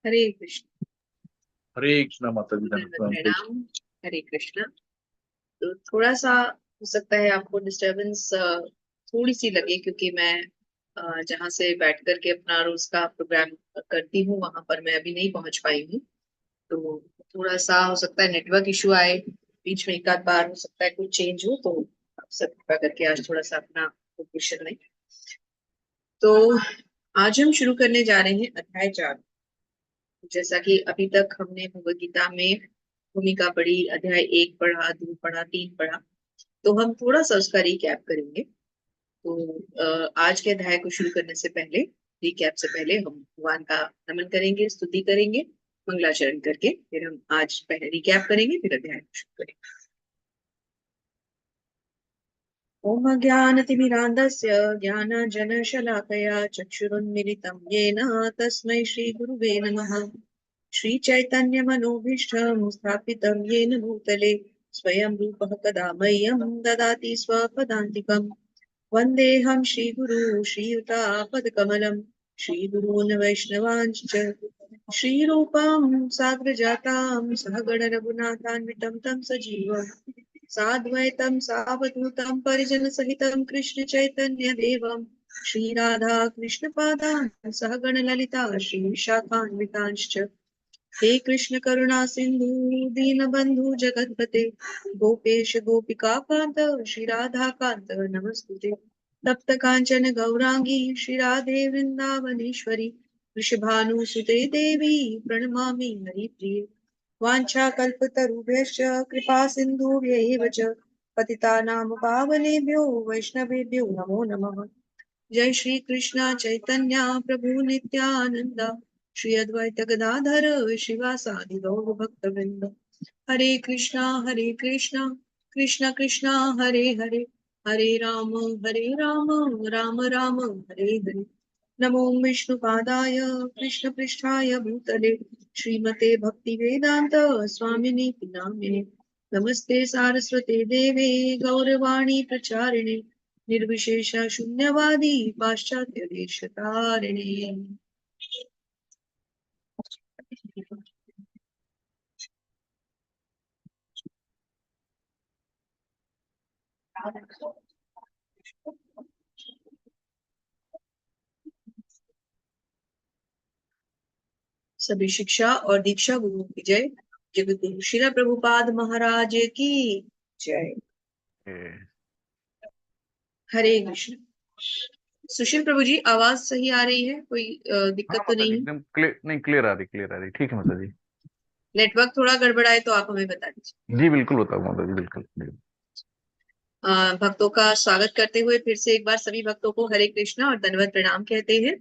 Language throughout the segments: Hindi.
हरे कृष्ण। हरे कृष्णा माता जी, धन्यवाद दंडवत प्रणाम। प्रणाम। हरे कृष्ण। तो थोड़ा सा हो सकता है आपको डिस्टरबेंस थोड़ी सी लगे, क्योंकि मैं जहाँ से बैठ करके अपना रोज का प्रोग्राम करती हूँ वहां पर मैं अभी नहीं पहुंच पाई हूँ। तो थोड़ा सा हो सकता है नेटवर्क इशू आए, बीच में एक आध बार हो सकता है कुछ चेंज हो, तो आप सब कृपा करके आज थोड़ा सा अपना क्वेश्चन लें। तो आज हम शुरू करने जा रहे हैं अध्याय 4। जैसा कि अभी तक हमने भगवत गीता में भूमिका पढ़ी, अध्याय 1 पढ़ा, 2 पढ़ा, 3 पढ़ा। तो हम थोड़ा सा उसका रिकैप करेंगे। तो आज के अध्याय को शुरू करने से पहले, रिकैप से पहले हम भगवान का नमन करेंगे, स्तुति करेंगे, मंगलाचरण करके फिर हम आज पहले रिकैप करेंगे, फिर अध्याय को शुरू करेंगे। ओम ज्ञानतिमिरान्धस्य ज्ञानाञ्जनशलाकया चक्षुरुन्मिलितं येन तस्मै श्रीगुरुवे नमः। श्रीचैतन्यमनोभीष्टं स्थापितं येन भूतले स्वयं रूपः कदा मह्यं ददाति स्वपदान्तिकम्। वन्देऽहं श्रीगुरु श्रीयुतापदकमलं श्रीगुरून् वैष्णवांश्च श्रीरूपं साग्रजातां सहगण रघुनाथान्वितं तं सजीवम् साद्वैतं सावधूतं परिजनसहितं कृष्ण चैतन्य देवं श्रीराधा कृष्णपादान् सहगण ललिता श्रीविशाखान्वितांश्च। हे कृष्ण करुणा सिंधु दीनबंधु जगतपते गोपेश गोपिका कांत श्री राधा कांत नमस्तुते। तप्त कांचन गौरांगी श्री राधे वृंदावनेश्वरी वृषभानुसुते देवी प्रणमामि हरिप्रिये। वाञ्छाकल्पतरुभ्यश्च कृपा सिन्धुभ्यैव च पतितानां पावनेभ्यो वैष्णवेभ्यो नमो नमः। जय श्री कृष्ण चैतन्य प्रभु नित्यानंद श्री अद्वैत गदाधर शिवासादि गौर भक्त वृंद। हरे कृष्णा कृष्ण कृष्ण हरे हरे, हरे राम राम राम हरे हरे। नमो विष्णुपादाय कृष्ण पृष्ठाय भूतले श्रीमते भक्ति वेदांत स्वामिनी नामिने। नमस्ते सारस्वते देवे गौरवाणी प्रचारिणे निर्विशेष शून्यवादी पाश्चात्य देश तारिणे। सभी शिक्षा और दीक्षा गुरु की जय। जगत गुरु श्रील प्रभुपाद महाराज की जय। ए, हरे कृष्ण। सुशील प्रभु जी, आवाज सही आ रही है? कोई हाँ दिक्कत तो माता जी, नहीं है? एकदम क्लियर, नहीं क्लियर आ रही, क्लियर आ रही, ठीक है माता जी। नेटवर्क थोड़ा गड़बड़ाए तो आप हमें बता दीजिए। जी बिल्कुल बताओ माता जी, बिल्कुल बिल्कुल। भक्तों का स्वागत करते हुए फिर से एक बार सभी भक्तों को हरे कृष्णा और दंडवत प्रणाम कहते हैं।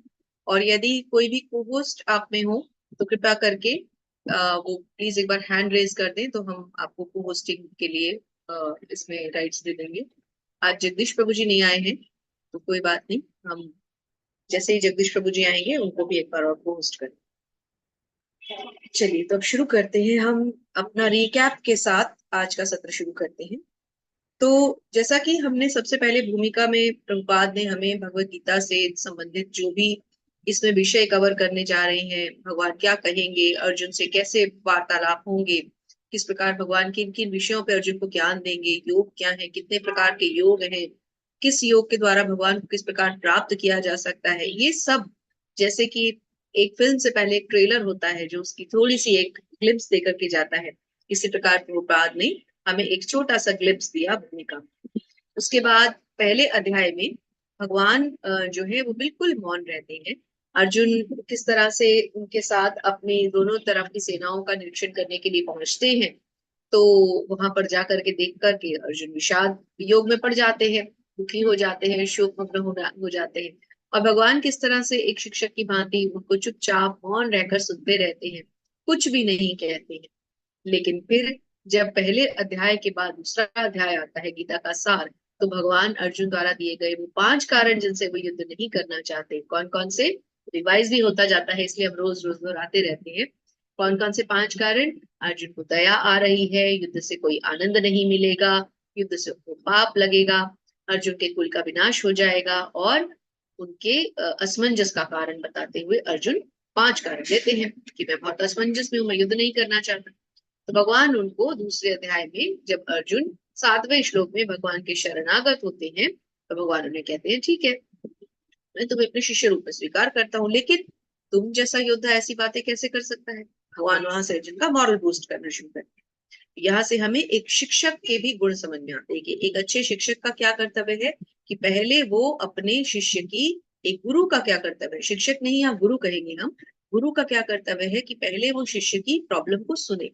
और यदि कोई भी को होस्ट आप में हो तो कृपया करके वो प्लीज एक बार हैंड रेज कर दें, तो हम आपको को होस्टिंग के लिए इसमें राइट्स दे देंगे। आज जगदीश प्रभु जी नहीं आए हैं, तो कोई बात नहीं, हम जैसे ही जगदीश प्रभु जी आएंगे उनको भी एक बार और को होस्ट करें। चलिए तो अब शुरू करते हैं हम अपना रिकैप के साथ आज का सत्र शुरू करते हैं। तो जैसा कि हमने सबसे पहले भूमिका में प्रभुपाद ने हमें भगवत गीता से संबंधित जो भी इसमें विषय कवर करने जा रहे हैं, भगवान क्या कहेंगे, अर्जुन से कैसे वार्तालाप होंगे, किस प्रकार भगवान किन किन विषयों पे अर्जुन को ज्ञान देंगे, योग क्या है, कितने प्रकार के योग हैं, किस योग के द्वारा भगवान को किस प्रकार प्राप्त किया जा सकता है, ये सब जैसे कि एक फिल्म से पहले एक ट्रेलर होता है जो उसकी थोड़ी सी एक ग्लिम्स देकर के जाता है, इसी प्रकार प्रभुपाद ने हमें एक छोटा सा ग्लिम्स दिया भूमिका। उसके बाद पहले अध्याय में भगवान जो है वो बिल्कुल मौन रहते हैं। अर्जुन किस तरह से उनके साथ अपनी दोनों तरफ की सेनाओं का निरीक्षण करने के लिए पहुंचते हैं, तो वहां पर जाकर के देख करके अर्जुन विषाद योग में पड़ जाते हैं, दुखी हो जाते हैं, शोक मग्न हो जाते हैं। और भगवान किस तरह से एक शिक्षक की भांति उनको चुपचाप मौन रहकर सुनते रहते हैं, कुछ भी नहीं कहते हैं। लेकिन फिर जब पहले अध्याय के बाद दूसरा अध्याय आता है गीता का सार, तो भगवान अर्जुन द्वारा दिए गए वो 5 कारण जिनसे वो युद्ध नहीं करना चाहते, कौन कौन से, रिवाइज भी होता जाता है इसलिए हम रोज रोज दोहराते रहते हैं। कौन कौन से 5 कारण? अर्जुन को दया आ रही है, युद्ध से कोई आनंद नहीं मिलेगा, युद्ध से उनको पाप लगेगा, अर्जुन के कुल का विनाश हो जाएगा, और उनके असमंजस का कारण बताते हुए अर्जुन 5 कारण देते हैं कि मैं बहुत असमंजस में हूँ, मैं युद्ध नहीं करना चाहता। तो भगवान उनको दूसरे अध्याय में जब अर्जुन 7वें श्लोक में भगवान के शरणागत होते हैं तो भगवान उन्हें कहते हैं ठीक है, मैं तुम्हें अपने शिष्य रूप में स्वीकार करता हूँ, लेकिन तुम जैसा योद्धा ऐसी बातें कैसे कर सकता है। भगवान वहां से अर्जुन का मॉरल बूस्ट करना शुरू करते हैं। यहाँ से हमें एक शिक्षक के भी गुण समझ में आते हैं कि एक अच्छे शिक्षक का क्या कर्तव्य है, कि पहले वो अपने शिष्य की, एक गुरु का क्या कर्तव्य है, शिक्षक नहीं हम गुरु कहेंगे, हम गुरु का क्या कर्तव्य है कि पहले वो शिष्य की प्रॉब्लम को सुने,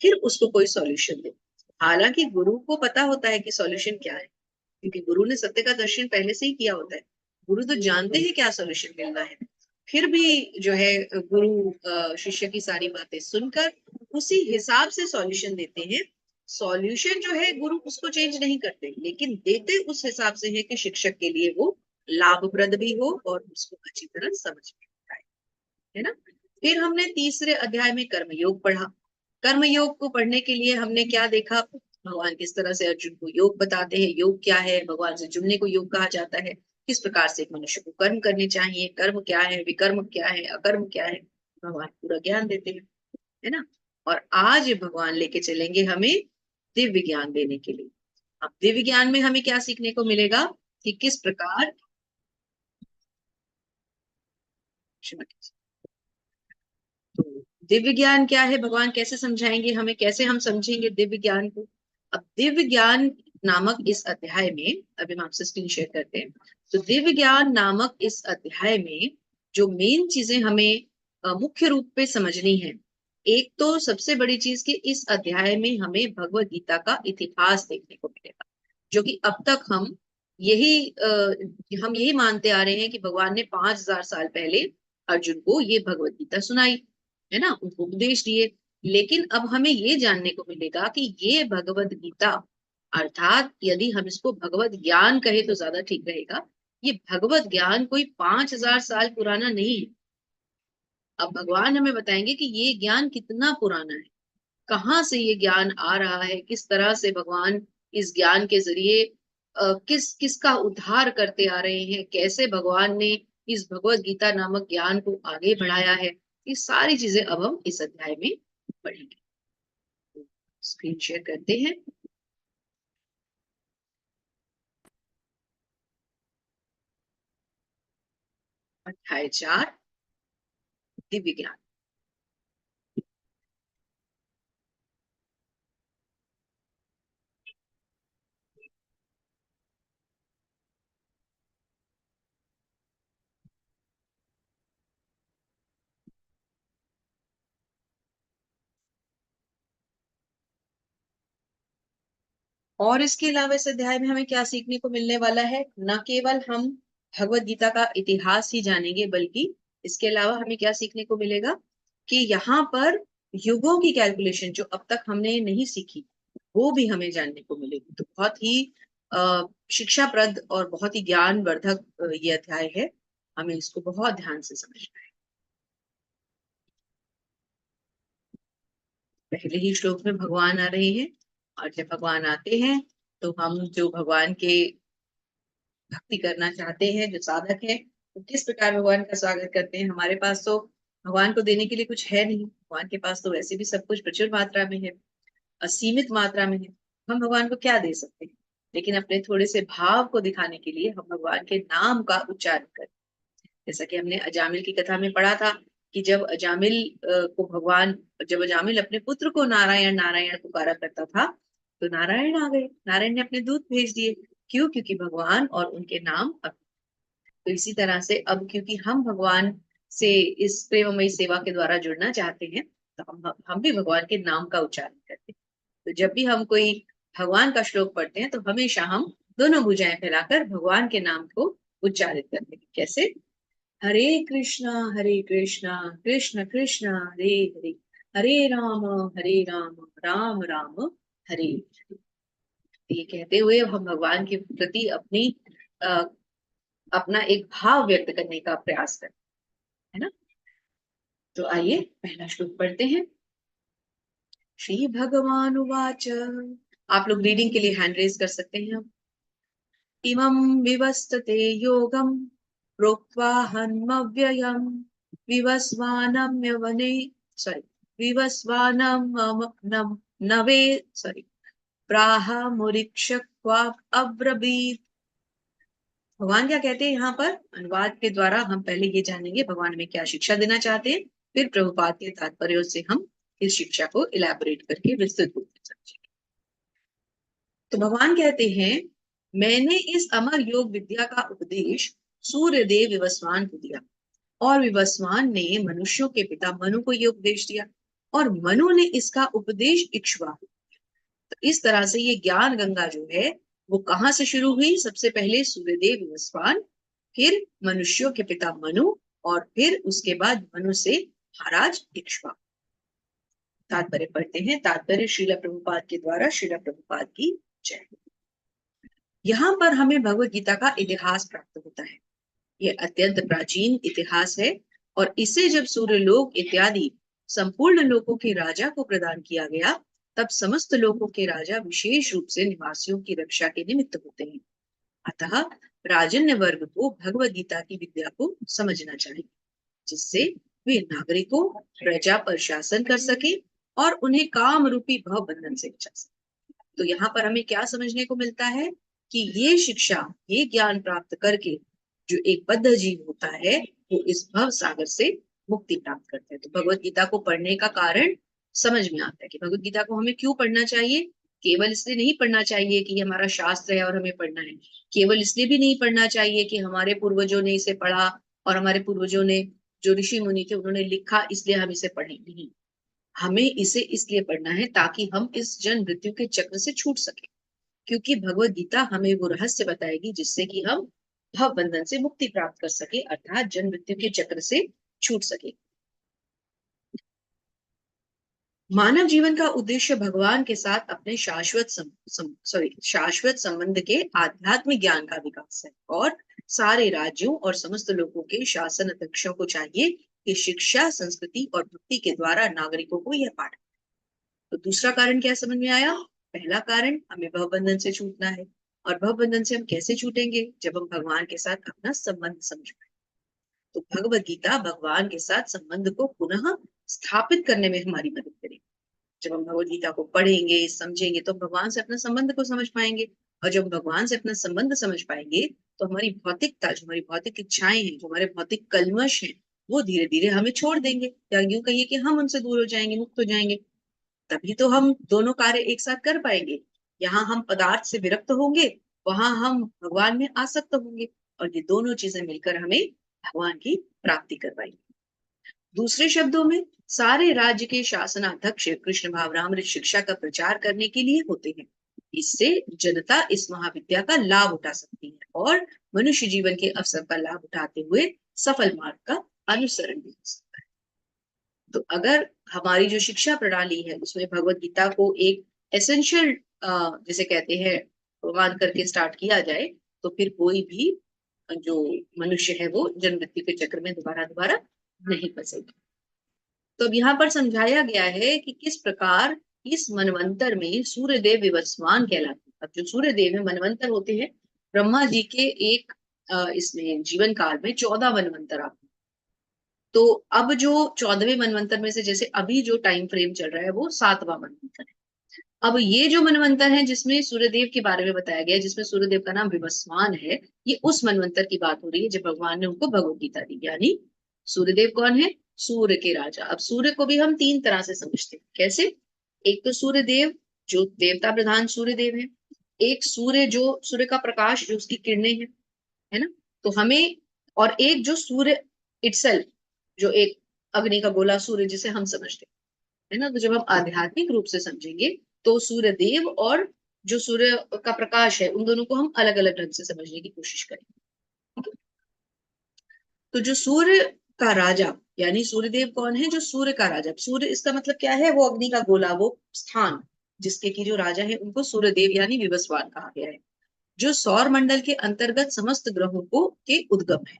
फिर उसको कोई सॉल्यूशन दे। हालांकि गुरु को पता होता है कि सॉल्यूशन क्या है, क्योंकि गुरु ने सत्य का दर्शन पहले से ही किया होता है। गुरु तो जानते हैं क्या सॉल्यूशन मिलना है, फिर भी जो है गुरु शिष्य की सारी बातें सुनकर उसी हिसाब से सॉल्यूशन देते हैं। सॉल्यूशन जो है गुरु उसको चेंज नहीं करते, लेकिन देते उस हिसाब से है कि शिक्षक के लिए वो लाभप्रद भी हो और उसको अच्छी तरह समझ में आए, है ना। फिर हमने तीसरे अध्याय में कर्मयोग पढ़ा। कर्मयोग को पढ़ने के लिए हमने क्या देखा, भगवान किस तरह से अर्जुन को योग बताते हैं, योग क्या है, भगवान से जुड़ने को योग कहा जाता है, किस प्रकार से एक मनुष्य को कर्म करने चाहिए, कर्म क्या है, विकर्म क्या है, अकर्म क्या है, भगवान पूरा ज्ञान देते हैं, है ना। और आज भगवान लेके चलेंगे हमें दिव्य ज्ञान देने के लिए। अब दिव्य ज्ञान में हमें क्या सीखने को मिलेगा कि किस प्रकार, क्षमा कीजिए, तो दिव्य ज्ञान क्या है, भगवान कैसे समझाएंगे हमें, कैसे हम समझेंगे दिव्य ज्ञान को। अब दिव्य ज्ञान नामक इस अध्याय में, अभी हम आपसे स्क्रीन शेयर करते हैं, तो दिव्य ज्ञान नामक इस अध्याय में जो मेन चीजें हमें मुख्य रूप पे समझनी है, एक तो सबसे बड़ी चीज कि इस अध्याय में हमें भगवत गीता का इतिहास देखने को मिलेगा, जो कि अब तक हम यही मानते आ रहे हैं कि भगवान ने 5000 साल पहले अर्जुन को ये भगवत गीता सुनाई, है ना, उनको उपदेश दिए। लेकिन अब हमें ये जानने को मिलेगा कि ये भगवत गीता, अर्थात यदि हम इसको भगवत ज्ञान कहे तो ज्यादा ठीक रहेगा, ये भगवत ज्ञान कोई 5000 साल पुराना नहीं है। अब भगवान हमें बताएंगे कि ये ज्ञान कितना पुराना है, कहाँ से ये ज्ञान आ रहा है, किस तरह से भगवान इस ज्ञान के जरिए किस किसका उद्धार करते आ रहे हैं, कैसे भगवान ने इस भगवत गीता नामक ज्ञान को आगे बढ़ाया है। ये सारी चीजें अब हम इस अध्याय में पढ़ेंगे। स्क्रीन शेयर करते हैं। अध्याय 4, दिव्य ज्ञान। और इसके अलावा इस अध्याय में हमें क्या सीखने को मिलने वाला है, न केवल हम भगवत गीता का इतिहास ही जानेंगे, बल्कि इसके अलावा हमें क्या सीखने को मिलेगा कि यहाँ पर युगों की कैलकुलेशन जो अब तक हमने नहीं सीखी, वो भी हमें जानने को मिलेगी। तो बहुत ही शिक्षाप्रद और बहुत ही ज्ञानवर्धक ये अध्याय है, हमें इसको बहुत ध्यान से समझना है। पहले ही श्लोक में भगवान आ रहे हैं, और जब भगवान आते हैं तो हम जो भगवान के भक्ति करना चाहते हैं, जो साधक हैं, तो किस प्रकार भगवान का स्वागत करते हैं। हमारे पास तो भगवान को देने के लिए कुछ है नहीं, भगवान के पास तो वैसे भी सब कुछ प्रचुर मात्रा में है, असीमित मात्रा में है। हम भगवान को क्या दे सकते हैं, लेकिन अपने थोड़े से भाव को दिखाने के लिए हम भगवान के नाम का उच्चारण करें। जैसा कि हमने अजामिल की कथा में पढ़ा था कि जब अजामिल अपने पुत्र को नारायण नारायण पुकारा करता था, तो नारायण आ गए, नारायण ने अपने दूत भेज दिए। क्यों? क्योंकि भगवान और उनके नाम। तो इसी तरह से अब क्योंकि हम भगवान से इस प्रेममयी सेवा के द्वारा जुड़ना चाहते हैं, तो हम भी भगवान के नाम का उच्चारण करते हैं। तो जब भी हम कोई भगवान का श्लोक पढ़ते हैं तो हमेशा हम दोनों भुजाएं फैलाकर भगवान के नाम को उच्चारित करते हैं। कैसे? हरे कृष्णा कृष्ण कृष्ण हरे हरे, हरे राम राम राम हरे हरे। ये कहते हुए हम भगवान के प्रति अ, अपना एक भाव व्यक्त करने का प्रयास करते हैं, है ना। तो आइए पहला श्लोक पढ़ते हैं। श्री भगवान उवाच, आप लोग रीडिंग के लिए हैंड रेज कर सकते हैं। इमं विवस्ते योगम प्रोक्त्वा हन्मव्ययम् विवस्वानम यवने सॉरी विवस्वानम नवे सॉरी प्राह मुरीक्षक्वा अब्रवीत। भगवान क्या कहते हैं यहाँ पर? अनुवाद के द्वारा हम पहले ये जानेंगे भगवान हमें क्या शिक्षा देना चाहते हैं, फिर प्रभुपाद के तात्पर्यों से हम इस शिक्षा को इलैबोरेट करके विस्तृत रूप से समझेंगे। तो भगवान कहते हैं, मैंने इस अमर योग विद्या का उपदेश सूर्यदेव विवस्वान को दिया, और विवस्वान ने मनुष्यों के पिता मनु को ये उपदेश दिया, और मनु ने इसका उपदेश इक्ष्वाकु। तो इस तरह से ये ज्ञान गंगा जो है वो कहाँ से शुरू हुई? सबसे पहले सूर्यदेव विवस्वान, फिर मनुष्यों के पिता मनु, और फिर उसके बाद मनु से महाराज इक्ष्वाकु। तात्पर्य पढ़ते हैं। तात्पर्य श्रील प्रभुपाद के द्वारा। श्रील प्रभुपाद की जय। यहाँ पर हमें भगवत गीता का इतिहास प्राप्त होता है। यह अत्यंत प्राचीन इतिहास है, और इसे जब सूर्यलोक इत्यादि संपूर्ण लोकों के राजा को प्रदान किया गया, तब समस्त लोकों के राजा विशेष रूप से निवासियों की रक्षा के निमित्त होते हैं। अतः राजन्य वर्ग को भगवत गीता की विद्या को समझना चाहिए, जिससे वे नागरिकों प्रजा पर शासन कर सके और उन्हें काम रूपी भव बंधन से बचा सके। तो यहाँ पर हमें क्या समझने को मिलता है कि ये शिक्षा, ये ज्ञान प्राप्त करके जो एक बद्ध जीव होता है वो इस भव सागर से मुक्ति प्राप्त करते हैं। तो भगवत गीता को पढ़ने का कारण समझ में आता है कि भगवत गीता को हमें क्यों पढ़ना चाहिए। केवल इसलिए नहीं पढ़ना चाहिए कि ये हमारा शास्त्र है और हमें पढ़ना है, केवल इसलिए भी नहीं पढ़ना चाहिए कि हमारे पूर्वजों ने इसे पढ़ा और हमारे पूर्वजों ने जो ऋषि मुनि थे उन्होंने लिखा इसलिए हम इसे पढ़ें। नहीं, हमें इसे इसलिए पढ़ना है ताकि हम इस जन्म मृत्यु के चक्र से छूट सके, क्योंकि भगवत गीता हमें वो रहस्य बताएगी जिससे कि हम भव बंधन से मुक्ति प्राप्त कर सके, अर्थात जन्म मृत्यु के चक्र से छूट सके। मानव जीवन का उद्देश्य भगवान के साथ अपने शाश्वत संबंध के आध्यात्मिक ज्ञान का विकास है, और सारे राज्यों और समस्त लोगों के शासन अध्यक्षों को चाहिए कि शिक्षा, संस्कृति और भक्ति के द्वारा नागरिकों को यह पाठ। तो दूसरा कारण क्या समझ में आया? पहला कारण, हमें भवबंधन से छूटना है, और भवबंधन से हम कैसे छूटेंगे? जब हम भगवान के साथ अपना संबंध समझ पाए। तो भगवत गीता भगवान के साथ संबंध को पुनः स्थापित करने में हमारी मदद करेगी। जब हम भगवत गीता को पढ़ेंगे, समझेंगे, तो भगवान से अपना संबंध को समझ पाएंगे, और जब भगवान से अपना संबंध समझ पाएंगे तो हमारी भौतिकता, जो हमारी भौतिक इच्छाएं हैं, जो हमारे भौतिक कल्मश हैं, वो धीरे धीरे हमें छोड़ देंगे, या यूं कहिए कि हम उनसे दूर हो जाएंगे, मुक्त हो जाएंगे। तभी तो हम दोनों कार्य एक साथ कर पाएंगे। यहाँ हम पदार्थ से विरक्त होंगे, वहां हम भगवान में आसक्त होंगे, और ये दोनों चीजें मिलकर हमें भगवान की प्राप्ति करवाएंगे। दूसरे शब्दों में, सारे राज्य के शासनाध्यक्ष कृष्ण भावनामृत शिक्षा का प्रचार करने के लिए होते हैं। इससे जनता इस महाविद्या का लाभ उठा सकती है और मनुष्य जीवन के अवसर का लाभ उठाते हुए सफल मार्ग का अनुसरण भी कर सकता है। तो अगर हमारी जो शिक्षा प्रणाली है उसमें भगवत गीता को एक एसेंशियल जिसे कहते हैं मान करके स्टार्ट किया जाए, तो फिर कोई भी जो मनुष्य है वो जन्म मृत्यु के चक्र में दोबारा दोबारा नहीं फंसेगा। तो अब यहाँ पर समझाया गया है कि किस प्रकार इस मनवंतर में सूर्यदेव विवस्वान कहलाते हैं। अब जो सूर्यदेव है, मनवंतर होते हैं ब्रह्मा जी के एक इसमें जीवन काल में 14 मनवंतर आते हैं। तो अब जो 14वें मनवंतर में से जैसे अभी जो टाइम फ्रेम चल रहा है वो 7वां मनवंतर है। अब ये जो मनवंतर है जिसमें सूर्यदेव के बारे में बताया गया है, जिसमें सूर्यदेव का नाम विवस्वान है, ये उस मनवंतर की बात हो रही है जब भगवान ने उनको भगवत गीता दी। यानी सूर्यदेव कौन है? सूर्य के राजा। अब सूर्य को भी हम तीन तरह से समझते हैं। कैसे? एक तो सूर्यदेव जो देवता प्रधान सूर्यदेव है, एक सूर्य जो सूर्य का प्रकाश जो उसकी किरणें हैं, है ना, तो हमें, और एक जो सूर्य इटसेल्फ जो एक अग्नि का गोला सूर्य जिसे हम समझते हैं, है ना। तो जब हम आध्यात्मिक रूप से समझेंगे तो सूर्य देव और जो सूर्य का प्रकाश है उन दोनों को हम अलग अलग ढंग से समझने की कोशिश करेंगे। तो जो सूर्य का राजा यानी सूर्यदेव कौन है? जो सूर्य का राजा। सूर्य इसका मतलब क्या है? वो अग्नि का गोला, वो स्थान जिसके की जो राजा है उनको सूर्यदेव यानी विवस्वान कहा गया है, जो सौर मंडल के अंतर्गत समस्त ग्रहों को के उद्गम है।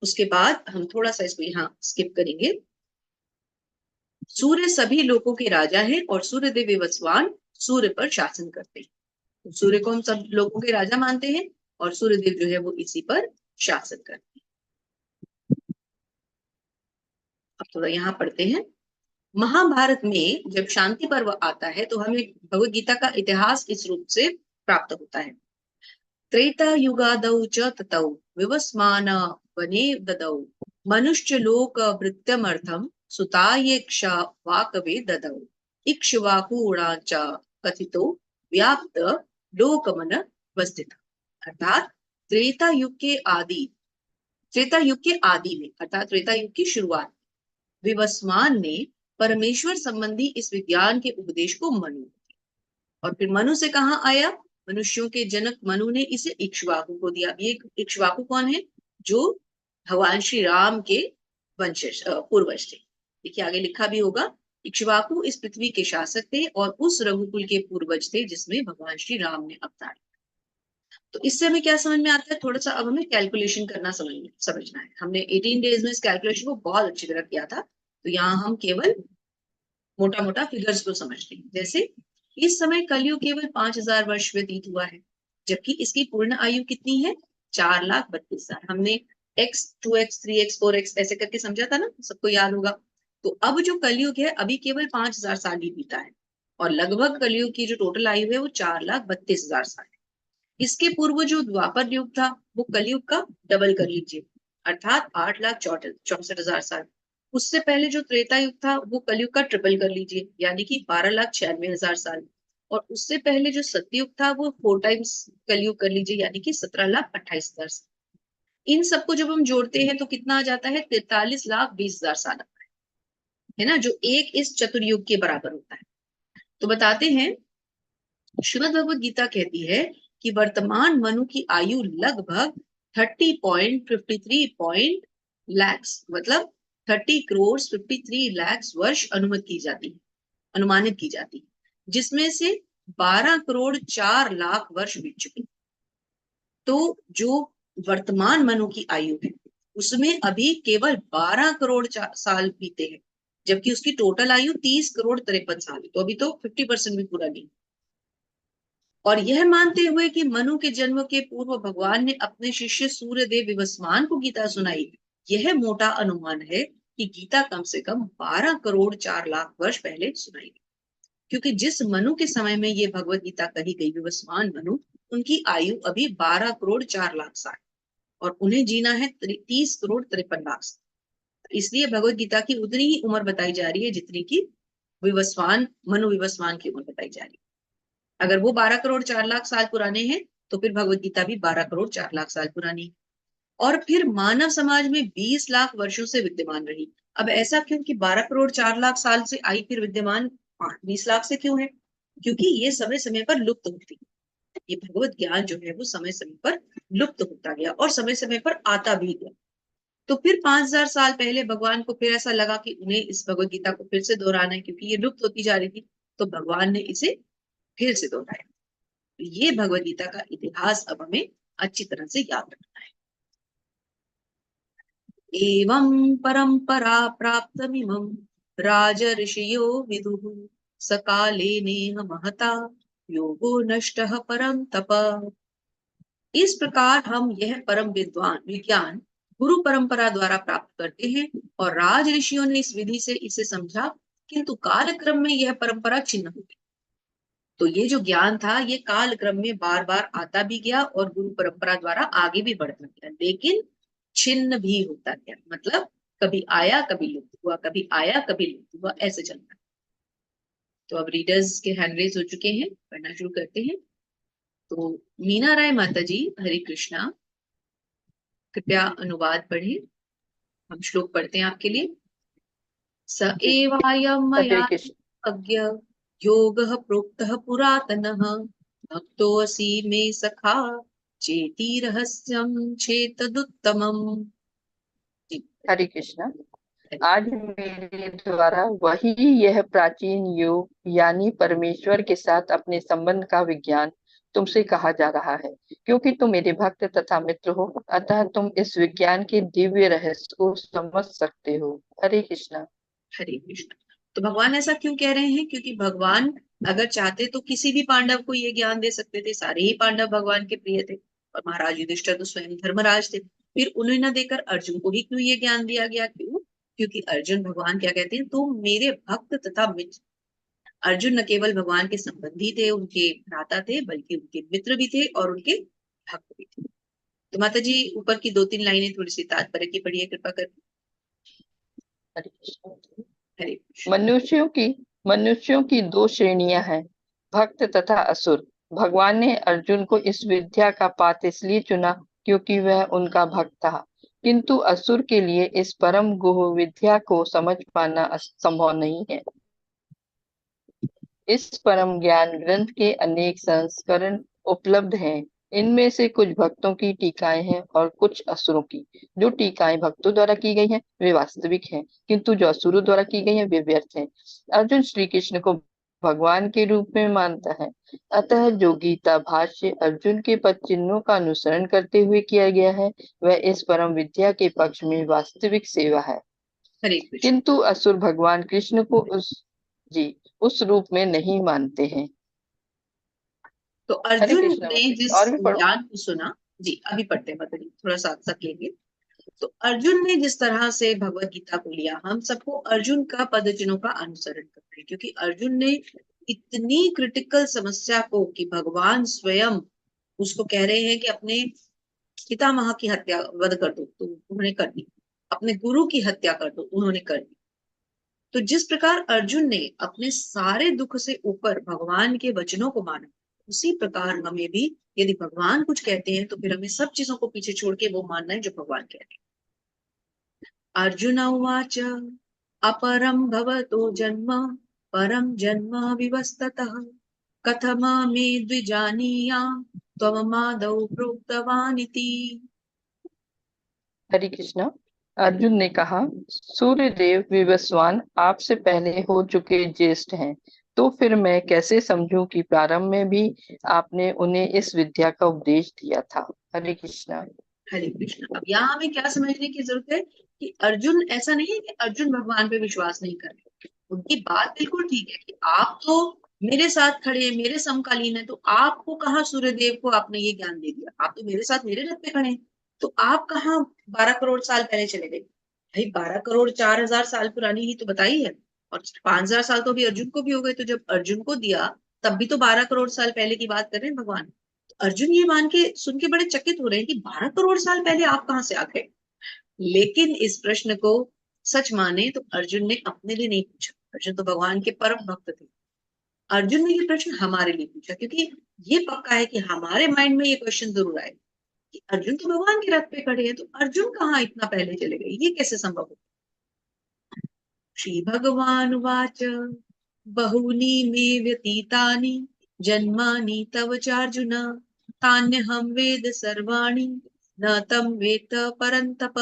उसके बाद हम थोड़ा सा इसको यहाँ स्किप करेंगे। सूर्य सभी लोगों के राजा है और सूर्यदेव विवस्वान सूर्य पर शासन करते हैं। तो सूर्य को हम सब लोगों के राजा मानते हैं और सूर्यदेव जो है वो इसी पर शासन करते हैं। अब थोड़ा यहाँ पढ़ते हैं। महाभारत में जब शांति पर्व आता है तो हमें भगवत गीता का इतिहास इस रूप से प्राप्त होता है। त्रेता युगादौ च ततौ विवस्मान वने ददौ मनुष्य लोक भृत्यमर्थम सुतायेक्षा वाकवे ददौ इक्ष्वाकुणाच कथितो व्याप्त लोकमन वस्थित। अर्थात त्रेता युग के आदि त्रेता युग के आदि में अर्थात त्रेता युग की शुरुआत विवस्वान ने परमेश्वर संबंधी इस विज्ञान के उपदेश को मनु और फिर मनु से कहाँ आया, मनुष्यों के जनक मनु ने इसे इक्ष्वाकु को दिया। ये इक्ष्वाकु कौन है, जो भगवान श्री राम के वंशज पूर्वज थे। देखिए आगे लिखा भी होगा, इक्ष्वाकु इस पृथ्वी के शासक थे और उस रघुकुल के पूर्वज थे जिसमें भगवान श्री राम ने अवतार। तो इससे हमें क्या समझ में आता है, थोड़ा सा अब हमें कैलकुलेशन करना समझना है। हमने 18 डेज में इस कैलकुलेशन को बहुत अच्छी तरह किया था, तो यहाँ हम केवल मोटा मोटा फिगर्स को समझते हैं। जैसे इस समय कलयुग केवल 5000 वर्ष व्यतीत हुआ है, जबकि इसकी पूर्ण आयु कितनी है, 4,32,000। हमने x 2x 3x 4x ऐसे करके समझा था ना, सबको याद होगा। तो अब जो कलयुग है अभी केवल 5000 साल ही बीता है और लगभग कलयुग की जो टोटल आयु है वो 4,32,000 साल है। इसके पूर्व जो द्वापर युग था वो कलयुग का डबल कर लीजिए, अर्थात 8,64,000 साल। उससे पहले जो त्रेता युग था वो कलयुग का ट्रिपल कर लीजिए, यानी कि 12,96,000 साल। और उससे पहले जो सतयुग था वो 4 टाइम्स कलयुग कर लीजिए, यानी कि 17,28,000 साल। इन सबको जब हम जोड़ते हैं तो कितना आ जाता है, 43,20,000 साल आता है ना, जो एक इस चतुर्युग के बराबर होता है। तो बताते हैं, श्रीमद् भगवत गीता कहती है कि वर्तमान मनु की आयु लगभग 30.53 लैक्स मतलब 30 करोड़ 53 लाख वर्ष अनुमानित की जाती है, जिसमें से 12 करोड़ 4 लाख वर्ष बीत चुके। तो जो वर्तमान मनु की आयु है उसमें अभी केवल 12 करोड़ साल बीते हैं, जबकि उसकी टोटल आयु 30 करोड़ 53 साल है। तो अभी तो 50% भी पूरा नहीं। और यह मानते हुए कि मनु के जन्म के पूर्व भगवान ने अपने शिष्य सूर्यदेव विवस्वान को गीता सुनाई, यह मोटा अनुमान है कि गीता कम से कम 12 करोड़ 4 लाख वर्ष पहले सुनाई गई। क्योंकि जिस मनु के समय में ये भगवत गीता कही गई, विवस्वान मनु, उनकी आयु अभी 12 करोड़ 4 लाख साल और उन्हें जीना है 30 करोड़ 53 लाख साल। इसलिए भगवत गीता की उतनी ही उम्र बताई जा रही है जितनी की मनु विवस्वान की उम्र बताई जा रही है। अगर वो 12 करोड़ 4 लाख साल पुराने हैं तो फिर भगवत गीता भी 12 करोड़ 4 लाख साल पुरानी है। और फिर मानव समाज में 20 लाख वर्षों से विद्यमान रही। अब ऐसा क्यों कि 12 करोड़ 4 लाख साल से आई फिर विद्यमान 20 लाख से क्यों है, क्योंकि ये समय समय पर लुप्त होती है। ये भगवत ज्ञान जो है वो समय समय पर लुप्त होता गया और समय समय पर आता भी गया। तो फिर 5,000 साल पहले भगवान को फिर ऐसा लगा कि उन्हें इस भगवत गीता को फिर से दोहराना है, क्योंकि ये लुप्त होती जा रही थी। तो भगवान ने इसे फिर से दोहराया। ये भगवत गीता का इतिहास अब हमें अच्छी तरह से याद रखना है। एवं परंपरा प्राप्तमिमं राजर्षियो विदुः सकाले नेह महता योगो नष्टः परं तप। इस प्रकार हम यह परम विज्ञान गुरु परंपरा द्वारा प्राप्त करते हैं और राज ऋषियों ने इस विधि से इसे समझा, किंतु कालक्रम में यह परंपरा छिन्न हो गई। तो ये जो ज्ञान था ये काल क्रम में बार बार आता भी गया और गुरु परंपरा द्वारा आगे भी बढ़ता गया, लेकिन छिन्न भी होता गया। मतलब कभी आया कभी लुप्त हुआ, कभी आया कभी लुप्त हुआ, ऐसे चलता। तो अब रीडर्स के हैंड रेज हो चुके हैं, पढ़ना शुरू करते हैं। तो मीना राय माता जी, हरे कृष्णा, कृपया अनुवाद पढ़ें। हम श्लोक पढ़ते हैं आपके लिए। स एवायं हरे मया कृष्ण। अज्ञ योगः प्रोक्तः पुरातनः भक्तोऽसि मे सखा चेति रहस्यं चेतदुत्तमम्। हरे कृष्ण। आज मेरे द्वारा वही यह प्राचीन योग यानी परमेश्वर के साथ अपने संबंध का विज्ञान तुमसे कहा जा रहा है, क्योंकि तुम मेरे भक्त तथा मित्र हो, अतः तुम इस विज्ञान के दिव्य रहस्य को समझ सकते हो। हरे कृष्णा। हरे कृष्ण। तो भगवान ऐसा क्यों कह रहे हैं, क्योंकि भगवान अगर चाहते तो किसी भी पांडव को ये ज्ञान दे सकते थे। सारे ही पांडव भगवान के प्रिय थे और महाराज युधिष्ठिर तो स्वयं धर्मराज थे। फिर उन्हें न देकर अर्जुन को ही क्यों ये ज्ञान दिया गया, क्यों? क्योंकि अर्जुन भगवान क्या कहते हैं, तुम मेरे भक्त तथा मित्र। अर्जुन न केवल भगवान के संबंधी थे, उनके भ्राता थे, बल्कि उनके मित्र भी थे और उनके भक्त भी थे। तो माता जी ऊपर की 2-3 लाइनें थोड़ी सी तात्पर्य की पढ़िए कृपा करके। हरे कृष्ण। हरे कृष्ण। मनुष्यों की दो श्रेणियां हैं, भक्त तथा असुर। भगवान ने अर्जुन को इस विद्या का पात्र इसलिए चुना क्योंकि वह उनका भक्त था, किंतु असुर के लिए इस परम गुह विद्या को समझ पाना संभव नहीं है। इस परम ज्ञान ग्रंथ के अनेक संस्करण उपलब्ध हैं। इनमें से कुछ भक्तों की टीकाएं हैं और कुछ असुरों की। जो टीकाएं भक्तों द्वारा की गई हैं वे वास्तविक हैं, किंतु जो असुरों द्वारा की गई हैं वे व्यर्थ हैं। अर्जुन श्री कृष्ण को भगवान के रूप में मानता है, अतः जो गीता भाष्य अर्जुन के पद चिन्हों का अनुसरण करते हुए किया गया है वह इस परम विद्या के पक्ष में वास्तविक सेवा है। हरे कृष्ण। किंतु असुर भगवान कृष्ण को उस रूप में नहीं मानते हैं। तो हरे अर्जुन कृष्ण ने माता जी, जिस और भी पढ़ो। ज्ञान को सुना, जी अभी पढ़ते हैं माता जी, थोड़ा साथ साथ लेंगे। तो अर्जुन ने जिस तरह से भगवत गीता को लिया, हम सबको अर्जुन का पद चिन्हों का अनुसरण करना है, क्योंकि अर्जुन ने इतनी क्रिटिकल समस्या को कि भगवान स्वयं उसको कह रहे हैं कि अपने पितामह की हत्या वध कर दो, तो उन्होंने कर दी। अपने गुरु की हत्या कर दो, उन्होंने कर दी। तो जिस प्रकार अर्जुन ने अपने सारे दुख से ऊपर भगवान के वचनों को माना, उसी प्रकार हमें भी यदि भगवान कुछ कहते हैं तो फिर हमें सब चीजों को पीछे छोड़ के वो मानना है जो भगवान कहते हैं। अर्जुन उवाच अपरं भवतो जन्म परं जन्म विवस्ततः कथमामे द्विजानीयाम् त्वमादौ प्रोक्तवान् इति। हरे कृष्ण। अर्जुन ने कहा, सूर्यदेव विवस्वान आपसे पहले हो चुके ज्येष्ठ हैं, तो फिर मैं कैसे समझूं कि प्रारंभ में भी आपने उन्हें इस विद्या का उपदेश दिया था। हरे कृष्ण। हरे कृष्ण। अब यहाँ हमें क्या समझने की जरूरत है कि अर्जुन, ऐसा नहीं है कि अर्जुन भगवान पे विश्वास नहीं कर रहे। उनकी बात बिल्कुल ठीक है कि आप तो मेरे साथ खड़े हैं, मेरे समकालीन है, तो आपको कहाँ सूर्यदेव को आपने ये ज्ञान दे दिया, आप तो मेरे साथ मेरे रथ पे खड़े हैं, तो आप कहाँ 12 करोड़ साल पहले चले गए। भाई 12 करोड़ 4,000 साल पुरानी ही तो बताई है, और 5,000 साल तो अभी अर्जुन को भी हो गए। तो जब अर्जुन को दिया तब भी तो 12 करोड़ साल पहले की बात कर रहे हैं भगवान। अर्जुन ये मान के सुन के बड़े चकित हो रहे हैं कि 12 करोड़ साल पहले आप कहां से आ गए। लेकिन इस प्रश्न को सच माने तो अर्जुन ने अपने लिए नहीं पूछा, अर्जुन तो भगवान के परम भक्त थे। अर्जुन ने ये प्रश्न हमारे लिए पूछा, क्योंकि ये पक्का है कि हमारे माइंड में ये क्वेश्चन जरूर आए कि अर्जुन तो भगवान के रथ पे खड़े हैं, तो अर्जुन कहाँ इतना पहले चले गए, ये कैसे संभव हो। श्री भगवान वाच बहूनि मे व्यतीतानि जन्मानि तव चार्जुन तान्यहं वेद सर्वाणि न तम वेद परंतप।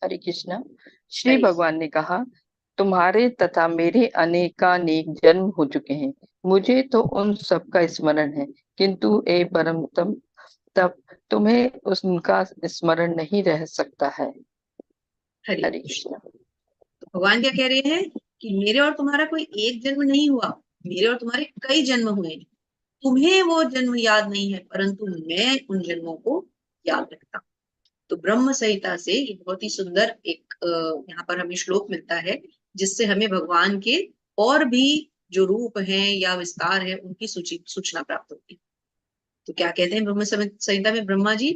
हरे कृष्ण। श्री हरि। भगवान ने कहा, तुम्हारे तथा मेरे अनेकानेक जन्म हो चुके हैं, मुझे तो उन सब का स्मरण है, किंतु ए परमतम तब तुम्हें उनका स्मरण नहीं रह सकता है। हरि। हरे कृष्ण। तो भगवान क्या कह रहे हैं कि मेरे और तुम्हारा कोई एक जन्म नहीं हुआ, मेरे और तुम्हारे कई जन्म हुए हैं। तुम्हें वो जन्म याद नहीं है, परंतु मैं उन जन्मों को याद रखता हूँ। तो ब्रह्म संहिता से ये बहुत ही सुंदर एक यहाँ पर हमें श्लोक मिलता है, जिससे हमें भगवान के और भी जो रूप हैं या विस्तार है उनकी सूचना प्राप्त होती है। तो क्या कहते हैं ब्रह्म संहिता में ब्रह्मा जी,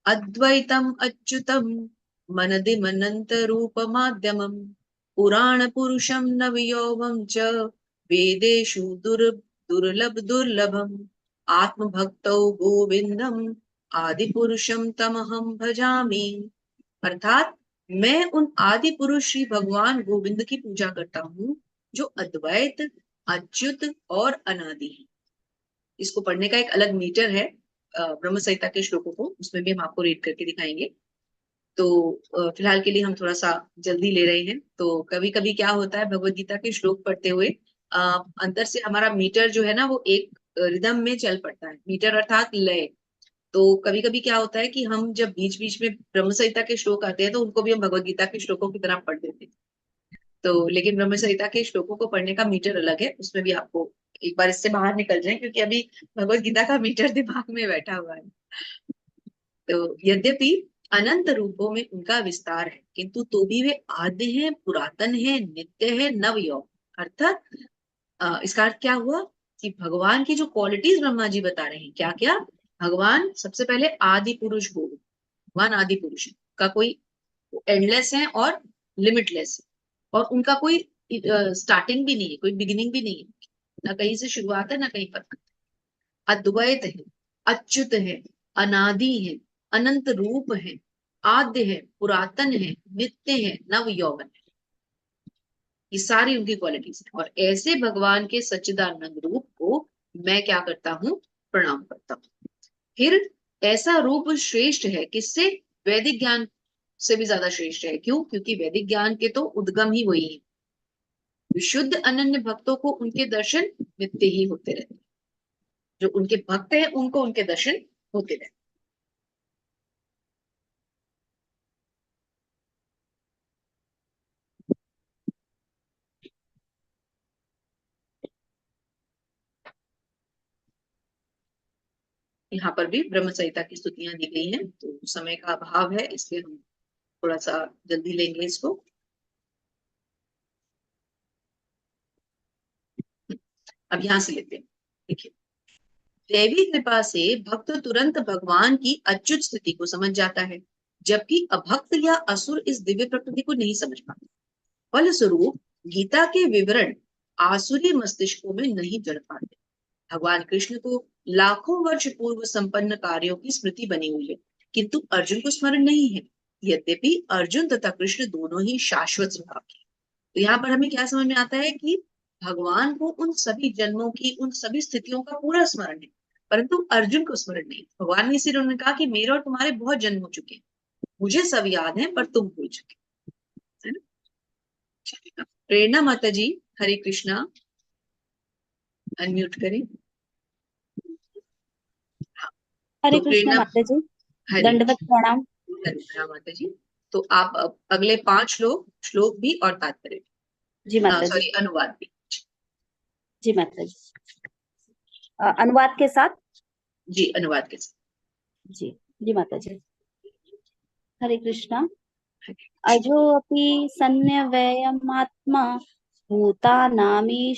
अद्वैतम अच्युतम मनदिमनंत रूप माध्यमम पुराण पुरुषम नवयोगम च वेदेषु दुर्लभ दुर्लभम आत्मभक्तौ गोविंदम आदि पुरुषम तमहम भजामि। अर्थात मैं उन आदि पुरुष श्री भगवान गोविंद की पूजा करता हूँ, जो अद्वैत, अच्युत और अनादि है। इसको पढ़ने का एक अलग मीटर है ब्रह्म संहिता के श्लोकों को, उसमें भी हम आपको रीड करके दिखाएंगे। तो फिलहाल के लिए हम थोड़ा सा जल्दी ले रहे हैं। तो कभी कभी क्या होता है, भगवत गीता के श्लोक पढ़ते हुए अंदर से हमारा मीटर जो है ना वो एक रिदम में चल पड़ता है, मीटर अर्थात लय। तो कभी कभी क्या होता है कि हम जब बीच बीच में ब्रह्म संहिता के श्लोक आते हैं तो उनको भी हम भगवत गीता के श्लोकों की तरह पढ़ देते हैं। तो लेकिन ब्रह्म संहिता के श्लोकों को पढ़ने का मीटर अलग है, उसमें भी आपको एक बार इससे बाहर निकल जाए, क्योंकि अभी भगवत गीता का मीटर दिमाग में बैठा हुआ है। तो यद्यपि अनंत रूपों में उनका विस्तार है, किंतु तो भी वे आद्य हैं, पुरातन है, नित्य है, नवयौवन। अर्थात इसका अर्थ क्या हुआ कि भगवान की जो क्वालिटीज ब्रह्मा जी बता रहे हैं, क्या क्या। भगवान सबसे पहले आदि पुरुष हो, भगवान आदि पुरुष है, का कोई एंडलेस है और लिमिटलेस है, और उनका कोई स्टार्टिंग भी नहीं है, कोई बिगिनिंग भी नहीं है, ना कहीं से शुरुआत है ना कहीं पर। अद्वैत है, अच्युत है, अनादि है, अनंत रूप है, आद्य है, पुरातन है, नित्य है, नव यौवन है। ये सारी उनकी क्वालिटीज है, और ऐसे भगवान के सच्चिदानंद रूप को मैं क्या करता हूँ, प्रणाम करता हूँ। फिर ऐसा रूप श्रेष्ठ है किससे, वैदिक ज्ञान से भी ज्यादा श्रेष्ठ है। क्यों? क्योंकि वैदिक ज्ञान के तो उद्गम ही वही है। विशुद्ध अनन्य भक्तों को उनके दर्शन नित्य ही होते रहते हैं, जो उनके भक्त हैं उनको उनके दर्शन होते रहते हैं। यहाँ पर भी ब्रह्म संहिता की स्तुतियां दी गई हैं, तो समय का अभाव है इसलिए हम थोड़ा सा जल्दी लेंगे इसको। अब यहाँ से लेते हैं, देखिए। दैवी कृपा से भक्त तुरंत भगवान की अच्युत स्थिति को समझ जाता है, जबकि अभक्त या असुर इस दिव्य प्रकृति को नहीं समझ पाते। फलस्वरूप गीता के विवरण आसुरी मस्तिष्कों में नहीं जड़ पाते। भगवान कृष्ण को लाखों वर्ष पूर्व संपन्न कार्यों की स्मृति बनी हुई है, किंतु अर्जुन को स्मरण नहीं है, यद्यपि अर्जुन तथा कृष्ण दोनों ही शाश्वत स्वभाव के। तो यहाँ पर हमें क्या समझ में आता है कि भगवान को उन सभी जन्मों की, उन सभी स्थितियों का पूरा स्मरण है, परंतु अर्जुन को स्मरण नहीं। भगवान ने इसीलिए उन्होंने कहा कि मेरे और तुम्हारे बहुत जन्म हो चुके हैं, मुझे सब याद है पर तुम भूल चुके, है ना। प्रेरणा माता जी, हरे कृष्णा, अनम्यूट करें। हाँ, हरे तो कृष्ण प्रेरणा, माता जी, हरे दंडवत प्रणाम। कृष्णा माता जी। तो आप अगले 5 श्लोक भी और तात्पर्य, जी माता जी। सॉरी, अनुवाद भी। जी माता जी। अनुवाद के साथ। जी, अनुवाद के साथ। जी। जी माता जी। हरे कृष्णा। हरे अजोऽपि सन्न्यवयमात्मा भूतानामीश्वरोऽपि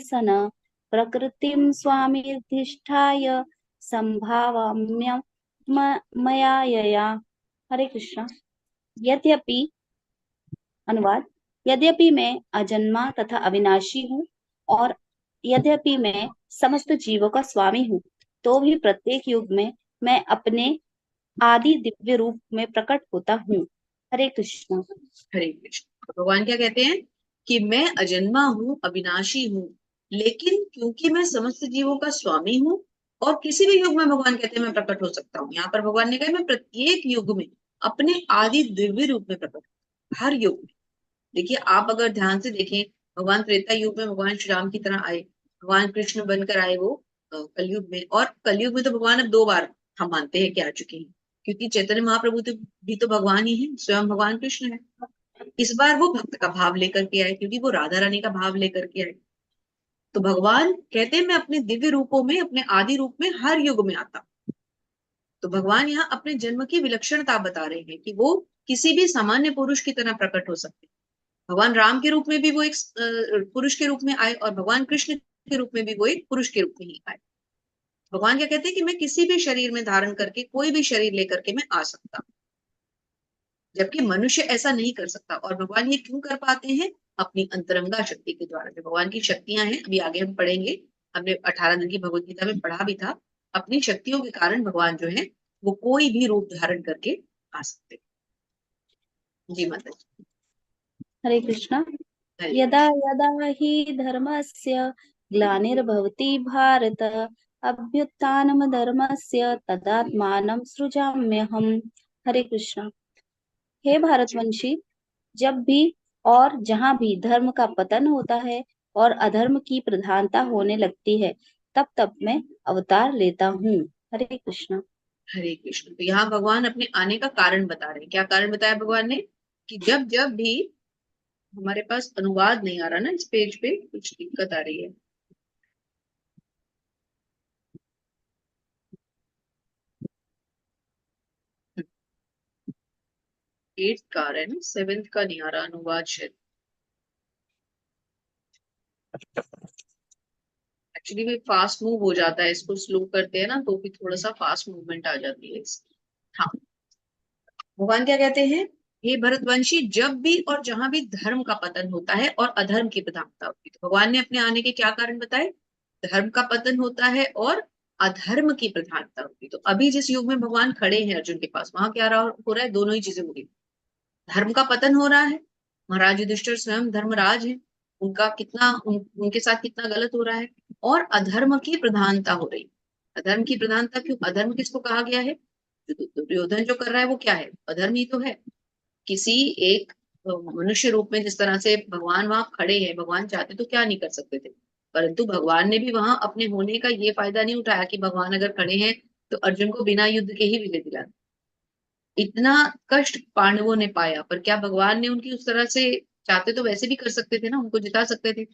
सन् प्रकृतिं स्वामिधिष्ठाय संभावाम्य मया यया। हरे कृष्णा। यद्यपि, अनुवाद, यद्यपि मैं अजन्मा तथा अविनाशी हूँ और यद्यपि मैं समस्त जीवों का स्वामी हूँ, तो भी प्रत्येक युग में मैं अपने आदि दिव्य रूप में प्रकट होता हूँ। हरे कृष्ण। कृष्ण। भगवान क्या कहते हैं कि मैं अजन्मा हूँ, अविनाशी हूँ, लेकिन क्योंकि मैं समस्त जीवों का स्वामी हूँ, और किसी भी युग में भगवान कहते हैं मैं प्रकट हो सकता हूँ। यहाँ पर भगवान ने कहा मैं प्रत्येक युग में अपने आदि दिव्य रूप में प्रकट, हर युग में। देखिए, आप अगर ध्यान से देखें, भगवान त्रेता युग में भगवान श्री राम की तरह आए, भगवान कृष्ण बनकर आए वो कलयुग में, और कलयुग में तो भगवान अब 2 बार हम मानते हैं कि आ चुके हैं, क्योंकि चैतन्य महाप्रभु तो भी तो भगवान ही है, स्वयं भगवान कृष्ण है। इस बार वो भक्त का भाव लेकर के आए, क्योंकि वो राधा रानी का भाव लेकर के आए। तो भगवान कहते हैं मैं अपने दिव्य रूपों में, अपने आदि रूप में हर युग में आता हूं। तो भगवान यहाँ अपने जन्म की विलक्षणता बता रहे हैं कि वो किसी भी सामान्य पुरुष की तरह प्रकट हो सकते हैं। भगवान राम के रूप में भी वो एक पुरुष के रूप में आए, और भगवान कृष्ण के रूप में भी वो एक पुरुष के रूप में ही आए। भगवान क्या कहते हैं कि मैं किसी भी शरीर में धारण करके, कोई भी शरीर लेकर के मैं आ सकता हूँ, जबकि मनुष्य ऐसा नहीं कर सकता। और भगवान ये क्यों कर पाते हैं? अपनी अंतरंगा शक्ति के द्वारा। जो भगवान की शक्तियां हैं, अभी आगे हम पढ़ेंगे, हमने 18 दिन की भगवत गीता में पढ़ा भी था। अपनी शक्तियों के कारण भगवान जो है वो कोई भी रूप धारण करके आ सकते हैं। जी माता जी। हरे कृष्णा। हरे यदा यदा हि धर्मस्य ग्लानिर्भवति भारत अभ्युत्थानं धर्मस्य तदात्मानं सृजाम्यहम्। हरे कृष्णा। हे भारतवंशी, जब भी और जहां भी धर्म का पतन होता है और अधर्म की प्रधानता होने लगती है, तब तब मैं अवतार लेता हूँ। हरे कृष्णा। हरे कृष्ण। तो यहाँ भगवान अपने आने का कारण बता रहे हैं। क्या कारण बताया भगवान ने? कि जब जब भी, हमारे पास अनुवाद नहीं आ रहा ना, इस पेज पे कुछ दिक्कत आ रही है। 8th का आ रहा है ना, 7th का नहीं आ रहा अनुवाद शायद। एक्चुअली भी फास्ट मूव हो जाता है, इसको स्लो करते हैं ना तो फिर थोड़ा सा फास्ट मूवमेंट आ जाती है इसकी। हाँ, भगवान क्या कहते हैं, हे भरतवंशी, जब भी और जहां भी धर्म का पतन होता है और अधर्म की प्रधानता होती है, तो भगवान ने अपने आने के क्या कारण बताए, धर्म का पतन होता है और अधर्म की प्रधानता होती है। तो अभी जिस युग में भगवान खड़े हैं अर्जुन के पास, वहां क्या हो रहा है, दोनों ही चीजें हो रही, धर्म का पतन हो रहा है, महाराज युधिष्ठिर स्वयं धर्मराज है, उनका कितना उनके साथ कितना गलत हो रहा है, और अधर्म की प्रधानता हो रही। अधर्म की प्रधानता क्यों, अधर्म किसको कहा गया है, दुर्योधन जो कर रहा है वो क्या है, अधर्म ही तो है। किसी एक मनुष्य रूप में जिस तरह से भगवान वहां खड़े हैं, भगवान चाहते तो क्या नहीं कर सकते थे, परंतु भगवान ने भी वहां अपने होने का ये फायदा नहीं उठाया कि भगवान अगर खड़े हैं तो अर्जुन को बिना युद्ध के ही विजय दिला। इतना कष्ट पांडवों ने पाया, पर क्या भगवान ने उनकी उस तरह से, चाहते तो वैसे भी कर सकते थे ना, उनको जिता सकते थे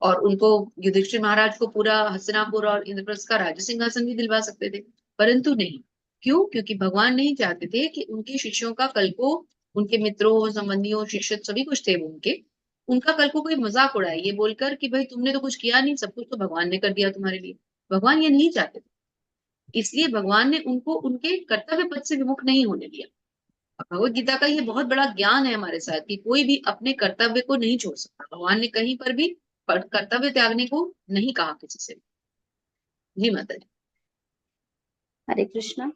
और उनको युधिष्ठिर महाराज को पूरा हस्तिनापुर और इंद्रप्रस्थ का राज्य सिंहासन भी दिलवा सकते थे, परंतु नहीं। क्यों, क्योंकि भगवान नहीं चाहते थे कि उनके शिष्यों का कल को, उनके मित्रों संबंधियों शिष्य सभी कुछ थे उनके, उनका कल को कोई मजाक उड़ाए ये बोलकर कि भाई तुमने तो कुछ किया नहीं, सब कुछ तो भगवान ने कर दिया तुम्हारे लिए। भगवान ये नहीं चाहते थे, इसलिए भगवान ने उनको उनके कर्तव्य पथ से विमुख नहीं होने दिया। भगवत गीता का ये बहुत बड़ा ज्ञान है हमारे साथ कि कोई भी अपने कर्तव्य को नहीं छोड़ सकता, भगवान ने कहीं पर भी कर्तव्य त्यागने को नहीं कहा किसी से। जी माता जी। हरे कृष्णा।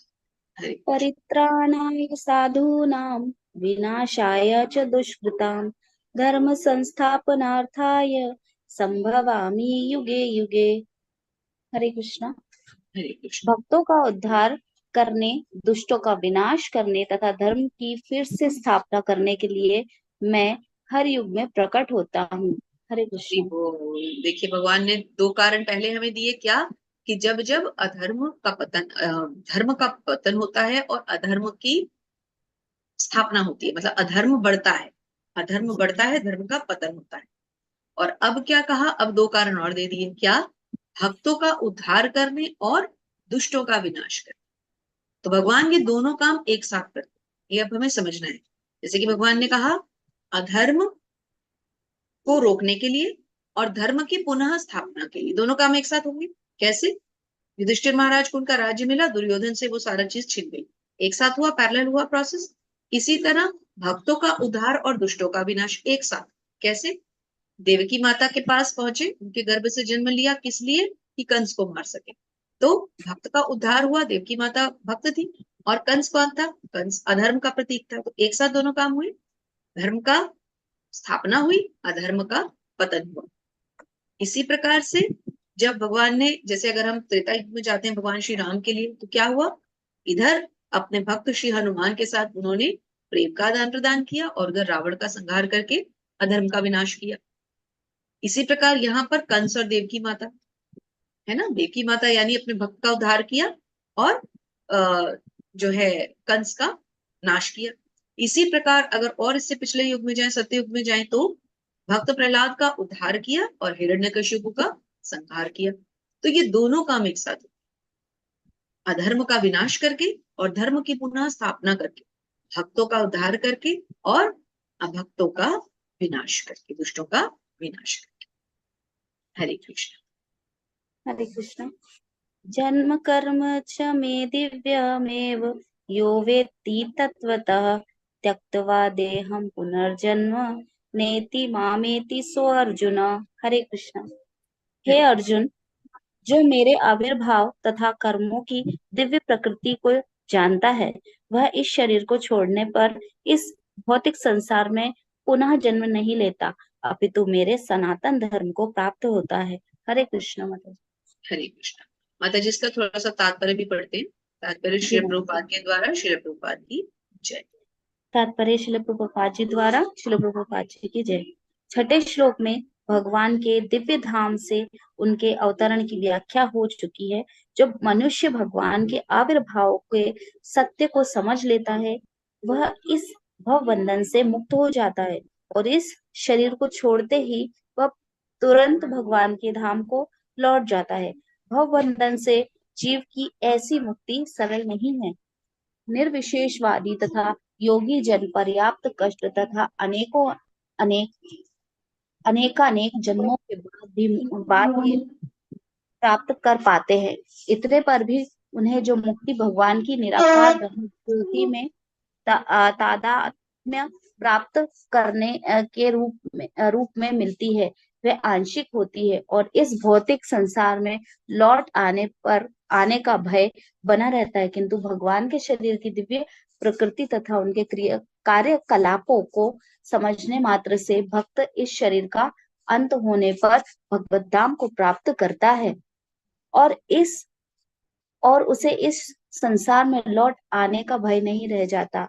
हरे परित्राणाय साधूनां विनाशाय च दुष्कृतां धर्म संस्थापनार्थाय संभवामि युगे युगे। हरे कृष्णा। हरे कृष्ण। भक्तों का उद्धार करने, दुष्टों का विनाश करने तथा धर्म की फिर से स्थापना करने के लिए मैं हर युग में प्रकट होता हूँ। हरे कृष्ण। देखिए भगवान ने दो कारण पहले हमें दिए, क्या कि जब जब अधर्म का पतन, धर्म का पतन होता है और अधर्म की स्थापना होती है, मतलब अधर्म बढ़ता है, अधर्म बढ़ता है, धर्म का पतन होता है। और अब क्या कहा, अब दो कारण और दे दिए, क्या, भक्तों का उद्धार करने और दुष्टों का विनाश करने। तो भगवान ये दोनों काम एक साथ करते हैं, ये अब हमें समझना है। जैसे कि भगवान ने कहा अधर्म को रोकने के लिए और धर्म की पुनः स्थापना के लिए, दोनों काम एक साथ होंगे। कैसे, युधिष्ठिर महाराज को उनका राज्य मिला, दुर्योधन से वो सारा चीज छिन गई, एक साथ हुआ, पैरेलल हुआ प्रोसेस। इसी तरह भक्तों का उद्धार और दुष्टों का विनाश एक साथ। कैसे, देवकी माता के पास पहुंचे, उनके गर्भ से जन्म लिया, किस लिए, कि कंस को मार सके। तो भक्त का उद्धार हुआ, देवकी माता भक्त थी, और कंस कौन था, कंस अधर्म का प्रतीक था। तो एक साथ दोनों काम हुए, धर्म का स्थापना हुई, अधर्म का पतन हुआ। इसी प्रकार से जब भगवान ने, जैसे अगर हम त्रेता युग में जाते हैं भगवान श्री राम के लिए, तो क्या हुआ, इधर अपने भक्त श्री हनुमान के साथ उन्होंने प्रेम का आदान प्रदान किया और उधर रावण का संहार करके अधर्म का विनाश किया। इसी प्रकार यहाँ पर कंस और देवकी माता है ना, देवकी माता यानी अपने भक्त का उद्धार किया और जो है कंस का नाश किया। इसी प्रकार अगर और इससे पिछले युग में जाए, सत्य युग में जाए, तो भक्त प्रहलाद का उद्धार किया और हिरण्यकशिपु का संहार किया। तो ये दोनों काम एक साथ, अधर्म का विनाश करके और धर्म की पुनः स्थापना करके, भक्तों का उद्धार करके और अभक्तों का विनाश करके, दुष्टों का विनाश करके। हरे कृष्ण। हरे कृष्ण। जन्म कर्म च मे दिव्यमेव यो वेत्ति तत्त्वतः त्यक्त्वा देहं पुनर्जन्म नेति मामेति सो अर्जुन। हरे कृष्ण। हे अर्जुन, जो मेरे आविर्भाव तथा कर्मों की दिव्य प्रकृति को जानता है, वह इस शरीर को छोड़ने पर इस भौतिक संसार में पुनः जन्म नहीं लेता, अपितु मेरे सनातन धर्म को प्राप्त होता है। हरे कृष्ण। माता हरे कृष्ण। माता जी इसका थोड़ा सा तात्पर्य भी पढ़ते हैं। तात्पर्य जी श्री माता। प्रभुपाद के द्वारा, श्री प्रभुपाद की जय। तात्पर्य श्रील प्रभुपाद जी द्वारा, श्रील प्रभुपाद जी की जय। छठे श्लोक में भगवान के दिव्य धाम से उनके अवतरण की व्याख्या हो चुकी है। जब मनुष्य भगवान के आविर्भाव के सत्य को समझ लेता है, वह इस भव बंधन से मुक्त हो जाता है और इस शरीर को छोड़ते ही वह तुरंत भगवान के धाम को लौट जाता है। भव बंधन से जीव की ऐसी मुक्ति सरल नहीं है। निर्विशेषवादी तथा योगी जन पर्याप्त कष्ट तथा अनेकानेक जन्मों के बाद भी प्राप्त कर पाते हैं। इतने पर भी उन्हें जो मुक्ति भगवान की निराकार ब्रह्म ज्योति में तादात्म्य प्राप्त करने के रूप में मिलती है, वह आंशिक होती है और इस भौतिक संसार में लौट आने का भय बना रहता है। किंतु भगवान के शरीर की दिव्य प्रकृति तथा उनके कार्यकलापों को समझने मात्र से भक्त इस शरीर का अंत होने पर भगवत धाम को प्राप्त करता है और उसे इस संसार में लौट आने का भय नहीं रह जाता।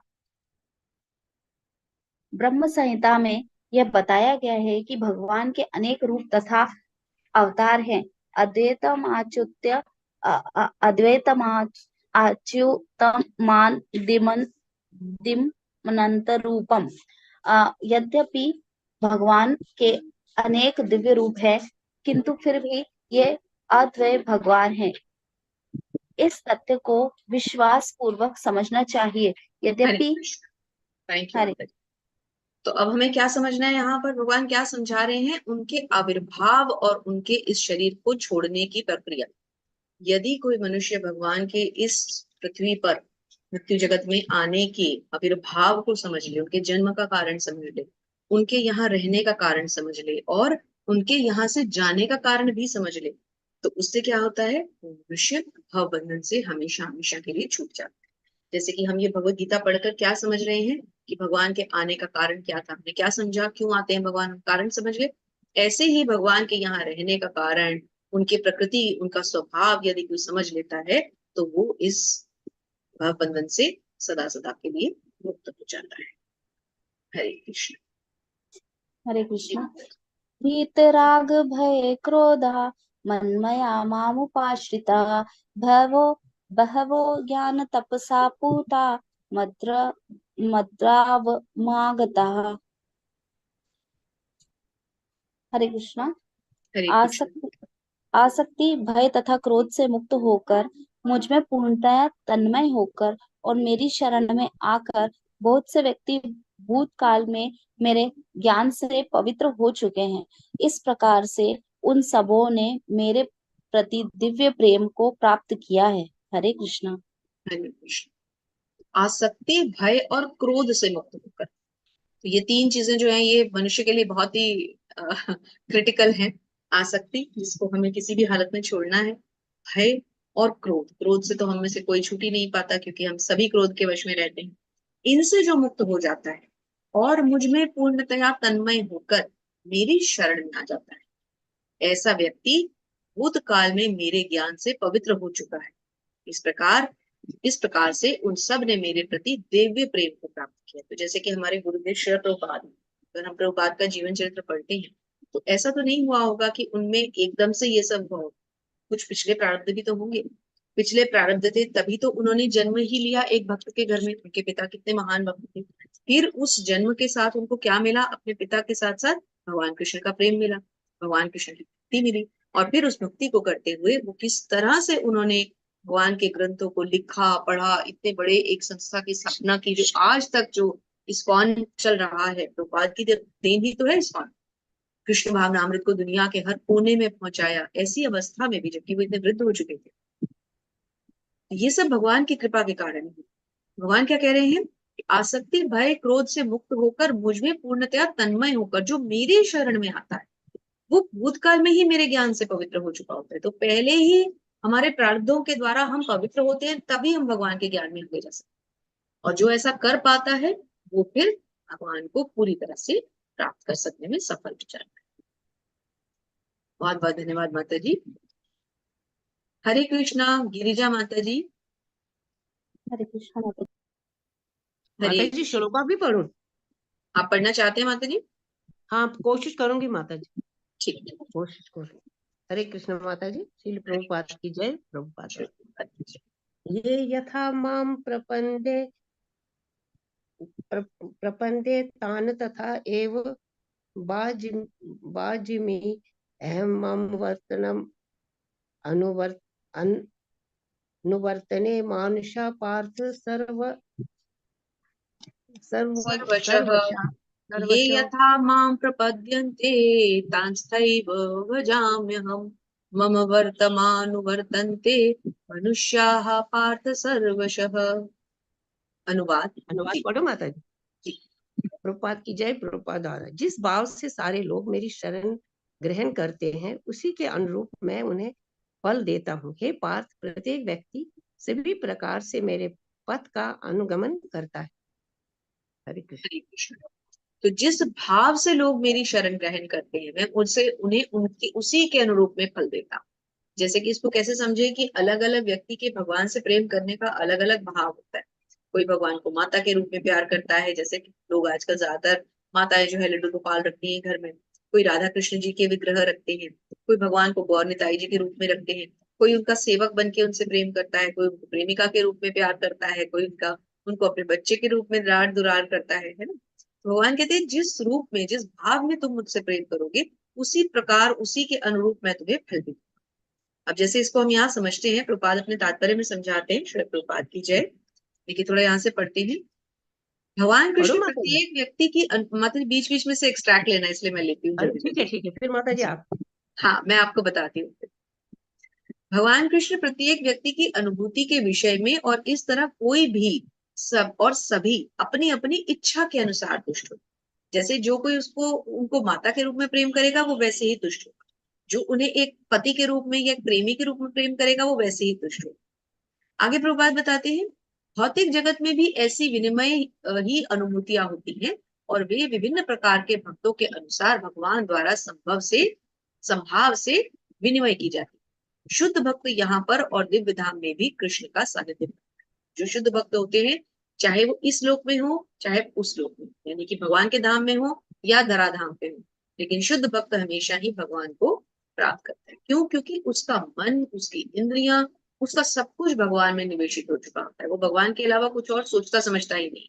ब्रह्म संहिता में यह बताया गया है कि भगवान के अनेक रूप तथा अवतार हैं। अद्वैतमाच्युतमान दिमनंत रूपम। यद्यपि भगवान के अनेक दिव्य रूप है, किंतु फिर भी ये अद्वैत भगवान है। इस तथ्य को विश्वास पूर्वक समझना चाहिए। हरे यद्यपि कृष्ण, थैंक यू हरे माता जी। तो अब हमें क्या समझना है, यहाँ पर भगवान क्या समझा रहे हैं, उनके आविर्भाव और उनके इस शरीर को छोड़ने की प्रक्रिया। यदि कोई मनुष्य भगवान के इस पृथ्वी पर मृत्यु जगत में आने के आविर्भाव को समझ ले, उनके जन्म का कारण समझ ले, उनके यहाँ रहने का कारण समझ ले और उनके यहाँ से जाने का कारण भी समझ ले, तो उससे क्या होता है, वो मनुष्य भव बंधन से हमेशा हमेशा के लिए छूट जाता है। जैसे कि हम ये भगवत गीता पढ़कर क्या समझ रहे हैं कि भगवान के आने का कारण क्या था, हमने क्या समझा, क्यों आते हैं भगवान, कारण समझ गए। ऐसे ही भगवान के यहाँ रहने का कारण, उनकी प्रकृति, उनका स्वभाव यदि कोई समझ लेता है तो वो इस बंधन से सदा सदा के लिए मुक्त हो जाता है। हरे कृष्ण। हरे कृष्ण। वीतराग भय क्रोधा मन्मया मामुपाश्रिता भवो बहवो ज्ञान तपसा पूता मद्रावमागताः। हरे कृष्ण। हरे कृष्ण। आसक्ति भय तथा क्रोध से मुक्त होकर मुझ में पूर्णतया तन्मय होकर और मेरी शरण में आकर बहुत से व्यक्ति भूतकाल में मेरे ज्ञान से पवित्र हो चुके हैं। इस प्रकार से उन सबों ने मेरे प्रति दिव्य प्रेम को प्राप्त किया है। हरे कृष्ण। हरे कृष्ण। आसक्ति, भय और क्रोध से मुक्त होकर, तो ये तीन चीजें जो है ये मनुष्य के लिए बहुत ही क्रिटिकल है। आसक्ति, जिसको हमें किसी भी हालत में छोड़ना है, भय और क्रोध, क्रोध से तो हम में से कोई छूट ही नहीं पाता क्योंकि हम सभी क्रोध के वश में रहते हैं। इनसे जो मुक्त हो जाता है और मुझ में पूर्णतया तन्मय होकर मेरी शरण में आ जाता है, ऐसा व्यक्ति भूतकाल में मेरे ज्ञान से पवित्र हो चुका है। इस प्रकार से उन सब ने मेरे प्रति दिव्य प्रेम को प्राप्त किया। तो जैसे कि हमारे गुरुदेव श्री प्रभुपाद, अगर हम प्रभुपाद का जीवन चरित्र पढ़ते हैं तो ऐसा तो नहीं हुआ होगा कि उनमें एकदम से ये सब हो, कुछ पिछले प्रारब्ध भी तो होंगे। पिछले प्रारब्ध थे तभी तो उन्होंने जन्म ही लिया एक भक्त के घर में। उनके पिता कितने महान भक्त थे, फिर उस जन्म के साथ उनको क्या मिला, अपने पिता के साथ साथ भगवान कृष्ण का प्रेम मिला, भगवान कृष्ण की भक्ति मिली। और फिर उस भक्ति को करते हुए वो किस तरह से उन्होंने भगवान के ग्रंथों को लिखा, पढ़ा, इतने बड़े एक संस्था की स्थापना की, जो आज तक जो इस्कॉन चल रहा है, प्रभुपाद की देन ही तो है इस्कॉन। कृष्ण भावनामृत को दुनिया के हर कोने में पहुंचाया, ऐसी अवस्था में भी, जबकि वो इतने वृद्ध हो चुके थे। ये सब भगवान की कृपा के कारण है। भगवान क्या कह रहे हैं, आसक्ति भय क्रोध से मुक्त होकर मुझ में पूर्णतया तन्मय होकर जो मेरे शरण में आता है, वो भूतकाल में ही मेरे ज्ञान से पवित्र हो चुका होता है। तो पहले ही हमारे प्रारब्धों के द्वारा हम पवित्र होते हैं, तभी हम भगवान के ज्ञान में आगे जा सकते हैं। और जो ऐसा कर पाता है वो फिर भगवान को पूरी तरह से प्राप्त कर सकने में सफल हो जाता है। बहुत बहुत धन्यवाद माता जी। हरे कृष्णा। गिरिजा माता जी। हरे कृष्ण। हरे माता जी श्लोका भी पढ़ूं? आप पढ़ना चाहते हैं माता जी? हाँ, कोशिश करूंगी माता जी, ठीक है। कोशिश करूंगी। हरे कृष्ण माता जी। श्रील प्रभुपाद की जय। प्रभुपाद। ये यथा माम प्रपंदे तान तथा एव बाजिमी अहम मम वर्तनम अनुवर्तने मानुषा पार्थ सर्वशः ये सर्वशः यथा मां प्रपद्यन्ते तांस्तैव भजाम्यहम् मम वर्तमानुवर्तन्ते मनुष्याः पार्थ सर्वशः। अनुवाद अनुवाद पढ़ो माता जी। जी। प्रभुपाद की जय। प्रभुपाद द्वारा जिस भाव से सारे लोग मेरी शरण ग्रहण करते हैं उसी के अनुरूप मैं उन्हें फल देता हूँ। हे पार्थ, प्रत्येक व्यक्ति सभी प्रकार से मेरे पथ का अनुगमन करता है। हरे कृष्ण। हरे कृष्ण। तो जिस भाव से लोग मेरी शरण ग्रहण करते हैं मैं उनसे उन्हें उनकी उसी के अनुरूप में फल देता हूँ। जैसे कि इसको कैसे समझे कि अलग अलग व्यक्ति के भगवान से प्रेम करने का अलग अलग भाव होता है। कोई भगवान को माता के रूप में प्यार करता है, जैसे कि लोग आजकल ज्यादातर माताएं जो है लड्डू गोपाल रखती हैं घर में। कोई राधा कृष्ण जी के विग्रह रखते हैं, कोई भगवान को गौर निताई जी के रूप में रखते हैं, कोई उनका सेवक बन के उनसे प्रेम करता है, कोई उनको प्रेमिका के रूप में प्यार करता है, कोई उनको अपने बच्चे के रूप में लाड दुलार करता है ना। भगवान कहते हैं जिस रूप में जिस भाव में तुम मुझसे प्रेम करोगे उसी प्रकार उसी के अनुरूप मैं तुम्हें फल दूंगा। अब जैसे इसको हम यहाँ समझते हैं, प्रभुपाद अपने तात्पर्य में समझाते हैं, श्री प्रभुपाद की जय। देखिए थोड़ा यहाँ से पढ़ते हैं। भगवान पढ़ो कृष्ण माता जी। प्रत्येक व्यक्ति की मतलब बीच बीच में से एक्सट्रैक्ट लेना है, इसलिए मैं लेती हूँ जल्दी ठीक है जल्दी। ठीक है, फिर माता जी आप। हाँ मैं आपको बताती हूँ। भगवान कृष्ण प्रत्येक व्यक्ति की अनुभूति के विषय में और इस तरह कोई भी सब और सभी अपनी अपनी इच्छा के अनुसार तुष्ट हो। जैसे जो कोई उसको उनको माता के रूप में प्रेम करेगा वो वैसे ही तुष्ट होगा, जो उन्हें एक पति के रूप में या एक प्रेमी के रूप में प्रेम करेगा वो वैसे ही तुष्ट होगा। आगे प्रभुपाद बताते हैं भौतिक जगत में भी ऐसी विनिमय ही अनुभूतियां होती हैं और वे विभिन्न प्रकार के भक्तों के अनुसार भगवान द्वारा संभाव से विनिमय की जाती है। शुद्ध भक्त यहाँ पर और दिव्य धाम में भी कृष्ण का सानिध्य। जो शुद्ध भक्त होते हैं चाहे वो इस लोक में हो चाहे उस लोक में, यानी कि भगवान के धाम में हो या धराधाम पे हो, लेकिन शुद्ध भक्त हमेशा ही भगवान को प्राप्त करता है। क्यों? क्योंकि उसका मन, उसकी इंद्रियां, उसका सब कुछ भगवान में निवेशित हो चुका होता है। वो भगवान के अलावा कुछ और सोचता समझता ही नहीं।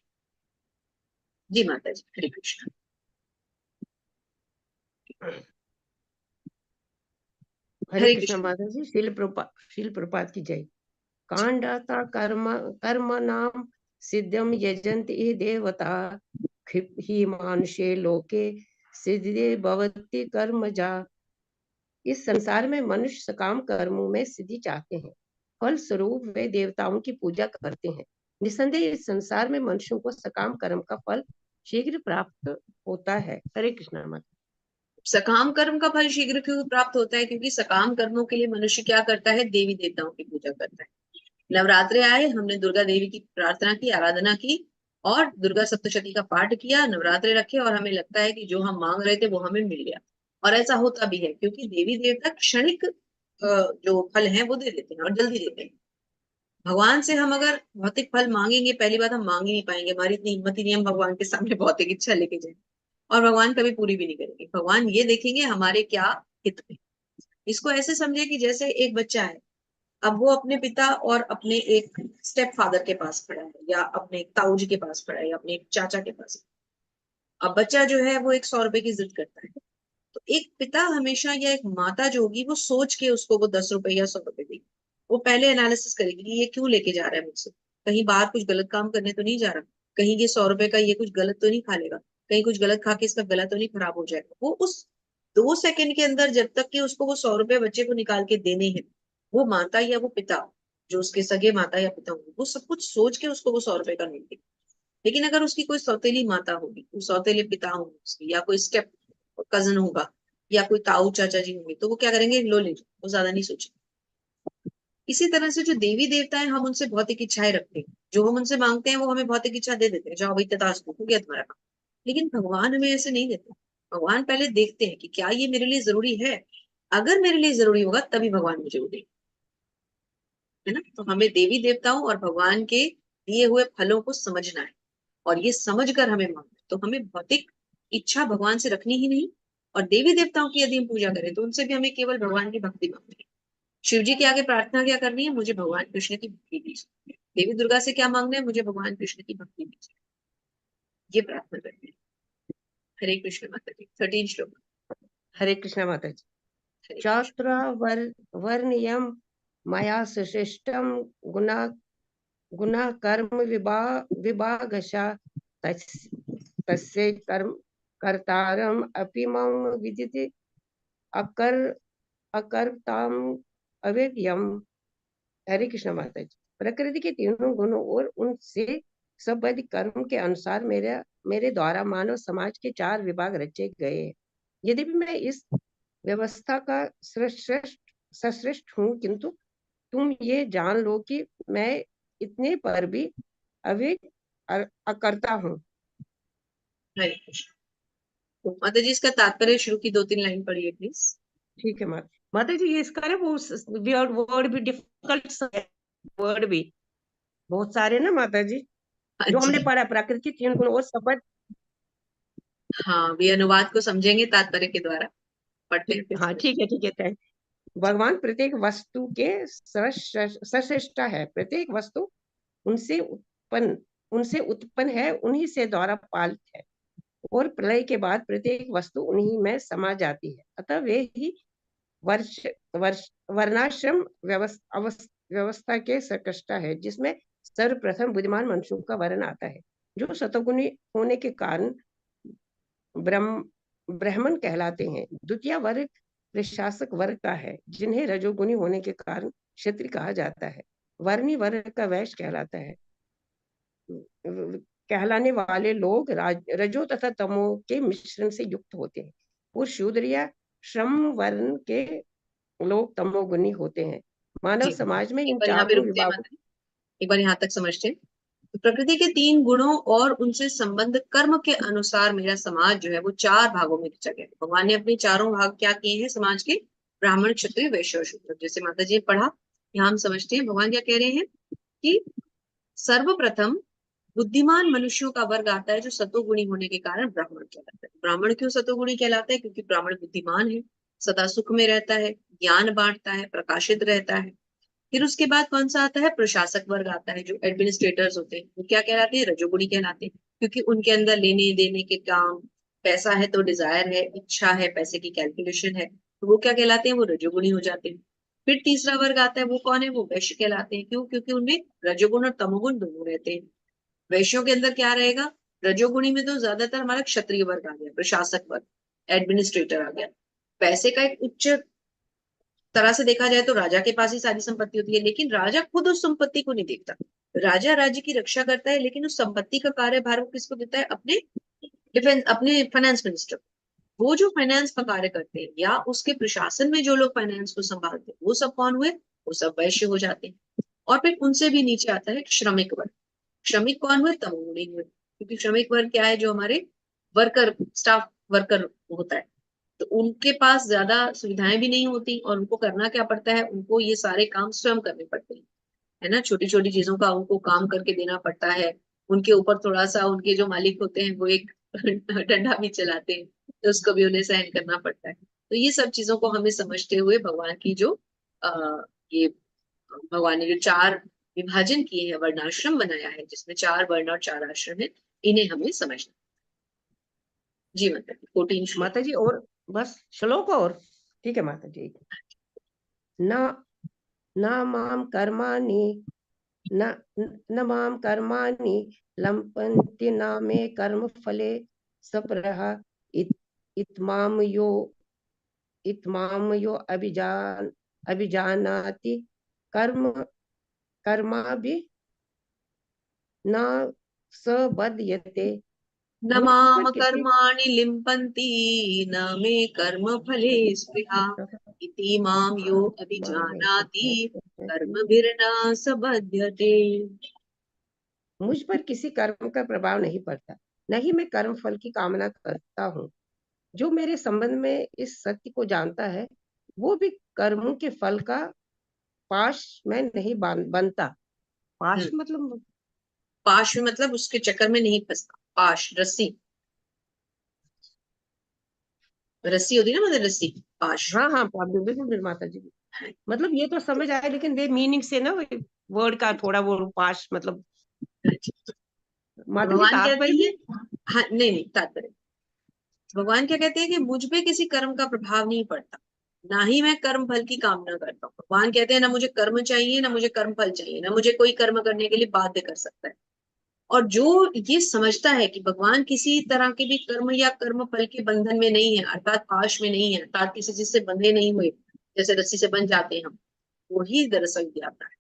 जी माता जी, हरे कृष्ण। हरे हरे कृष्ण कृष्ण। माता जी। शील प्रभुपाद की जय। कांडाता कर्म कर्म नाम सिद्धम यजंत ये देवता ही मानुषे लोके सिद्धि भवति कर्म जा। इस संसार में मनुष्य सकाम कर्मों में सिद्धि चाहते हैं, फल स्वरूप वे देवताओं की पूजा करते हैं। निसंदेह इस संसार में मनुष्यों को सकाम कर्म का फल शीघ्र प्राप्त होता है। हरे कृष्ण माता। सकाम कर्म का फल शीघ्र क्यों प्राप्त होता है? क्योंकि सकाम कर्मों के लिए मनुष्य क्या करता है? देवी देवताओं की पूजा करता है। नवरात्रे आए, हमने दुर्गा देवी की प्रार्थना की, आराधना की और दुर्गा सप्तशती का पाठ किया, नवरात्रे रखे और हमें लगता है कि जो हम मांग रहे थे वो हमें मिल गया। और ऐसा होता भी है क्योंकि देवी देवता क्षणिक जो फल है वो दे देते हैं और जल्दी देते हैं। भगवान से हम अगर भौतिक फल मांगेंगे, पहली बात हम मांग ही नहीं पाएंगे, हमारी इतनी हिम्मत ही नहीं हम भगवान के सामने भौतिक इच्छा लेके जाए, और भगवान कभी पूरी भी नहीं करेंगे। भगवान ये देखेंगे हमारे क्या हित में। इसको ऐसे समझे कि जैसे एक बच्चा है, अब वो अपने पिता और अपने एक स्टेप फादर के पास खड़ा है या अपने ताऊ जी के पास खड़ा है या अपने एक चाचा के पास। अब बच्चा जो है वो एक 100 रुपए की जिद करता है, तो एक पिता हमेशा या एक माता जो होगी वो सोच के उसको वो 10 रुपए या 100 रुपए देगी। वो पहले एनालिसिस करेगी कि ये क्यों लेके जा रहा है मुझसे, कहीं बाहर कुछ गलत काम करने तो नहीं जा रहा, कहीं ये 100 रुपए का ये कुछ गलत तो नहीं खा लेगा, कहीं कुछ गलत खा के इसका गला तो नहीं खराब हो जाएगा। वो उस 2 सेकंड के अंदर जब तक कि उसको वो 100 रुपए बच्चे को निकाल के देने हैं, वो माता या वो पिता जो उसके सगे माता या पिता होंगे वो सब कुछ सोच के उसको वो 100 रुपए का नहीं देगा। लेकिन अगर उसकी कोई सौतेली माता होगी, कोई सौतेले पिता होंगे उसके, या कोई स्टेप कजन होगा या कोई ताऊ चाचा जी होंगे, तो वो क्या करेंगे? लो ले जाओ, वो ज्यादा नहीं सोचेंगे। इसी तरह से जो देवी देवता है हम उनसे भौतिक इच्छाएं रखते हैं, जो हम उनसे मांगते हैं वो हमें भौतिक इच्छा दे देते हैं, जाओ भाई तथास्तु, हो गया तुम्हारा काम। लेकिन भगवान हमें ऐसे नहीं देते। भगवान पहले देखते हैं कि क्या ये मेरे लिए जरूरी है। अगर मेरे लिए जरूरी होगा तभी भगवान मुझे वो देंगे, है ना। तो हमें देवी देवताओं और भगवान के दिए हुए फलों को समझना है और ये समझ कर हमें मांगना है। तो हमें भौतिक इच्छा भगवान से रखनी ही नहीं। और देवी देवताओं की यदि हम पूजा करें तो उनसे भी हमें केवल भगवान की भक्ति मांगनी है। शिव जी के आगे प्रार्थना क्या करनी है? मुझे भगवान कृष्ण की भक्ति दीजिए। देवी दुर्गा से क्या मांगना है? मुझे भगवान कृष्ण की भक्ति दीजिए। ये प्रार्थना करनी है। हरे कृष्ण माता जी। 13 श्लोक। हरे कृष्ण माता जी। हरे कृष्ण। चात्र वर्णयम मया सृष्टम गुना गुना कर्म विभागशा तस्य कर्म कर्तारम अपि मम विदिते अकर अकर्ताम अव्ययम। हरे कृष्ण माता जी। प्रकृति के तीनों गुणों और उनसे संबद्ध कर्म के अनुसार मेरे द्वारा मानव समाज के 4 विभाग रचे गए हैं। यद्यपि मैं इस व्यवस्था का सश्रेष्ठ हूँ, किंतु तुम ये जान लो कि मैं इतने पर भी अव्यय अकर्ता हूँ। हरे कृष्ण। तो माता जी इसका तात्पर्य शुरू की 2-3 लाइन पढ़िए प्लीज। ठीक है माता जी, ये इसका ना वो वर्ड भी डिफिकल्ट वर्ड भी बहुत सारे ना माता जी, हाँ जो हमने जी, पढ़ा प्रकृति के 3 गुण और सबद। हाँ भी अनुवाद को समझेंगे तात्पर्य के द्वारा, पढ़ते हैं फिर हाँ से। ठीक है थैंक। भगवान प्रत्येक वस्तु के सर्वश्रेष्ठ है। प्रत्येक वस्तु उनसे उत्पन्न है, उन्हीं से द्वारा पालित है, और प्रलय के बाद प्रत्येक वस्तु उन्हीं में समा जाती है। अतः वे ही वर्णाश्रम व्यवस्था के संकृष्टा है, जिसमें सर्वप्रथम बुद्धिमान मनुष्यों का वर्ण आता है, जो सतोगुणी होने के कारण ब्राह्मण कहलाते हैं। द्वितीय वर्ग प्रशासक वर्ग का है, जिन्हें रजोगुणी होने के कारण क्षत्रिय कहा जाता है। वर्णी वर्ग का वैश्य कहलाता है। कहलाने वाले लोग रजो तथा तमो के मिश्रण से युक्त होते हैं, और शूद्र या श्रम वर्ण के लोग तमोगुणी होते हैं। मानव जी, समाज में एक इन बार यहाँ पे चारों रुकते हैं विभागों। माता जी, एक बार यहाँ तक समझते हैं। तो प्रकृति के 3 गुणों और उनसे संबंध कर्म के अनुसार मेरा समाज जो है वो 4 भागों में बिछा गया है। भगवान ने अपने चारों भाग क्या किए हैं समाज के? ब्राह्मण, क्षत्रिय, वैश्य और शूद्र। जैसे माता जी ने पढ़ा, यहाँ हम समझते हैं भगवान क्या कह रहे हैं कि सर्वप्रथम बुद्धिमान मनुष्यों का वर्ग आता है, जो सतोगुणी होने के कारण ब्राह्मण कहलाता है। ब्राह्मण क्यों सतोगुणी कहलाता है? क्योंकि ब्राह्मण बुद्धिमान है, सदा सुख में रहता है, ज्ञान बांटता है, प्रकाशित रहता है। फिर उसके बाद कौन सा आता है? प्रशासक वर्ग आता है, जो एडमिनिस्ट्रेटर्स होते हैं, वो क्या कहलाते हैं? रजोगुणी कहलाते हैं, क्योंकि उनके अंदर लेने देने के काम, पैसा है तो डिजायर है, इच्छा है, पैसे की कैलकुलेशन है, तो वो क्या कहलाते हैं? वो रजोगुणी हो जाते हैं। फिर तीसरा वर्ग आता है, वो कौन है? वो वैश्य कहलाते हैं। क्यों? क्योंकि उनमें रजोगुण और तमोगुण दोनों रहते हैं। वैश्यों के अंदर क्या रहेगा? रजोगुणी में तो ज्यादातर हमारा क्षत्रिय वर्ग आ गया, प्रशासक वर्ग, एडमिनिस्ट्रेटर आ गया। पैसे का एक उच्च तरह से देखा जाए तो राजा के पास ही सारी संपत्ति होती है, लेकिन राजा खुद उस संपत्ति को नहीं देखता। राजा राज्य की रक्षा करता है, लेकिन उस संपत्ति का कार्यभार वो किसको देता है? अपने डिफेंस, अपने फाइनेंस मिनिस्टर को। वो जो फाइनेंस का कार्य करते हैं या उसके प्रशासन में जो लोग फाइनेंस को संभालते हैं, वो सब कौन हुए? वो सब वैश्य हो जाते हैं। और फिर उनसे भी नीचे आता है श्रमिक वर्ग। श्रमिक कौन हुए? तमोगुणी हुए, क्योंकि श्रमिक वर्ग क्या है? जो हमारे वर्कर, स्टाफ वर्कर होता है। तो उनके पास ज्यादा सुविधाएं भी नहीं होती, और उनको करना क्या पड़ता है? उनको ये सारे काम स्वयं करने पड़ते हैं, है ना। छोटी छोटी चीजों का उनको काम करके देना पड़ता है। उनके ऊपर थोड़ा सा उनके जो मालिक होते हैं वो एक डंडा भी चलाते हैं, तो उसको भी उन्हें सहन करना पड़ता है। तो ये सब चीजों को हमें समझते हुए भगवान की जो ये भगवान ने जो 4 विभाजन किए हैं, वर्णाश्रम बनाया है, जिसमें 4 वर्ण और 4 आश्रम है, इन्हें हमें समझना। जी मतलब 14 श्लोक। माता जी और बस श्लोक और ठीक है माता जी। न न माम कर्माणि न न माम कर्माणि लंपन्ति न मे कर्म फले सप्रह इत्माम यो अभिजानाति कर्म कर्मा भी न सबध्यते। न मुझ पर माम किसी कर्माणि लिम्पन्ति न मे कर्म फले स्पृहा इति माम यो अभिजानाति कर्मभिर्न सबध्यते। मुझ पर किसी कर्म का प्रभाव नहीं पड़ता, नहीं मैं कर्म फल की कामना करता हूँ। जो मेरे संबंध में इस सत्य को जानता है, वो भी कर्मों के फल का पाश में नहीं बनता। पाश मतलब पाश में मतलब उसके चक्कर में नहीं फंसता। पाश रस्सी, रस्सी होती है ना, मतलब रस्सी, पाश। हाँ हाँ बिल्कुल माता जी। मतलब ये तो समझ आया, लेकिन वे मीनिंग से ना वर्ड का थोड़ा वो पाश मतलब तो माता जी भगवान कहते तात्पर्य। हैं, हाँ नहीं नहीं तात्पर्य, भगवान क्या कहते हैं कि मुझ पे किसी कर्म का प्रभाव नहीं पड़ता, ना ही मैं कर्म फल की कामना करता हूँ। भगवान कहते हैं ना मुझे कर्म चाहिए, ना मुझे कर्म फल चाहिए, ना मुझे कोई कर्म करने के लिए बाध्य कर सकता है। और जो ये समझता है कि भगवान किसी तरह के भी कर्म या कर्म फल के बंधन में नहीं है, अर्थात पाश में नहीं है, अर्थात किसी चीज से बंधे नहीं हुए, जैसे रस्सी से बंध जाते हैं हम, वही दरअसल ज्ञाता है।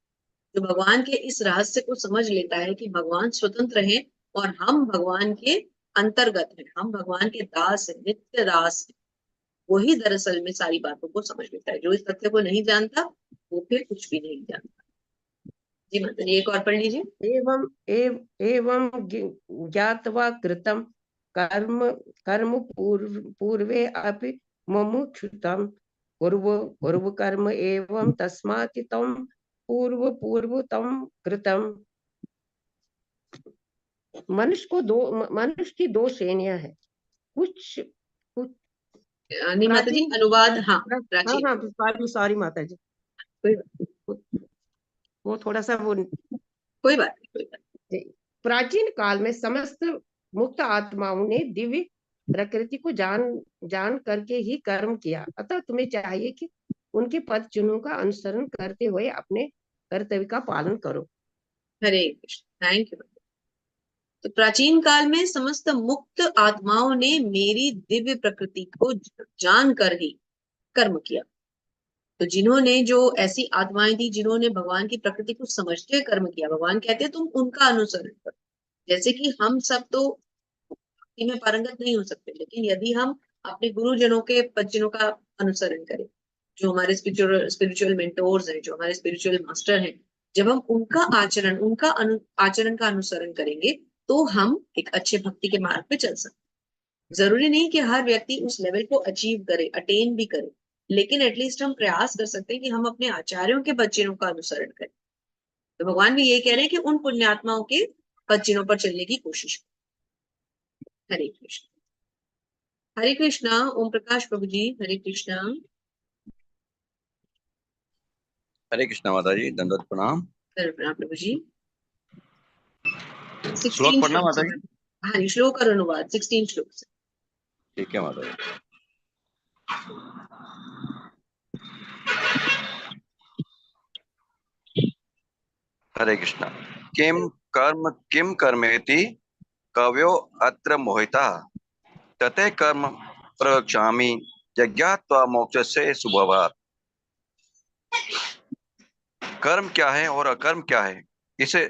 जो भगवान के इस रहस्य को समझ लेता है कि भगवान स्वतंत्र हैं और हम भगवान के अंतर्गत हैं, हम भगवान के दास हैं, नित्य दास हैं, वही दरअसल में सारी बातों को समझ लेता है। जो इस तथ्य को नहीं जानता वो फिर कुछ भी नहीं जानता। जी माता जी, एक और पढ़ लीजिए। एवं ज्ञात्वा कृतं कर्म कर्म पूर्वे अपि मुमुक्षुतं पूर्व कर्म एवं तस्मात् तं पूर्व तं कृतं। मनुष्य की दो श्रेणियां हैं। कुछ कुछ नहीं माता जी, प्राचीन अनुवाद, हाँ हाँ प्राचीन। हाँ, सॉरी माता जी, कोई बात वो थोड़ा सा वो कोई बात नहीं, कोई बात प्राचीन काल में समस्त मुक्त आत्माओं ने दिव्य प्रकृति को जान करके ही कर्म किया। अतः तुम्हें चाहिए कि उनके पद चिन्हों का अनुसरण करते हुए अपने कर्तव्य का पालन करो। नहीं। हरे कृष्ण, थैंक यू। तो प्राचीन काल में समस्त मुक्त आत्माओं ने मेरी दिव्य प्रकृति को जानकर ही कर्म किया। तो जिन्होंने, जो ऐसी आत्माएं थी जिन्होंने भगवान की प्रकृति को समझते हुए कर्म किया, भगवान कहते हैं तुम उनका अनुसरण करो। जैसे कि हम सब तो भक्ति में पारंगत नहीं हो सकते, लेकिन यदि हम अपने गुरुजनों के वचनों का अनुसरण करें, जो हमारे स्पिरिचुअल मेंटोर्स हैं, जो हमारे स्पिरिचुअल मास्टर हैं, जब हम उनका आचरण, आचरण का अनुसरण करेंगे तो हम एक अच्छे भक्ति के मार्ग पे चल सकते हैं। जरूरी नहीं कि हर व्यक्ति उस लेवल को अचीव करे, अटेन भी करे, लेकिन एटलीस्ट हम प्रयास कर सकते हैं कि हम अपने आचार्यों के वचनों का अनुसरण करें। तो भगवान भी ये कह रहे हैं कि उन पुण्यात्माओं के वचनों पर चलने की कोशिश करें। हरे कृष्ण। हरे कृष्णा। ओम प्रकाश प्रभु जी, हरे कृष्णा। हरे कृष्णा माता जी, दंडवत प्रणाम। प्रणाम प्रभु जी। श्लोक 16 पढ़ना श्लोक माता से, जी। हाँ जी, श्लोक और अनुवाद 16 श्लोक से। ठीक है माता जी। हरे कृष्णा। किम कर्मेति कवयो अत्र मोहिता तते कर्म प्रवक्ष्यामि यज्ञात्वा मोक्षस्य सुभवात्। कर्म क्या है और अकर्म क्या है, इसे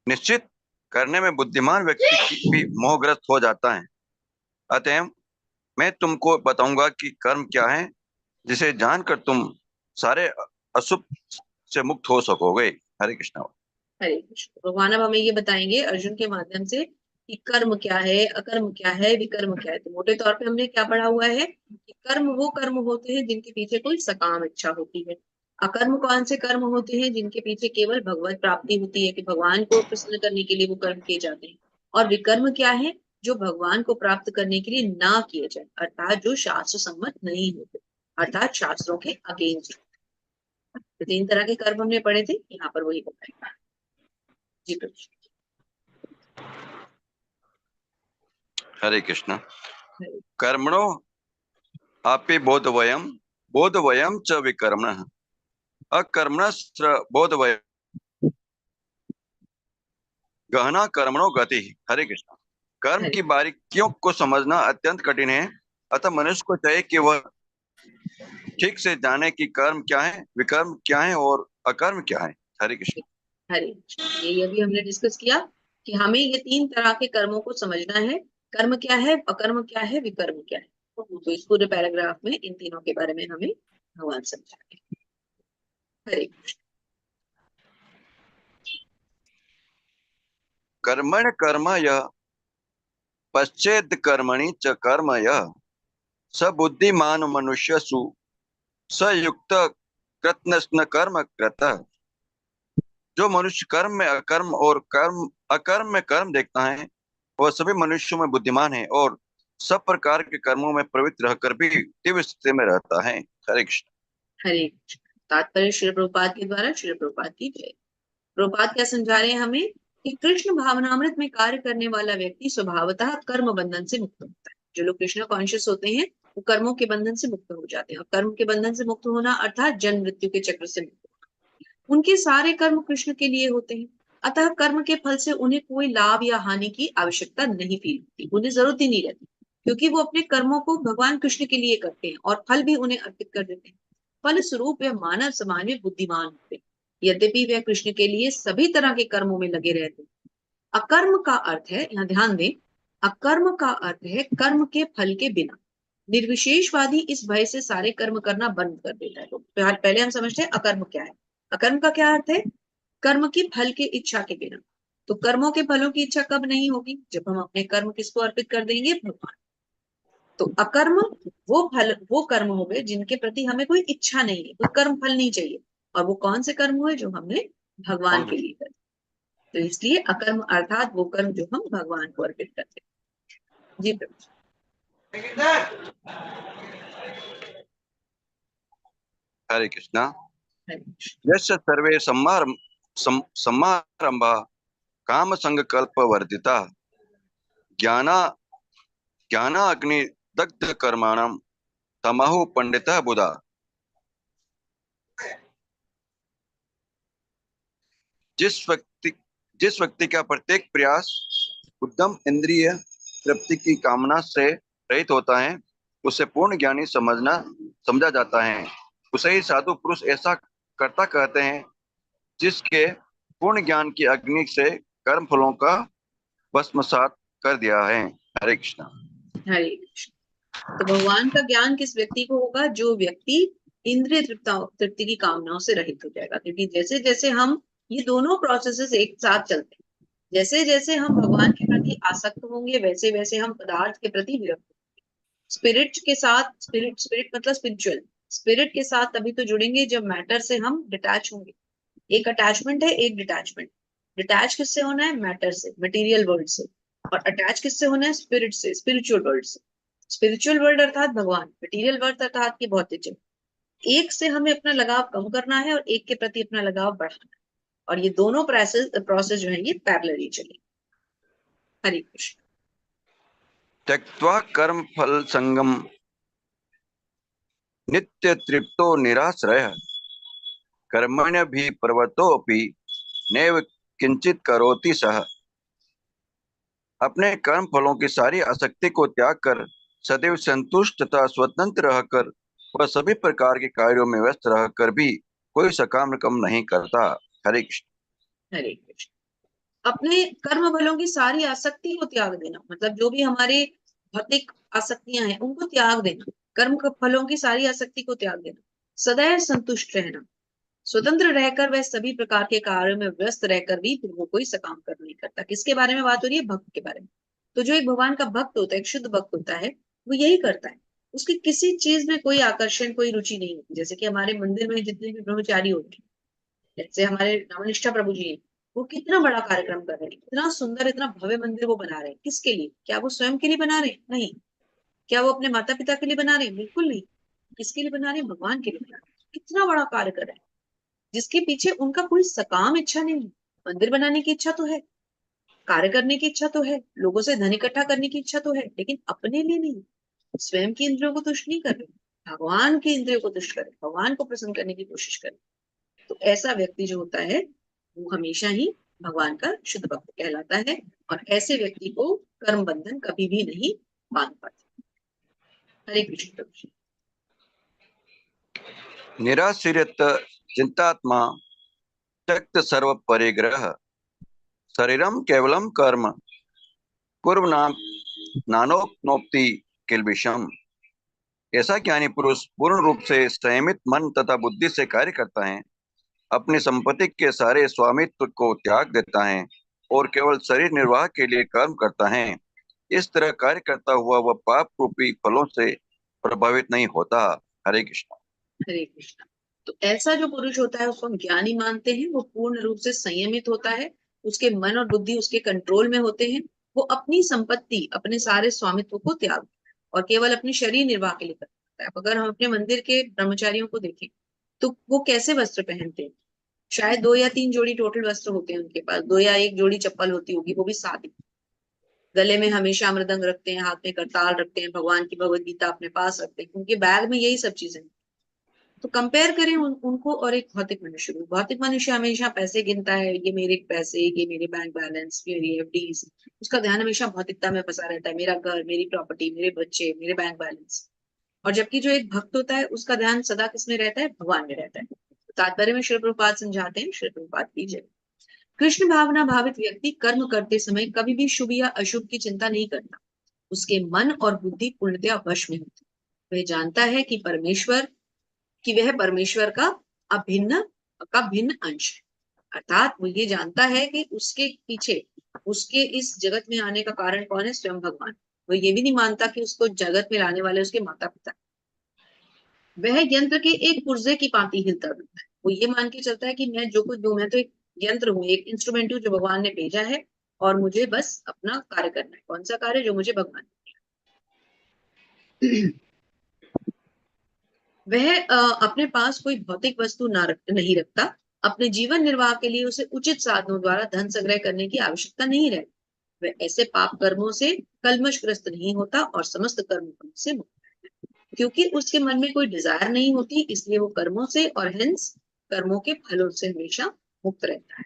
निश्चित करने में बुद्धिमान व्यक्ति भी मोहग्रस्त हो जाता है। अतः मैं तुमको बताऊंगा कि कर्म क्या है, जिसे जानकर तुम सारे अशुभ से मुक्त हो सकोगे। हरे कृष्णा। हरे कृष्ण। भगवान अब हमें ये बताएंगे अर्जुन के माध्यम से कि कर्म क्या है, अकर्म क्या है, विकर्म क्या है। तो मोटे तौर पे हमने क्या पढ़ा हुआ है कि कर्म वो कर्म होते हैं जिनके पीछे कोई सकाम इच्छा होती है। अकर्म कौन से कर्म होते हैं जिनके पीछे केवल भगवत प्राप्ति होती है, कि भगवान को प्रसन्न करने के लिए वो कर्म किए जाते हैं। और विकर्म क्या है, जो भगवान को प्राप्त करने के लिए ना किए जाए, अर्थात जो शास्त्र सम्मत नहीं होते, अर्थात शास्त्रों के अगेंस्ट। तो 3 तरह के कर्म हमने पढ़े थे, यहाँ पर वही बताएगा। जी प्रभु। हरे कृष्णा। कर्मणो अपि बोधवयम च विकर्मणः अकर्मणश्च बोधवयम् गहना कर्मणो गति। हरे कृष्णा। कर्म की बारीकियों को समझना अत्यंत कठिन है, अतः मनुष्य को चाहिए कि वह ठीक से जाने कि कर्म क्या है, विकर्म क्या है और अकर्म क्या है। हरे कृष्ण। हरे कृष्ण। ये अभी हमने डिस्कस किया कि हमें ये 3 तरह के कर्मों को समझना है। कर्म क्या है, अकर्म क्या है, विकर्म क्या है। तो इस पूरे पैराग्राफ में इन तीनों के बारे में हमें भगवान समझाएंगे। हरे कृष्ण। कर्मण कर्म यः पश्चेद कर्मणि च कर्म यः स बुद्धिमान मनुष्यसु स युक्त कृतस्न कर्म कृतः। जो मनुष्य कर्म में अकर्म और अकर्म में कर्म देखता है, वह सभी मनुष्यों में बुद्धिमान है और सब प्रकार के कर्मों में प्रवृत्त रहकर भी दिव्य स्थिति में रहता है। हरे कृष्ण। हरे कृष्ण। तात्पर्य श्री प्रभुपाद के द्वारा। श्री प्रभुपाद की जय। प्रभुपाद क्या समझा रहे हैं हमें कि कृष्ण भावनामृत में कार्य करने वाला व्यक्ति स्वभावतः कर्म बंधन से मुक्त होता है। जो लोग कृष्ण कॉन्शियस होते हैं वो कर्मों के बंधन से मुक्त हो जाते हैं। और कर्म के बंधन से मुक्त होना अर्थात जन्म मृत्यु के चक्र से मुक्त होना। उनके सारे कर्म कृष्ण के लिए होते हैं। अतः कर्म के फल से उन्हें कोई लाभ या हानि की आवश्यकता नहीं फील होती, उन्हें जरूरत ही नहीं रहती, क्योंकि वो अपने कर्मों को भगवान कृष्ण के लिए करते हैं और फल भी उन्हें अर्पित कर देते हैं। फल स्वरूप वे मानव समाज में बुद्धिमान होते हैं, यद्यपि वे कृष्ण के लिए सभी तरह के कर्मों में लगे रहते हैं। अकर्म का अर्थ है, यहाँ ध्यान दें, अकर्म का अर्थ है कर्म के फल के बिना। निर्विशेषवादी इस भय से सारे कर्म करना बंद कर देता है। तो पहले हम समझते हैं अकर्म क्या है। अकर्म का क्या अर्थ है? कर्म की फल की इच्छा के बिना। तो कर्मों के फलों की इच्छा कब नहीं होगी? जब हम अपने कर्म किसको अर्पित कर देंगे? भगवान। तो अकर्म वो कर्म हो गए जिनके प्रति हमें कोई इच्छा नहीं है, कोई कर्म फल नहीं चाहिए, और वो कौन से कर्म हुए? जो हमने भगवान के लिए करे। तो इसलिए अकर्म अर्थात वो कर्म जो हम भगवान को अर्पित करते हैं। जी प्रभु। हरे कृष्णा। हरे कृष्ण। यस्य सर्वे समारंभा काम संकल्प वर्धिता ज्ञानाग्नि दग्ध कर्माणम तमहु पंडितः बुधा। जिस व्यक्ति का प्रत्येक प्रयास उद्यम इंद्रिय तृप्ति की कामना से रहित होता है, उसे पूर्ण ज्ञानी समझा जाता है। उसे ही साधु पुरुष ऐसा कर्ता कहते हैं, जिसके पूर्ण ज्ञान की अग्नि से कर्म फलों का भस्मसात कर दिया है। हरे कृष्णा। हरे कृष्ण। तो भगवान का ज्ञान किस व्यक्ति को होगा? जो व्यक्ति इंद्रिय तृप्ति की कामनाओं से रहित हो जाएगा। क्योंकि जैसे जैसे हम, ये दोनों प्रोसेसेस एक साथ चलते हैं। जैसे जैसे हम भगवान के प्रति आसक्त होंगे, वैसे वैसे हम पदार्थ के प्रति विरक्त होंगे। स्पिरिट के साथ, स्पिरिट मतलब स्पिरिचुअल, स्पिरिट के साथ तभी तो जुड़ेंगे जब मैटर से हम डिटैच होंगे। एक अटैचमेंट है, एक डिटैचमेंट। डिटैच किससे होना है? मैटर से, मटेरियल वर्ल्ड से। और अटैच किससे होना है? स्पिरिट से, स्पिरिचुअल वर्ल्ड से। स्पिरिचुअल वर्ल्ड अर्थात भगवान, मटेरियल वर्ल्ड अर्थात की भौतिक जगत। एक से हमें अपना लगाव कम करना है और एक के प्रति अपना लगाव बढ़ाना है, और ये दोनों प्रोसेस जो है ये पैरेलली चलेंगे। हरे कृष्ण। त्यक्त्वा कर्म फल संगम नित्य तृप्तो निराश्रय कर्मण्य भी पर्वतोपि नैव किंचित करोति सह। अपने कर्म फलों की सारी आसक्ति को त्याग कर सदैव संतुष्ट तथा स्वतंत्र रहकर वह सभी प्रकार के कार्यों में व्यस्त रहकर भी कोई सकाम कम नहीं करता। हरे कृष्ण। हरे कृष्ण। अपने कर्म फलों की सारी आसक्ति को त्याग देना, मतलब जो भी हमारे भौतिक आसक्तियां हैं उनको त्याग देना। कर्म फलों की सारी आसक्ति को त्याग देना, सदैव संतुष्ट रहना, स्वतंत्र रहकर वह सभी प्रकार के कार्यों में व्यस्त रहकर भी फिर वो कोई सकाम कर्म नहीं करता। किसके बारे में बात हो रही है? भक्त के बारे में। तो जो एक भगवान का भक्त होता है, एक शुद्ध भक्त होता है, वो यही करता है। उसकी किसी चीज में कोई आकर्षण, कोई रुचि नहीं होती। जैसे कि हमारे मंदिर में जितने भी ब्रह्मचारी होते हैं, जैसे हमारे नवनिष्ठा प्रभु जी हैं, वो कितना बड़ा कार्यक्रम कर रहे हैं, इतना सुंदर, इतना भव्य मंदिर वो बना रहे हैं। किसके लिए? क्या वो स्वयं के लिए बना रहे हैं? नहीं। क्या वो अपने माता पिता के लिए बना रहे हैं? बिल्कुल नहीं। किसके लिए बना रहे हैं? भगवान के लिए बना रहे हैं। कितना बड़ा कार्य कर रहे हैं, जिसके पीछे उनका कोई सकाम इच्छा नहीं है। मंदिर बनाने की इच्छा तो है, कार्य करने की इच्छा तो है, लोगों से धन इकट्ठा करने की इच्छा तो है, लेकिन अपने लिए नहीं। स्वयं की इंद्रियों को तुष्ट नहीं कर रहे, भगवान की इंद्रियों को तुष्ट करे, भगवान को प्रसन्न करने की कोशिश करे। तो ऐसा व्यक्ति जो होता है वो हमेशा ही भगवान का शुद्ध भक्त कहलाता है, और ऐसे व्यक्ति को कर्म बंधन कभी भी नहीं बांध पाता। हरे कृष्ण। निराश्रित चिंतात्मा त्यक्त सर्व परिग्रह शरीरम केवलम कर्म कुर्वनाम नानोपनोप्ति किल्बिषम। ऐसा ज्ञानी पुरुष पूर्ण रूप से संयमित मन तथा बुद्धि से कार्य करता है, अपनी संपत्ति के सारे स्वामित्व को त्याग देता है और केवल शरीर निर्वाह के लिए कर्म करता है। इस तरह कार्य करता हुआ वह पाप रूपी फलों से प्रभावित नहीं होता। हरे कृष्ण। हरे कृष्ण। तो ऐसा जो पुरुष होता है उसको हम ज्ञानी मानते हैं। वो पूर्ण रूप से संयमित होता है, उसके मन और बुद्धि उसके कंट्रोल में होते हैं। वो अपनी संपत्ति, अपने सारे स्वामित्व को त्याग और केवल अपने शरीर निर्वाह के लिए करता है। अगर हम अपने मंदिर के ब्रह्मचारियों को देखें तो वो कैसे वस्त्र पहनते हैं? शायद 2 या 3 जोड़ी टोटल वस्त्र होते हैं उनके पास, 2 या 1 जोड़ी चप्पल होती होगी, वो भी सादी। गले में हमेशा मृदंग रखते हैं, हाथ में करताल रखते हैं, भगवान की भगवत गीता अपने पास रखते हैं। उनके बैग में यही सब चीजें। तो कंपेयर करें उनको और एक भौतिक मनुष्य को। भौतिक मनुष्य हमेशा पैसे गिनता है, ये मेरे पैसे, ये मेरे बैंक बैलेंस, मेरी एफडीज, उसका ध्यान हमेशा भौतिकता में फंसा रहता है, मेरा घर, मेरी प्रॉपर्टी, मेरे बच्चे, मेरे बैंक बैलेंस। और जबकि जो एक भक्त होता है उसका ध्यान सदा किसमें रहता है? भगवान में रहता है। तो तात्पर्य में श्री प्रभुपाद समझाते हैं, श्री प्रभुपाद की जय। कृष्ण भावना भावित व्यक्ति कर्म करते समय कभी भी शुभ या अशुभ की चिंता नहीं करता। उसके मन और बुद्धि पूर्णतया वश में होती। वह जानता है कि वह परमेश्वर का भिन्न अंश है। अर्थात वो ये जानता है कि उसके पीछे, उसके इस जगत में आने का कारण कौन है? स्वयं भगवान। वो ये भी नहीं मानता कि उसको जगत में लाने वाले उसके माता पिता। वह यंत्र के एक पुर्जे की भांति हिलता डुलता है। वो ये मान के चलता है कि मैं जो कुछ दूं, मैं तो एक यंत्र हूँ, एक इंस्ट्रूमेंट हूँ जो भगवान ने भेजा है, और मुझे बस अपना कार्य करना है। कौन सा कार्य? जो मुझे भगवान ने दिया। वह अपने पास कोई भौतिक वस्तु नहीं रखता। अपने जीवन निर्वाह के लिए उसे उचित साधनों द्वारा धन संग्रह करने की आवश्यकता नहीं रहती। वह ऐसे पाप कर्मों से कलमशग्रस्त नहीं होता और समस्त कर्म से मुक्त है। क्योंकि उसके मन में कोई डिजायर नहीं होती, इसलिए वो कर्मों से और हेंस कर्मों के फलों से हमेशा मुक्त रहता है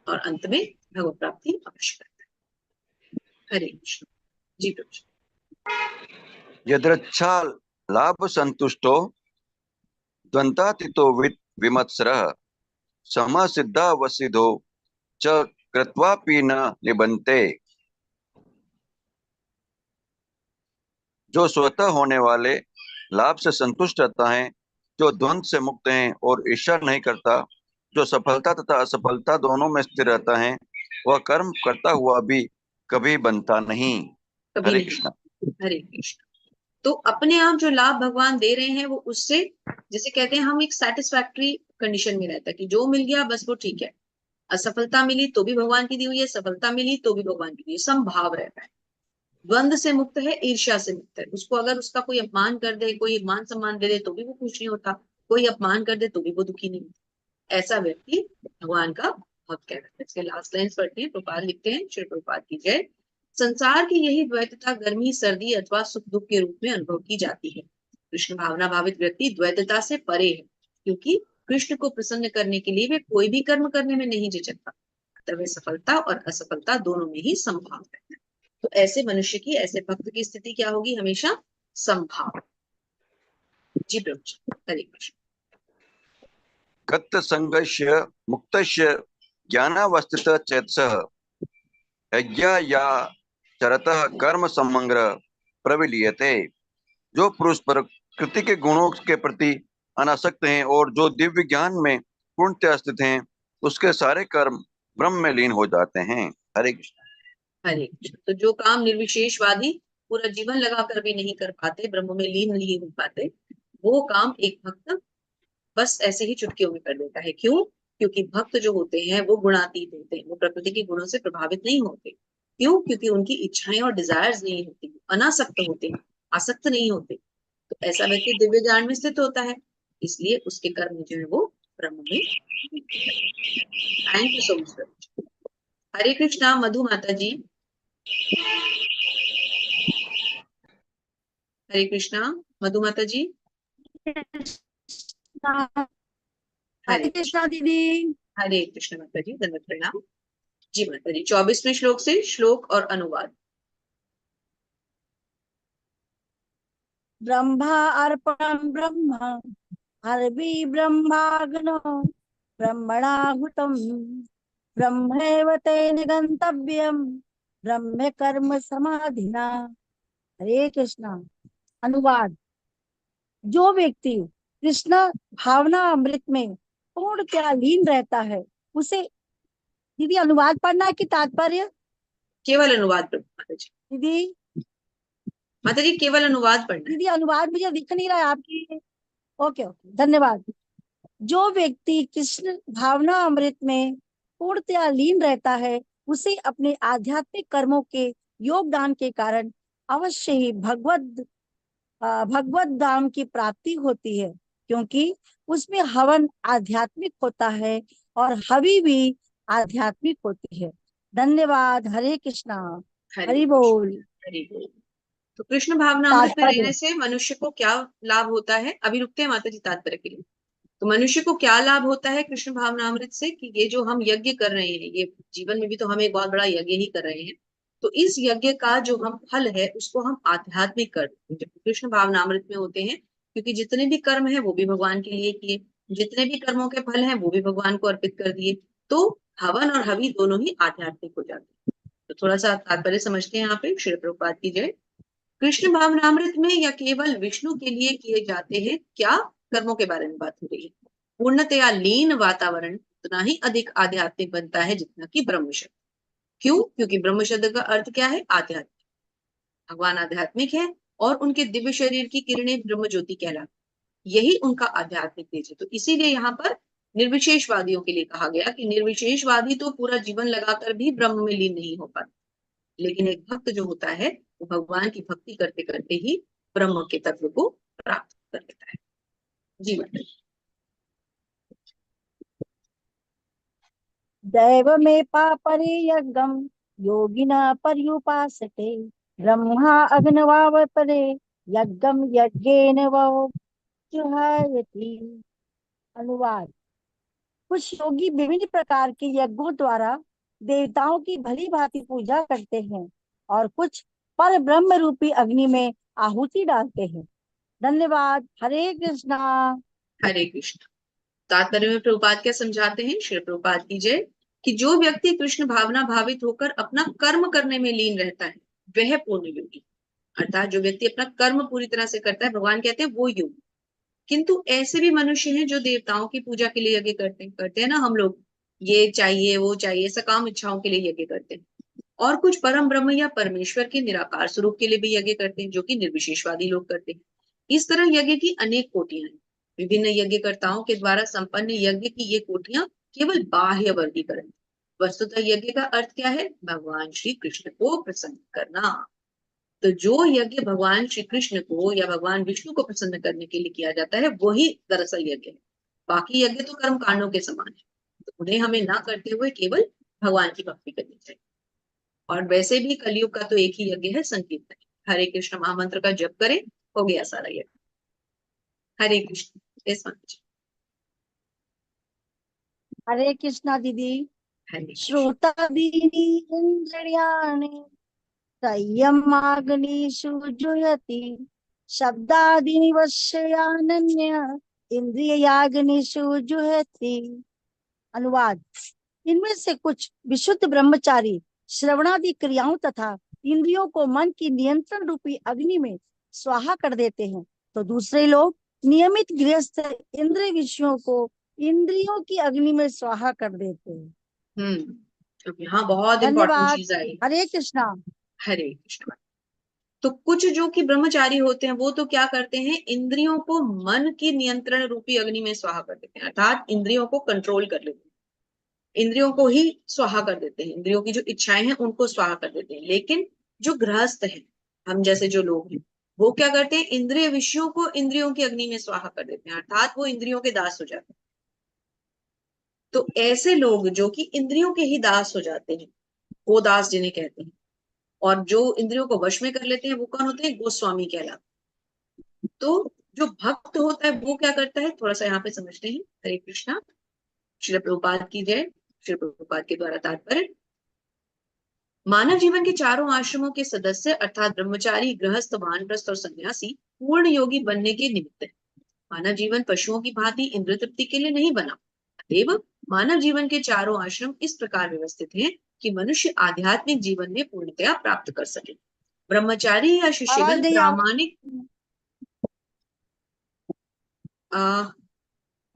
और अंत में भगवत प्राप्ति अवश्य करता है। हरे कृष्ण। जी प्रभु। यदृच्छा लाभ संतुष्टो द्वंद्वातीतो विमत्सरः समसिद्धावसिद्धो च कृत्वापि न निबन्ते। जो स्वतः होने वाले लाभ से संतुष्ट रहता है, जो द्वंद्व से मुक्त है और ईर्ष्या नहीं करता, जो सफलता तथा असफलता दोनों में स्थिर रहता है, वह कर्म करता हुआ भी कभी बनता नहीं। कभी हरे नहीं। कृष्णा। हरे कृष्ण। तो अपने आप जो लाभ भगवान दे रहे हैं वो उससे, जैसे कहते हैं, हम एक सेटिस्फैक्टरी कंडीशन में रहता है कि जो मिल गया बस वो ठीक है। असफलता मिली तो भी भगवान की दी हुई है, सफलता मिली तो भी भगवान की दी हुई है। समभाव रहता है। द्वंद से मुक्त है, ईर्ष्या से मुक्त है। उसको अगर उसका कोई अपमान कर दे, कोई मान सम्मान दे दे तो भी वो खुश नहीं होता, कोई अपमान कर दे तो भी वो दुखी नहीं होता। ऐसा व्यक्ति भगवान का भक्त कहलाता है। इसके लास्ट लाइन पढ़ते हैं। प्रभुपाद लिखते हैं, श्री प्रभुपाद की जय। संसार की यही द्वैतता गर्मी सर्दी अथवा सुख दुख के रूप में अनुभव की जाती है। कृष्ण भावना भावित व्यक्ति द्वैतता से परे है, क्योंकि कृष्ण को प्रसन्न करने के लिए वे कोई भी कर्म करने में नहीं झिझकता। अतः वे सफलता और असफलता दोनों में ही समभाव है। तो ऐसे मनुष्य की, ऐसे भक्त की स्थिति क्या होगी? हमेशा समभाव। जी प्रभु जी। हरे कृष्ण। गत संगस्य मुक्तस्य ज्ञानावस्थित चेतसः यज्ञा या चरतः कर्म समग्र प्रविलीयते। जो पुरुष प्रकृति के गुणों के प्रति अनासक्त हैं और जो दिव्य ज्ञान में पूर्णतः स्थित हैं, उसके सारे कर्म ब्रह्म में लीन हो जाते हैं। हरे कृष्ण। हरे कृष्ण। तो जो काम निर्विशेषवादी पूरा जीवन लगाकर भी नहीं कर पाते, ब्रह्म में लीन नहीं हो पाते, वो काम एक भक्त बस ऐसे ही चुटकियों में कर देता है। क्यों? क्योंकि भक्त जो होते हैं वो गुणातीत होते हैं, वो प्रकृति के गुणों से प्रभावित नहीं होते। क्यों? क्योंकि उनकी इच्छाएं और डिजायर्स नहीं होती, अनासक्त होते हैं, आसक्त नहीं होते। तो ऐसा व्यक्ति दिव्य ज्ञान में स्थित होता है, इसलिए उसके कर्म जो है वो ब्रह्म में। Thank you so much. Hare Krishna. Madhu माता जी। हरे कृष्णा। मधु माता जी। हरे हरे कृष्णा दीदी। हरे कृष्ण माता जी, धन्यवाद, प्रणाम। जी माता जी। 24वें श्लोक से श्लोक और अनुवाद। ब्रह्मा अर्पणं ब्रह्म हरवि ब्रह्माग्नो ब्रह्मणाहुतं ब्रह्मैव तेन गंतव्यम ब्रह्म कर्म समाधिना। हरे कृष्णा। अनुवाद। जो व्यक्ति कृष्ण भावना अमृत में पूर्णतया लीन रहता है उसे, दीदी अनुवाद पढ़ना है कि तात्पर्य? केवल अनुवाद प्रभु माता जी। दीदी माता जी केवल अनुवाद पढ़ना है। दीदी अनुवाद मुझे दिख नहीं रहा है आपकी। ओके ओके, धन्यवाद। जो व्यक्ति कृष्ण भावना अमृत में पूर्णतया लीन रहता है उसे अपने आध्यात्मिक कर्मों के योगदान के कारण अवश्य ही भगवत धाम की प्राप्ति होती है, क्योंकि उसमें हवन आध्यात्मिक होता है और हवि भी आध्यात्मिक होती है। धन्यवाद। हरे कृष्णा। हरि बोल। हरि बोल। तो कृष्ण भावनामृत में तात्पर्य। रहने से मनुष्य को क्या लाभ होता है? अभी रुकते हैं माता जी तात्पर्य के लिए। तो मनुष्य को क्या लाभ होता है कृष्ण भावनामृत से? कि ये जो हम यज्ञ कर रहे हैं, ये जीवन में भी तो हम एक बहुत बड़ा यज्ञ ही कर रहे हैं, तो इस यज्ञ का जो हम फल है उसको हम आध्यात्मिक कर जब कृष्ण भावनामृत में होते हैं, क्योंकि जितने भी कर्म है वो भी भगवान के लिए किए, जितने भी कर्मों के फल हैं वो भी भगवान को अर्पित कर दिए, तो हवन और हवि दोनों ही आध्यात्मिक हो जाते हैं। तो थोड़ा सा तात्पर्य समझते हैं यहाँ पे। श्री प्रभुपाद की जय। कृष्ण भावनामृत में या केवल विष्णु के लिए किए जाते हैं क्या कर्मों के बारे में बात हो रही है। पूर्णतया लीन वातावरण उतना ही अधिक आध्यात्मिक बनता है जितना कि ब्रह्म शब्द। क्यों? क्योंकि ब्रह्म शब्द का अर्थ क्या है? आध्यात्मिक। भगवान आध्यात्मिक है और उनके दिव्य शरीर की किरणें ब्रह्म ज्योति कहलाती, यही उनका आध्यात्मिक तेज है। तो इसीलिए यहाँ पर निर्विशेषवादियों के लिए कहा गया कि निर्विशेषवादी तो पूरा जीवन लगाकर भी ब्रह्म में लीन नहीं हो पाते, लेकिन एक भक्त जो होता है वो भगवान की भक्ति करते करते ही ब्रह्म के तत्व को प्राप्त कर लेता है। जी माता। दैव में पापरे यज्ञम योगिना पर्युपासते ब्रह्मा अग्नवावपरे यज्ञम यज्ञेन वो जुहायति। अनुवाद। कुछ योगी विभिन्न प्रकार के यज्ञों द्वारा देवताओं की भली भांति पूजा करते हैं और कुछ पर ब्रह्म रूपी अग्नि में आहुति डालते हैं। धन्यवाद। हरे कृष्णा। हरे कृष्ण। तात्पर्य में प्रभुपाद क्या समझाते हैं? श्री प्रभुपाद की जय। कि जो व्यक्ति कृष्ण भावना भावित होकर अपना कर्म करने में लीन रहता है वह पूर्ण योगी, अर्थात जो व्यक्ति अपना कर्म पूरी तरह से करता है, भगवान कहते हैं वो योगी। किंतु ऐसे भी मनुष्य हैं जो देवताओं की पूजा के लिए यज्ञ करते हैं ना हम लोग, ये चाहिए वो चाहिए, सकाम इच्छाओं के लिए यज्ञ करते हैं। और कुछ परम ब्रह्म या परमेश्वर के निराकार स्वरूप के लिए भी यज्ञ करते हैं, जो कि निर्विशेषवादी लोग करते हैं। इस तरह यज्ञ की अनेक कोटियां हैं। विभिन्न यज्ञकर्ताओं के द्वारा संपन्न यज्ञ की ये कोटियां केवल बाह्य वर्गीकरण। वस्तुतः यज्ञ का अर्थ क्या है? भगवान श्री कृष्ण को प्रसन्न करना। तो जो यज्ञ भगवान श्री कृष्ण को या भगवान विष्णु को प्रसन्न करने के लिए किया जाता है वही दरअसल यज्ञ है। बाकी यज्ञ तो कर्म कांडों के समान है, तो उन्हें हमें ना करते हुए केवल भगवान की भक्ति करनी चाहिए। और वैसे भी कलयुग का तो एक ही यज्ञ है, संकीर्तन। हरे कृष्ण महामंत्र का जप करें, हो गया सारा यज्ञ। हरे कृष्ण। इस हरे कृष्णा दीदी। हरे कृष्ण। श्रोतादीनि इंद्रियाणि संयमाग्निषु जुह्यति शब्दादीनि वश्यान्य इंद्रियाग्निषु जुह्यति। अनुवाद। इनमें से कुछ विशुद्ध ब्रह्मचारी श्रवणादि क्रियाओं तथा इंद्रियों को मन की नियंत्रण रूपी अग्नि में स्वाहा कर देते हैं, तो दूसरे लोग नियमित गृहस्थ इंद्रिय विषयों को इंद्रियों की अग्नि में स्वाहा कर देते हैं। अब यहाँ बहुत इंपॉर्टेंट धन्यवाद। चीज आई। हरे कृष्णा। हरे कृष्ण। तो कुछ जो कि ब्रह्मचारी होते हैं वो तो क्या करते हैं? इंद्रियों को मन की नियंत्रण रूपी अग्नि में स्वाहा कर देते हैं, अर्थात इंद्रियों को कंट्रोल कर लेते हैं, इंद्रियों को ही स्वाहा कर देते हैं, इंद्रियों की जो इच्छाएं हैं उनको स्वाहा कर देते हैं। लेकिन जो गृहस्थ है, हम जैसे जो लोग हैं, वो क्या करते हैं? इंद्रिय विषयों को इंद्रियों की अग्नि में स्वाहा कर देते हैं, अर्थात वो इंद्रियों के दास हो जाते हैं। तो ऐसे लोग जो कि इंद्रियों के ही दास हो जाते हैं, वो दास जिन्हें कहते हैं, और जो इंद्रियों को वश में कर लेते हैं वो कौन होते हैं? गोस्वामी कहलाते। तो जो भक्त होता है वो क्या करता है? थोड़ा सा यहाँ पे समझते हैं। हरे कृष्णा। श्री प्रभुपाद की जय। श्री प्रभुपाद के द्वारा तात्पर्य। मानव जीवन के चारों आश्रमों के सदस्य अर्थात ब्रह्मचारी, गृहस्थ, वानप्रस्थ और सन्यासी पूर्ण योगी बनने के निमित्त है। मानव जीवन पशुओं की भांति इंद्र तृप्ति के लिए नहीं बना। अतएव मानव जीवन के चारों आश्रम इस प्रकार व्यवस्थित हैं कि मनुष्य आध्यात्मिक जीवन में पूर्णतया प्राप्त कर सके। ब्रह्मचारी या शिष्यगण प्रामाणिक।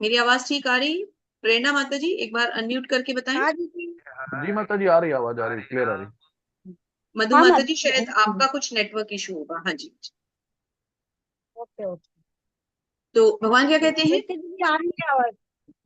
मेरी आवाज ठीक आ रही? प्रेरणा माता जी एक बार अनम्यूट करके बताएं। जी माता जी, आ रही आवाज, आ रही, क्लियर आ रही। मधु माता जी शायद आपका कुछ नेटवर्क इशू होगा। हाँ जी। Okay okay. तो भगवान क्या कहते हैं? दीदी आ रही है आवाज?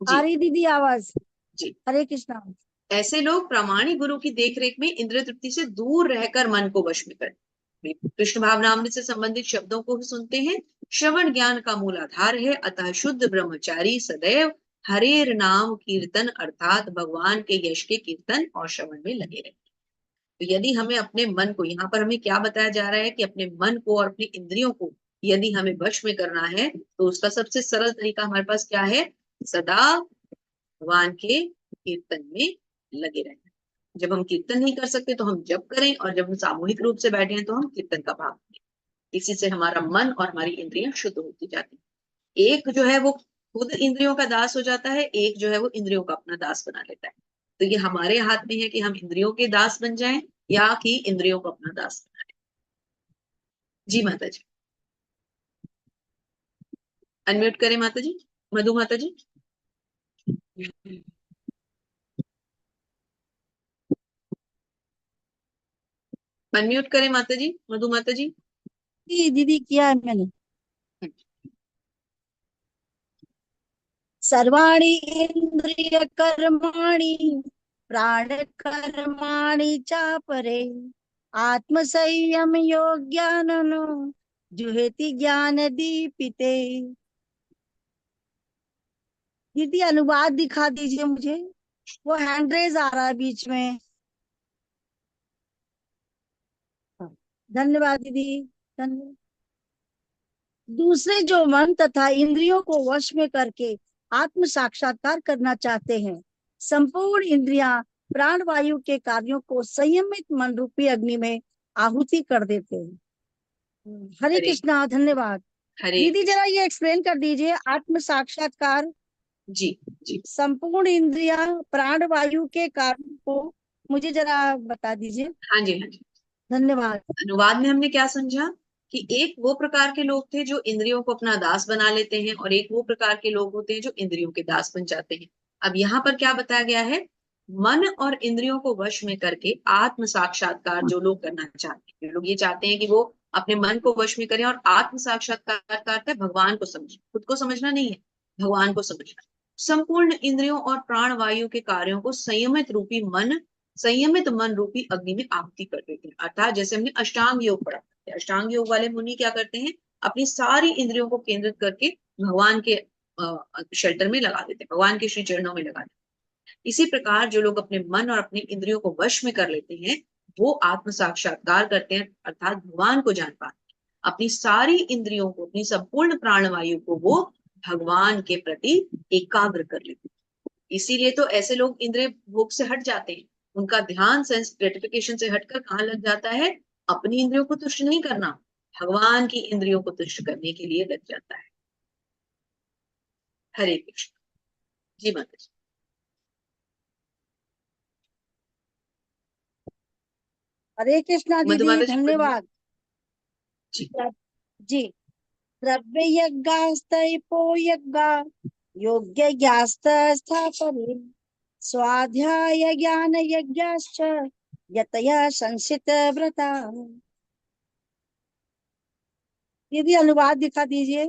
जी। आ रही दीदी आवाज? जी। हरे कृष्णा। ऐसे लोग प्रामाणिक गुरु की देखरेख में इंद्रिय तृप्ति से दूर रहकर मन को वश में करते, कृष्ण भावनामृत से संबंधित शब्दों को भी सुनते हैं। श्रवण ज्ञान का मूल आधार है, अतः शुद्ध ब्रह्मचारी सदैव हरेर नाम कीर्तन अर्थात भगवान के यश के कीर्तन और श्रवण में लगे रहते। तो यदि हमें अपने मन को, यहाँ पर हमें क्या बताया जा रहा है कि अपने मन को और अपनी इंद्रियों को यदि हमें वश में करना है तो उसका सबसे सरल तरीका हमारे पास क्या है? सदा भगवान के कीर्तन में लगे रहना। जब हम कीर्तन नहीं कर सकते तो हम जप करें, और जब हम सामूहिक रूप से बैठे हैं तो हम कीर्तन का भाग करें। इसी से हमारा मन और हमारी इंद्रियां शुद्ध होती जाती हैं। एक जो है वो खुद इंद्रियों का दास हो जाता है, एक जो है वो इंद्रियों का अपना दास बना लेता है। तो ये हमारे हाथ में है कि हम इंद्रियों के दास बन जाएं या कि इंद्रियों को अपना दास बना लें। जी माता जी, अनम्यूट करें माता जी, मधु माता जी। अनम्यूट करें माता जी, मधु माता जी। जी दीदी किया है मैंने। सर्वाणि इंद्रिय कर्माणि प्राण कर्माणि चापरे आत्म संयम योग्याननो जुहेति ज्ञान दीपिते। दीदी अनुवाद दिखा दीजिए मुझे, वो हैंड रेज आ रहा है बीच में। धन्यवाद दीदी, धन्यवाद। दूसरे जो मन तथा इंद्रियों को वश में करके आत्म साक्षात्कार करना चाहते हैं, संपूर्ण इंद्रियां प्राण वायु के कार्यों को संयमित मन रूपी अग्नि में आहुति कर देते हैं। हरे हरे कृष्णा, धन्यवाद। हरे दीदी जरा ये एक्सप्लेन कर दीजिए, आत्म साक्षात्कार, जी जी। संपूर्ण इंद्रियां प्राण वायु के कार्यों को मुझे जरा बता दीजिए, हाँ जी, हाँ जी। धन्यवाद। अनुवाद में हमने क्या समझा कि एक वो प्रकार के लोग थे जो इंद्रियों को अपना दास बना लेते हैं, और एक वो प्रकार के लोग होते हैं जो इंद्रियों के दास बन जाते हैं। अब यहाँ पर क्या बताया गया है? मन और इंद्रियों को वश में करके आत्म साक्षात्कार जो लोग करना चाहते हैं, जो लोग ये चाहते हैं कि वो अपने मन को वश में करें, और आत्म साक्षात्कार का अर्थ है भगवान को समझें, खुद को समझना नहीं है, भगवान को समझना। संपूर्ण इंद्रियों और प्राण वायु के कार्यों को संयमित मन रूपी अग्नि में आहुति कर देते हैं। अर्थात जैसे हमने अष्टांग योग पढ़ा, अष्टांग योग वाले मुनि क्या करते हैं? अपनी सारी इंद्रियों को केंद्रित करके भगवान के शेल्टर में लगा देते हैं, भगवान के श्री चरणों में लगा देते हैं। इसी प्रकार जो लोग अपने मन और अपनी इंद्रियों को वश में कर लेते हैं, वो आत्म साक्षात्कार करते हैं, अर्थात भगवान को जान पाते हैं। अपनी सारी इंद्रियों को, अपनी संपूर्ण प्राणवायु को वो भगवान के प्रति एकाग्र कर लेते हैं। इसीलिए तो ऐसे लोग इंद्रिय भोग से हट जाते हैं। उनका ध्यान सेंस ग्रेटिफिकेशन से हटकर कहाँ लग जाता है? अपनी इंद्रियों को तुष्ट नहीं करना, भगवान की इंद्रियों को तुष्ट करने के लिए लग जाता है। हरे कृष्ण। जी माता जी। हरे कृष्णा मधु दीदी, माता जी पढ़िए। धन्यवाद। जी जी, द्रव्य यज्ञास्तैपो यज्ञा योग्य स्थापने स्वाध्याय ज्ञान यज्ञाश्च यतया संसित व्रता। दीदी अनुवाद दिखा दीजिए।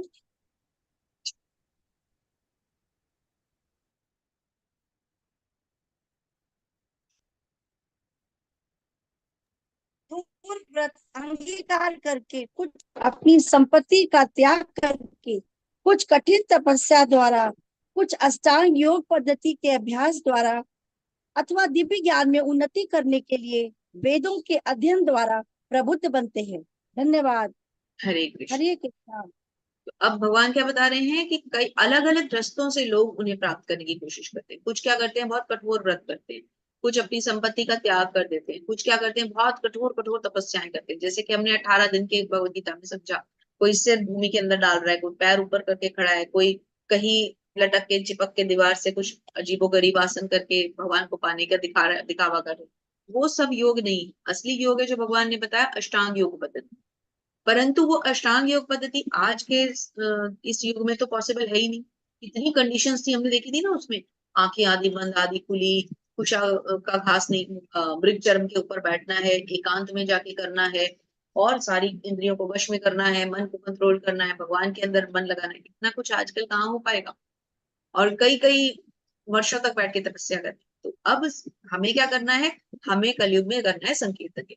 पूर्ण व्रत अंगीकार करके, कुछ अपनी संपत्ति का त्याग करके, कुछ कठिन तपस्या द्वारा, कुछ अष्टांग योग पद्धति के अभ्यास द्वारा अथवा दिव्य ज्ञान में उन्नति करने के लिए वेदों के अध्ययन द्वारा प्रबुद्ध बनते हैं। धन्यवाद। हरे कृष्ण। हरे कृष्णा। तो अब भगवान क्या बता रहे हैं कि कई अलग अलग रस्तों से लोग उन्हें प्राप्त करने की कोशिश करते हैं। कुछ क्या करते हैं? बहुत कठोर व्रत करते हैं, कुछ अपनी संपत्ति का त्याग कर देते हैं, कुछ क्या करते हैं? बहुत कठोर कठोर तपस्याएं करते हैं। जैसे कि हमने 18 दिन के भगवद गीता में समझा, कोई सिर भूमि के अंदर डाल रहा है, कोई पैर ऊपर करके खड़ा है, कोई कहीं लटक के चिपक के दीवार से कुछ अजीबोगरीब आसन करके भगवान को पाने का दिखावा कर रहे हैं। वो सब योग नहीं है। असली योग है जो भगवान ने बताया, अष्टांग योग पद्धति। परंतु वो अष्टांग योग पद्धति आज के इस युग में तो पॉसिबल है ही नहीं। इतनी कंडीशंस थी, हमने देखी थी ना उसमें, आंखें आधी बंद आधी खुली, कुशा का घास नहीं, मृग चर्म के ऊपर बैठना है, एकांत में जाके करना है, और सारी इंद्रियों को वश में करना है, मन को कंट्रोल करना है, भगवान के अंदर मन लगाना है। इतना कुछ आजकल कहाँ हो पाएगा? और कई कई वर्षों तक बैठ के तपस्या करनी। तो अब हमें क्या करना है? हमें कलयुग में करना है संकीर्तन।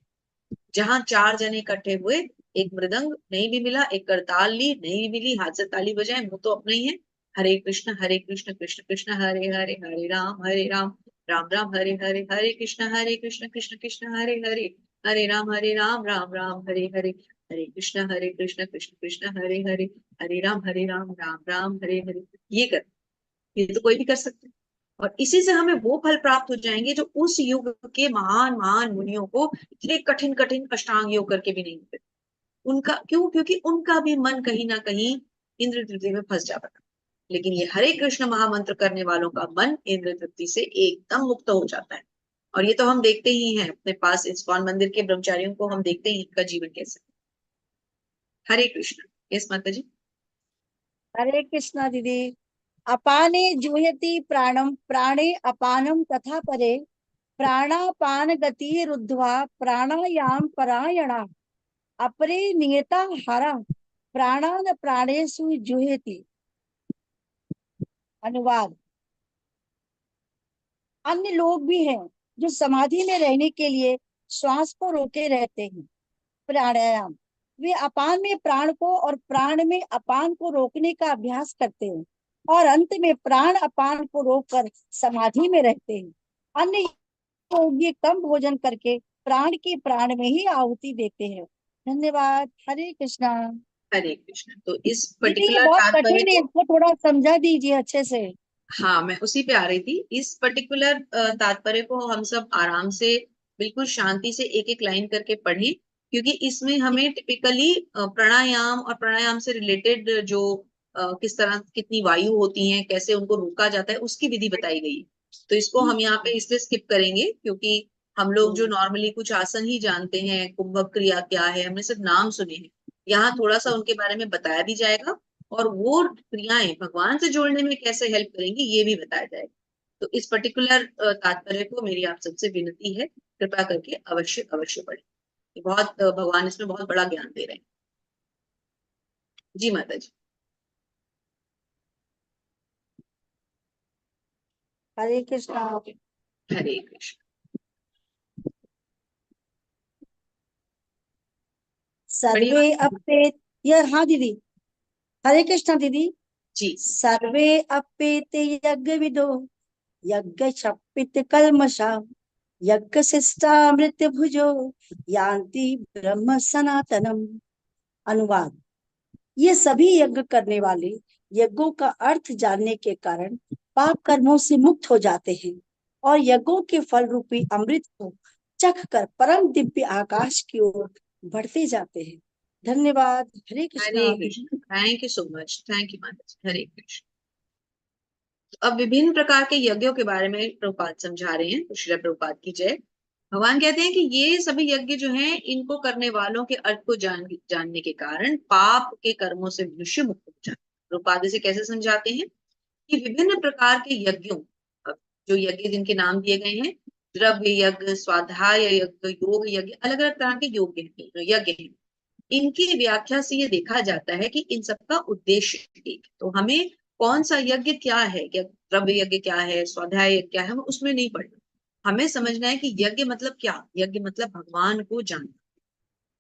जहां 4 जने इकट्ठे हुए, एक मृदंग नहीं भी मिला, एक करताल ली नहीं भी मिली, हाथ से ताली बजाए, मुंह तो अपना ही है, हरे कृष्ण कृष्ण कृष्ण हरे हरे, हरे राम राम राम हरे हरे, हरे कृष्ण कृष्ण कृष्ण हरे हरे, हरे राम राम राम हरे हरे, हरे कृष्ण कृष्ण कृष्ण हरे हरे, हरे राम राम हरे हरे। ये कर, ये तो कोई भी कर सकते हैं। और इसी से हमें वो फल प्राप्त हो जाएंगे जो उस युग के महान महान मुनियों को इतने कठिन कठिन अष्टांग योग करके भी नहीं मिलते। उनका क्यों? क्योंकि उनका भी मन कहीं ना कहीं इंद्र तृप्ति में फंस जाता था। लेकिन ये हरे कृष्ण महामंत्र करने वालों का मन इंद्र तृप्ति से एकदम मुक्त हो जाता है। और ये तो हम देखते ही हैं अपने पास, इस्कॉन मंदिर के ब्रह्मचारियों को हम देखते ही इनका जीवन कैसे। हरे कृष्ण। यस माता जी। हरे कृष्णा दीदी। अपाने जुह्यति प्राणम प्राणे अपानम तथा परे, प्राणापान गति रुद्ध्वा प्राणायाम परायणा, अपरे नियता हारा, प्राणान प्राणेषु जुह्यति। अनुवाद। अन्य लोग भी हैं जो समाधि में रहने के लिए श्वास को रोके रहते हैं, प्राणायाम। वे अपान में प्राण को और प्राण में अपान को रोकने का अभ्यास करते हैं और अंत में प्राण अपान को रोककर समाधि में रहते हैं। अन्य लोग ये कम भोजन करके प्राण की प्राण में ही आहुति देते हैं। धन्यवाद। हरे कृष्णा। हरे कृष्ण। तो इस दीदी ये पर्टिकुलर बहुत तात्पर्य कठिन है, को, इसको थोड़ा समझा दीजिए अच्छे से। हाँ मैं उसी पे आ रही थी। इस पर्टिकुलर तात्पर्य को हम सब आराम से बिल्कुल शांति से एक एक लाइन करके पढ़ें, क्योंकि इसमें हमें टिपिकली प्राणायाम और प्राणायाम से रिलेटेड जो किस तरह कितनी वायु होती है, कैसे उनको रोका जाता है, उसकी विधि बताई गई है। तो इसको हम यहाँ पे इसलिए स्किप करेंगे क्योंकि हम लोग जो नॉर्मली कुछ आसन ही जानते हैं, कुंभक क्रिया क्या है, हमने सिर्फ नाम सुने हैं। यहाँ थोड़ा सा उनके बारे में बताया भी जाएगा और वो क्रियाएं भगवान से जोड़ने में कैसे हेल्प करेंगी ये भी बताया जाएगा। तो इस पर्टिकुलर तात्पर्य को मेरी आप सबसे विनती है, कृपया करके अवश्य अवश्य पढ़ें। बहुत भगवान इसमें बहुत बड़ा ज्ञान दे रहे हैं। जी माता जी। हरे कृष्णा। हरे कृष्ण। सर्वे बढ़िया अपेत, ये हाँ दीदी। हरे कृष्णा दीदी। जी। सर्वे अपेते यज्ञ विदो, यज्ञ क्षपित कल्मषा, यज्ञ शिष्टामृत भुजो, यान्ति ब्रह्म सनातनम। अनुवाद। ये सभी यज्ञ करने वाले यज्ञों का अर्थ जानने के कारण पाप कर्मों से मुक्त हो जाते हैं और यज्ञों के फल रूपी अमृत को चख कर परम दिव्य आकाश की ओर बढ़ते जाते हैं। धन्यवाद। Hare Krishna. Hare Krishna. Thank you so much. Thank you माता जी। हरे कृष्ण। तो अब विभिन्न प्रकार के यज्ञों के बारे में प्रभुपाद समझा रहे हैं। तो श्रील प्रभुपाद की जय। भगवान कहते हैं कि ये सभी यज्ञ जो हैं, इनको करने वालों के अर्थ को जानने के कारण पाप के कर्मों से मनुष्य मुक्त हो जाता है। प्रभुपाद इसे कैसे समझाते हैं कि विभिन्न प्रकार के यज्ञों, जो यज्ञ जिनके नाम दिए गए हैं, द्रव्य यज्ञ, स्वाध्याय यज्ञ, योग यज्ञ, अलग अलग तरह के यज्ञ हैं। इनकी व्याख्या से ये देखा जाता है कि इन सबका उद्देश्य एक है। तो हमें कौन सा यज्ञ क्या है, क्या द्रव्य यज्ञ क्या है, स्वाध्याय यज्ञ क्या है, हमें उसमें नहीं पढ़ना। हमें समझना है कि यज्ञ मतलब क्या। यज्ञ मतलब भगवान को जानना।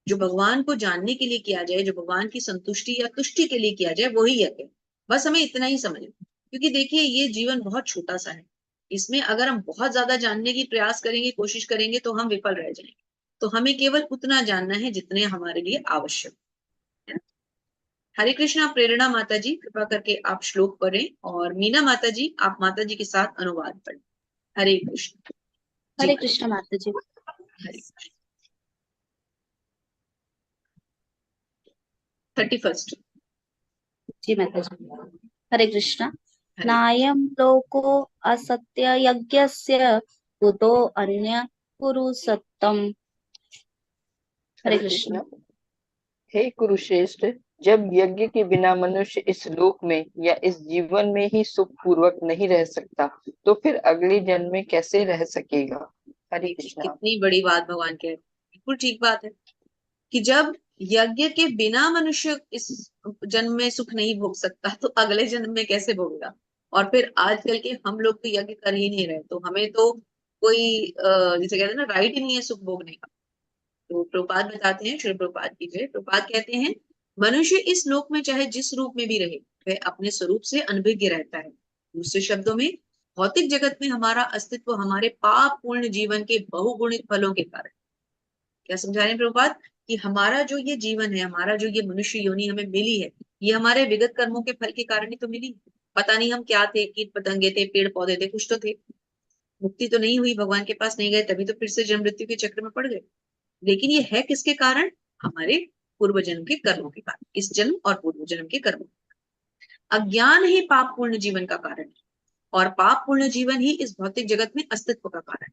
जो भगवान को जानने के लिए किया जाए, जो भगवान की संतुष्टि या तुष्टि के लिए किया जाए, वही यज्ञ है। बस हमें इतना ही समझना, क्योंकि देखिए ये जीवन बहुत छोटा सा है। इसमें अगर हम बहुत ज्यादा जानने की प्रयास करेंगे, कोशिश करेंगे, तो हम विफल रह जाएंगे। तो हमें केवल उतना जानना है जितने हमारे लिए आवश्यक है। हरे कृष्णा। प्रेरणा माता जी कृपा करके आप श्लोक पढ़ें और मीना माता जी आप माता जी के साथ अनुवाद पढ़ें। हरे कृष्ण। जी हरे कृष्ण माता जी। हरे कृष्ण। 31st। जी माता जी। हरे कृष्ण। हरे नायं लोको असत्य यज्ञस्य कुतो अन्य पुरुषोत्तम। हरे हरे कृष्ण। कृष्ण। हे कुरुश्रेष्ठ, जब यज्ञ के बिना मनुष्य इस लोक में या इस जीवन में ही सुख पूर्वक नहीं रह सकता, तो फिर अगले जन्म में कैसे रह सकेगा। हरे देखिए कृष्णा। कितनी बड़ी बात भगवान कह रहे हैं। बिल्कुल ठीक बात है कि जब यज्ञ के बिना मनुष्य इस जन्म में सुख नहीं भोग सकता, तो अगले जन्म में कैसे भोगेगा। और फिर आजकल के हम लोग तो यज्ञ कर ही नहीं रहे, तो हमें तो कोई जिसे कहते हैं ना, राइट ही नहीं है सुख भोगने का। तो प्रभुपाद बताते हैं, श्री प्रभुपाद की जय। प्रभुपाद कहते हैं मनुष्य इस लोक में चाहे जिस रूप में भी रहे, वह अपने स्वरूप से अनभिज्ञ रहता है। दूसरे शब्दों में भौतिक जगत में हमारा अस्तित्व हमारे पाप पूर्ण जीवन के बहुगुणित फलों के कारण। क्या समझा रहे हैं प्रभुपाद? कि हमारा जो ये जीवन है, हमारा जो ये मनुष्य योनि हमें मिली है, ये हमारे विगत कर्मों के फल के कारण ही तो मिली। पता नहीं हम क्या थे, कीट पतंगे थे, पेड़ पौधे थे, कुछ तो थे। मुक्ति तो नहीं हुई, भगवान के पास नहीं गए, तभी तो फिर से जन्म मृत्यु के चक्र में पड़ गए। लेकिन ये है किसके कारण? हमारे पूर्व जन्म के कर्मों के कारण, इस जन्म और पूर्व जन्म के कर्मों। अज्ञान ही पाप पूर्ण जीवन का कारण है, और पाप पूर्ण जीवन ही इस भौतिक जगत में अस्तित्व का कारण है।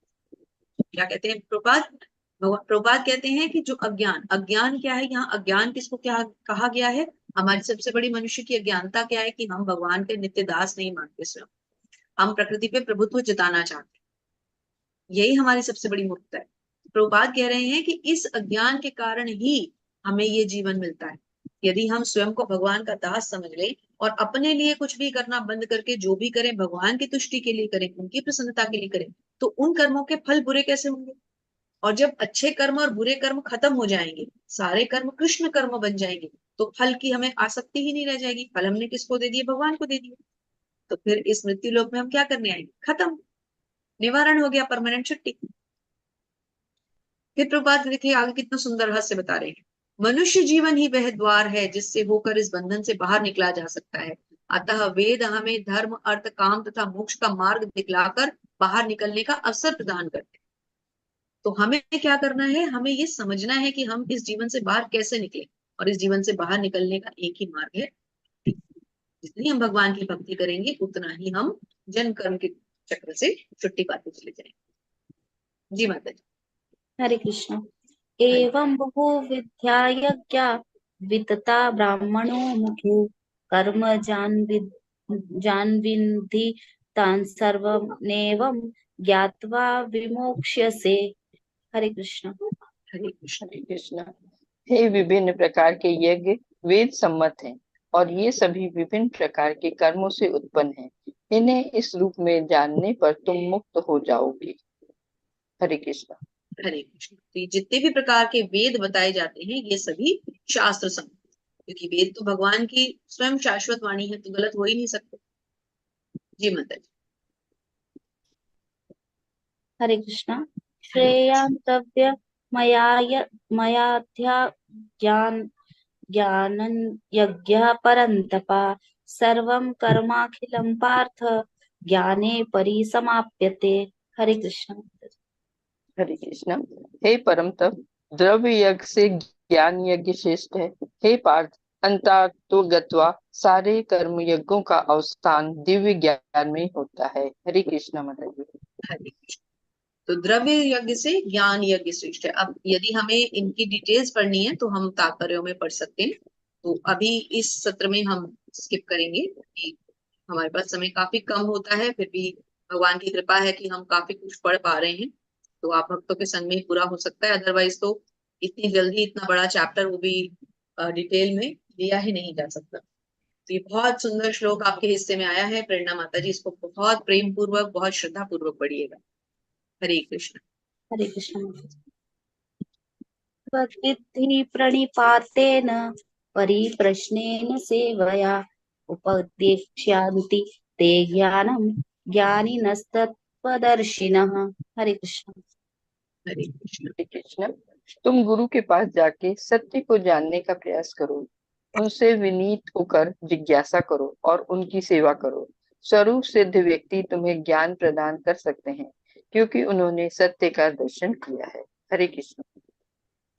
क्या कहते हैं प्रभुपाद? प्रभुपाद कहते हैं कि जो अज्ञान, अज्ञान क्या है? यहाँ अज्ञान किसको क्या कहा गया है? हमारी सबसे बड़ी मनुष्य की अज्ञानता क्या है? कि हम भगवान के नित्य दास नहीं मानते स्वयं, हम प्रकृति पे प्रभुत्व जताना चाहते हैं। यही हमारी सबसे बड़ी मूर्खता है। प्रभुपाद कह रहे हैं कि इस अज्ञान के कारण ही हमें ये जीवन मिलता है। यदि हम स्वयं को भगवान का दास समझ लें और अपने लिए कुछ भी करना बंद करके जो भी करें भगवान की तुष्टि के लिए करें, उनकी प्रसन्नता के लिए करें, तो उन कर्मों के फल बुरे कैसे होंगे? और जब अच्छे कर्म और बुरे कर्म खत्म हो जाएंगे, सारे कर्म कृष्ण कर्म बन जाएंगे, तो फल की हमें आसक्ति ही नहीं रह जाएगी। फल हमने किसको दे दिए? भगवान को दे दिए। तो फिर इस मृत्यु लोक में हम क्या करने आएंगे? खत्म, निवारण हो गया, परमानेंट छुट्टी। फिर प्रभुपाद देखिए आगे कितना सुंदर रहस्य बता रहे हैं। मनुष्य जीवन ही वह द्वार है जिससे होकर इस बंधन से बाहर निकला जा सकता है। अतः वेद हमें धर्म, अर्थ, काम तथा मोक्ष का मार्ग दिखलाकर बाहर निकलने का अवसर प्रदान करते हैं। तो हमें क्या करना है? हमें ये समझना है कि हम इस जीवन से बाहर कैसे निकले, और इस जीवन से बाहर निकलने का एक ही मार्ग है। जितनी हम भगवान की भक्ति करेंगे उतना ही हम जन्म कर्म के चक्र से छुट्टी पाते चले जाएंगे। जी माता जी। हरे कृष्ण। एवं बहुविद्या यज्ञा वितता ब्राह्मणो मुखे कर्म जानविद्धि तान् सर्वमेवं ज्ञात्वा विमोक्ष्यसे। हरे कृष्ण। हरे कृष्ण। हरे कृष्ण। हे विभिन्न प्रकार के यज्ञ वेद सम्मत हैं और ये सभी विभिन्न प्रकार के कर्मों से उत्पन्न हैं। इन्हें इस रूप में जानने पर तुम मुक्त हो जाओगे। हरे कृष्ण। हरे कृष्ण। तो ये जितने भी प्रकार के वेद बताए जाते हैं ये सभी शास्त्र सम्मत, क्योंकि वेद तो भगवान की स्वयं शाश्वत वाणी है, तो गलत हो ही नहीं सकते। जी माता जी। हरे कृष्ण। श्रेयांतव्य मयाध्या ज्ञानं यज्ञः परन्तपा सर्वं कर्माखिलं पार्थ ज्ञाने परिसमाप्यते। हरे कृष्ण। हरे कृष्ण। हे परम तप, द्रव्य यज्ञ से ज्ञान यज्ञ श्रेष्ठ है। हे पार्थ, अंतातो गत्वा सारे कर्म यज्ञों का अवसान दिव्य ज्ञान में होता है। हरे कृष्ण माता जी। हरे कृष्ण। तो द्रव्य यज्ञ से ज्ञान यज्ञ श्रेष्ठ है। अब यदि हमें इनकी डिटेल्स पढ़नी है तो हम तात्पर्यों में पढ़ सकते हैं, तो अभी इस सत्र में हम स्किप करेंगे कि हमारे पास समय काफी कम होता है। फिर भी भगवान की कृपा है कि हम काफी कुछ पढ़ पा रहे हैं, तो आप भक्तों के संग में ही पूरा हो सकता है। अदरवाइज तो इतनी जल्दी इतना बड़ा चैप्टर, वो भी डिटेल में लिया ही नहीं जा सकता। तो ये बहुत सुंदर श्लोक आपके हिस्से में आया है। प्रेरणा माता जी इसको बहुत प्रेम पूर्वक, बहुत श्रद्धा पूर्वक पढ़िएगा। हरे कृष्ण। हरे कृष्ण। त्वद्विद्धि प्रणिपातेन परिप्रश्नेन सेवया उपदेक्ष्यन्ति ते ज्ञानं ज्ञानिनस्तत्त्वदर्शिनः। हरे कृष्ण। हरे कृष्ण। हरे कृष्ण। तुम गुरु के पास जाके सत्य को जानने का प्रयास करो, उनसे विनीत होकर जिज्ञासा करो और उनकी सेवा करो। स्वरूप सिद्ध व्यक्ति तुम्हें ज्ञान प्रदान कर सकते हैं, क्योंकि उन्होंने सत्य का दर्शन किया है। हरे कृष्ण।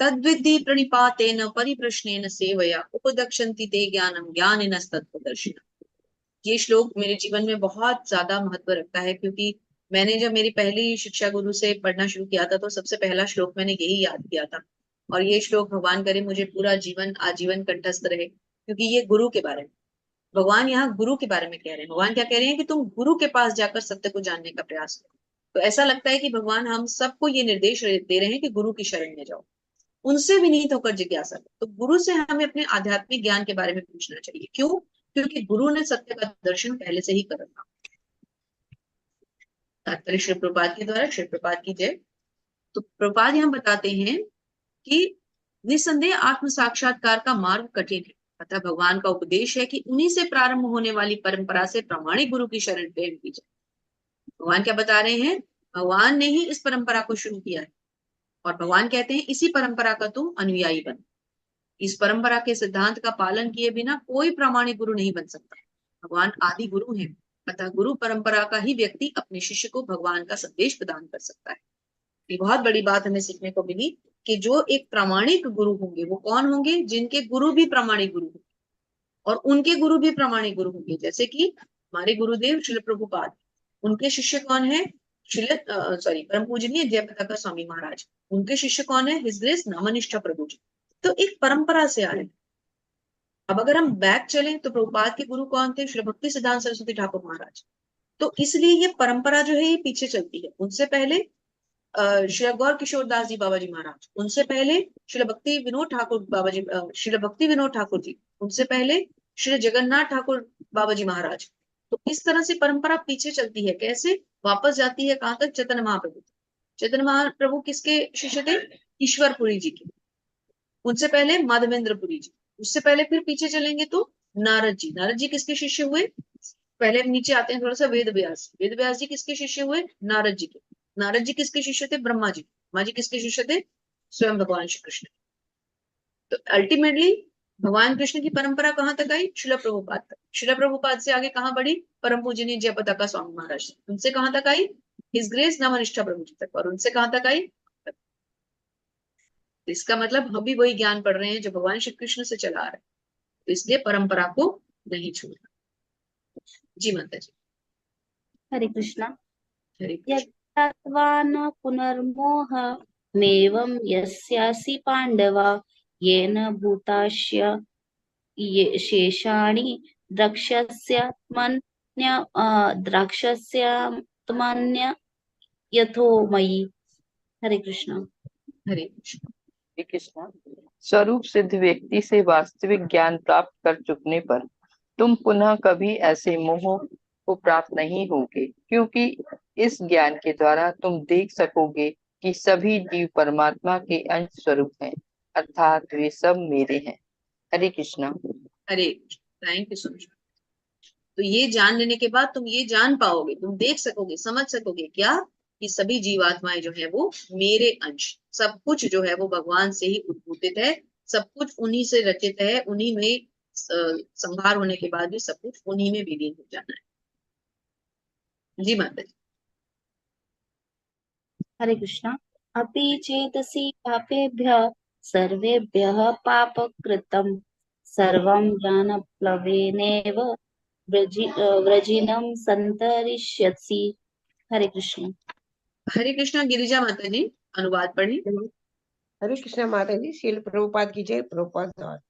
तद्विद्धि प्रणिपातेन परिप्रश्नेन सेवया उपदक्षन्ति ते ज्ञानम ज्ञानिनस्तत्त्वदर्शिनः। ये श्लोक मेरे जीवन में बहुत ज्यादा महत्व रखता है, क्योंकि मैंने जब मेरी पहली शिक्षा गुरु से पढ़ना शुरू किया था तो सबसे पहला श्लोक मैंने यही याद किया था। और ये श्लोक भगवान करे मुझे पूरा जीवन आजीवन कंठस्थ रहे, क्योंकि ये गुरु के बारे में, भगवान यहाँ गुरु के बारे में कह रहे हैं। भगवान क्या कह रहे हैं? कि तुम गुरु के पास जाकर सत्य को जानने का प्रयास करो। तो ऐसा लगता है कि भगवान हम सबको ये निर्देश दे रहे हैं कि गुरु की शरण में जाओ, उनसे विनीत होकर जिज्ञासा करो। तो गुरु से हमें अपने आध्यात्मिक ज्ञान के बारे में पूछना चाहिए। क्यों? क्योंकि गुरु ने सत्य का दर्शन पहले से ही कर रखा। तात्पर्य श्री प्रभुपाद के द्वारा। श्री प्रभुपाद की जय। तो प्रभुपाद यहाँ बताते हैं कि निसंदेह आत्म साक्षात्कार का मार्ग कठिन है, अतः भगवान का उपदेश है कि उन्हीं से प्रारंभ होने वाली परंपरा से प्रामाणिक गुरु की शरण ग्रहण की जाए। भगवान क्या बता रहे हैं? भगवान ने ही इस परंपरा को शुरू किया है और भगवान कहते हैं इसी परंपरा का तुम अनुयायी बनो। इस परंपरा के सिद्धांत का पालन किए बिना कोई प्रामाणिक गुरु नहीं बन सकता। भगवान आदि गुरु हैं, अतः गुरु परंपरा का ही व्यक्ति अपने शिष्य को भगवान का संदेश प्रदान कर सकता है। ये बहुत बड़ी बात हमें सीखने को मिली कि जो एक प्रामाणिक गुरु होंगे वो कौन होंगे? जिनके गुरु भी प्रामाणिक गुरु होंगे और उनके गुरु भी प्रामाणिक गुरु होंगे। जैसे कि हमारे गुरुदेव श्रील प्रभुपाद, उनके शिष्य कौन है? परम पूजनीय जयप्रताप स्वामी महाराज। उनके शिष्य कौन है? हिज ग्रेस नामनिष्ठा प्रभु जी। तो एक परंपरा से आ रहे हैं। अब अगर हम बैक चलें तो प्रभुपाद के गुरु कौन थे? श्री भक्ति सिद्धांत सरस्वती ठाकुर महाराज। तो इसलिए ये परंपरा जो है ये पीछे चलती है। उनसे पहले श्री गौर किशोर दास जी बाबा जी महाराज, उनसे पहले श्री भक्ति विनोद ठाकुर बाबा जी, श्री भक्ति विनोद ठाकुर जी, उनसे पहले श्री जगन्नाथ ठाकुर बाबा जी महाराज। तो इस तरह से परंपरा पीछे चलती है। कैसे? वापस जाती है कहां तक? चैतन्य महाप्रभु। चैतन्य महाप्रभु किसके शिष्य थे? ईश्वरपुरी जी के। उनसे पहले माधवेंद्रपुरी जी। उससे पहले फिर पीछे चलेंगे तो नारद जी। नारद जी किसके शिष्य हुए? पहले हम नीचे आते हैं थोड़ा सा, वेद व्यास। वेद व्यास जी किसके शिष्य हुए? नारद जी के। नारद जी किसके शिष्य थे? ब्रह्मा जी। ब्रह्मा जी किसके शिष्य थे? स्वयं भगवान श्री कृष्ण। तो अल्टीमेटली भगवान कृष्ण की परंपरा कहां तक आई? शिला प्रभुपाद तक। शिला प्रभुपाद से आगे कहां बढ़ी? परम पूजनीय जयपताका स्वामी महाराज। उनसे कहां तक आई? हिज ग्रेस नामनिष्ठा प्रभु जी तक। और उनसे कहां तक आई? इसका मतलब हम भी वही ज्ञान पढ़ रहे हैं जो भगवान श्री कृष्ण से चला आ रहा है। तो इसलिए परंपरा को नहीं छोड़ना। जी माता जी। हरे कृष्णा। हरे कृष्ण। यज्ञात्वा न पुनर्मोहमेवं यस्यासि पाण्डव येन भूतास्य ये शेषाणि द्राक्षस्यात्मन्य यथो मयि। हरे कृष्णा। हरे कृष्ण। श्री कृष्ण। स्वरूप सिद्ध व्यक्ति से वास्तविक ज्ञान प्राप्त कर चुकने पर तुम पुनः कभी ऐसे मोह को प्राप्त नहीं होगे, क्योंकि इस ज्ञान के द्वारा तुम देख सकोगे कि सभी जीव परमात्मा के अंश स्वरूप हैं, अर्थात वे सब मेरे हैं। Hare Krishna. Hare Krishna. Thank you so much. तो ये जान लेने के बाद तुम ये जान पाओगे, तुम देख सकोगे, समझ सकोगे क्या? कि सभी जीवात्माएं जो है वो मेरे अंश, सब कुछ जो है वो भगवान से ही उद्भूतित है, सब कुछ उन्हीं से रचित है, उन्हीं में संभार होने के बाद भी सब कुछ उन्हीं में विलीन हो जाना है। जी माता जी। हरे कृष्णा। अपि चेतसि पापेभ्यः सर्वेभ्यः पापकृतं सर्वं ज्ञानप्लवेनैव वृजिनं सन्तरिष्यसि। हरे कृष्ण। हरे कृष्णा। गिरिजा माता जी अनुवाद पढ़ी। हरे कृष्णा माता जी। शील प्रभुपाद की जय। प्रभुपाद द्वारा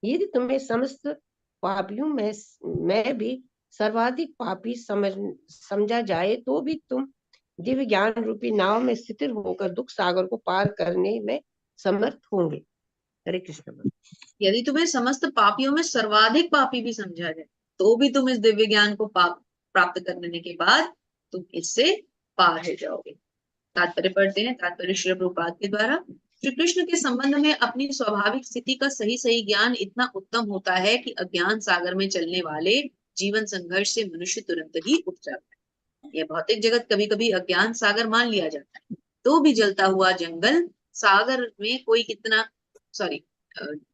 यदि तुम्हें समस्त पापियों में भी सर्वाधिक पापी समझा जाए तो भी तुम दिव्य ज्ञान रूपी नाव में स्थिर होकर दुख सागर को पार करने में समर्थ होंगे। हरे कृष्ण। यदि तुम्हें समस्त पापियों में सर्वाधिक पापी भी समझा जाए तो भी तुम इस दिव्य ज्ञान को प्राप्त करने के बाद तुम इससे पार हो जाओगे। तात्पर्य पढ़ते हैं। तात्पर्य श्री प्रभुपाद के द्वारा श्री कृष्ण के संबंध में अपनी स्वाभाविक स्थिति का सही सही ज्ञान इतना उत्तम होता है कि अज्ञान सागर में चलने वाले जीवन संघर्ष से मनुष्य तुरंत ही उठ जाता है। यह भौतिक जगत कभी कभी अज्ञान सागर मान लिया जाता है, तो भी जलता हुआ जंगल सागर में कोई कितना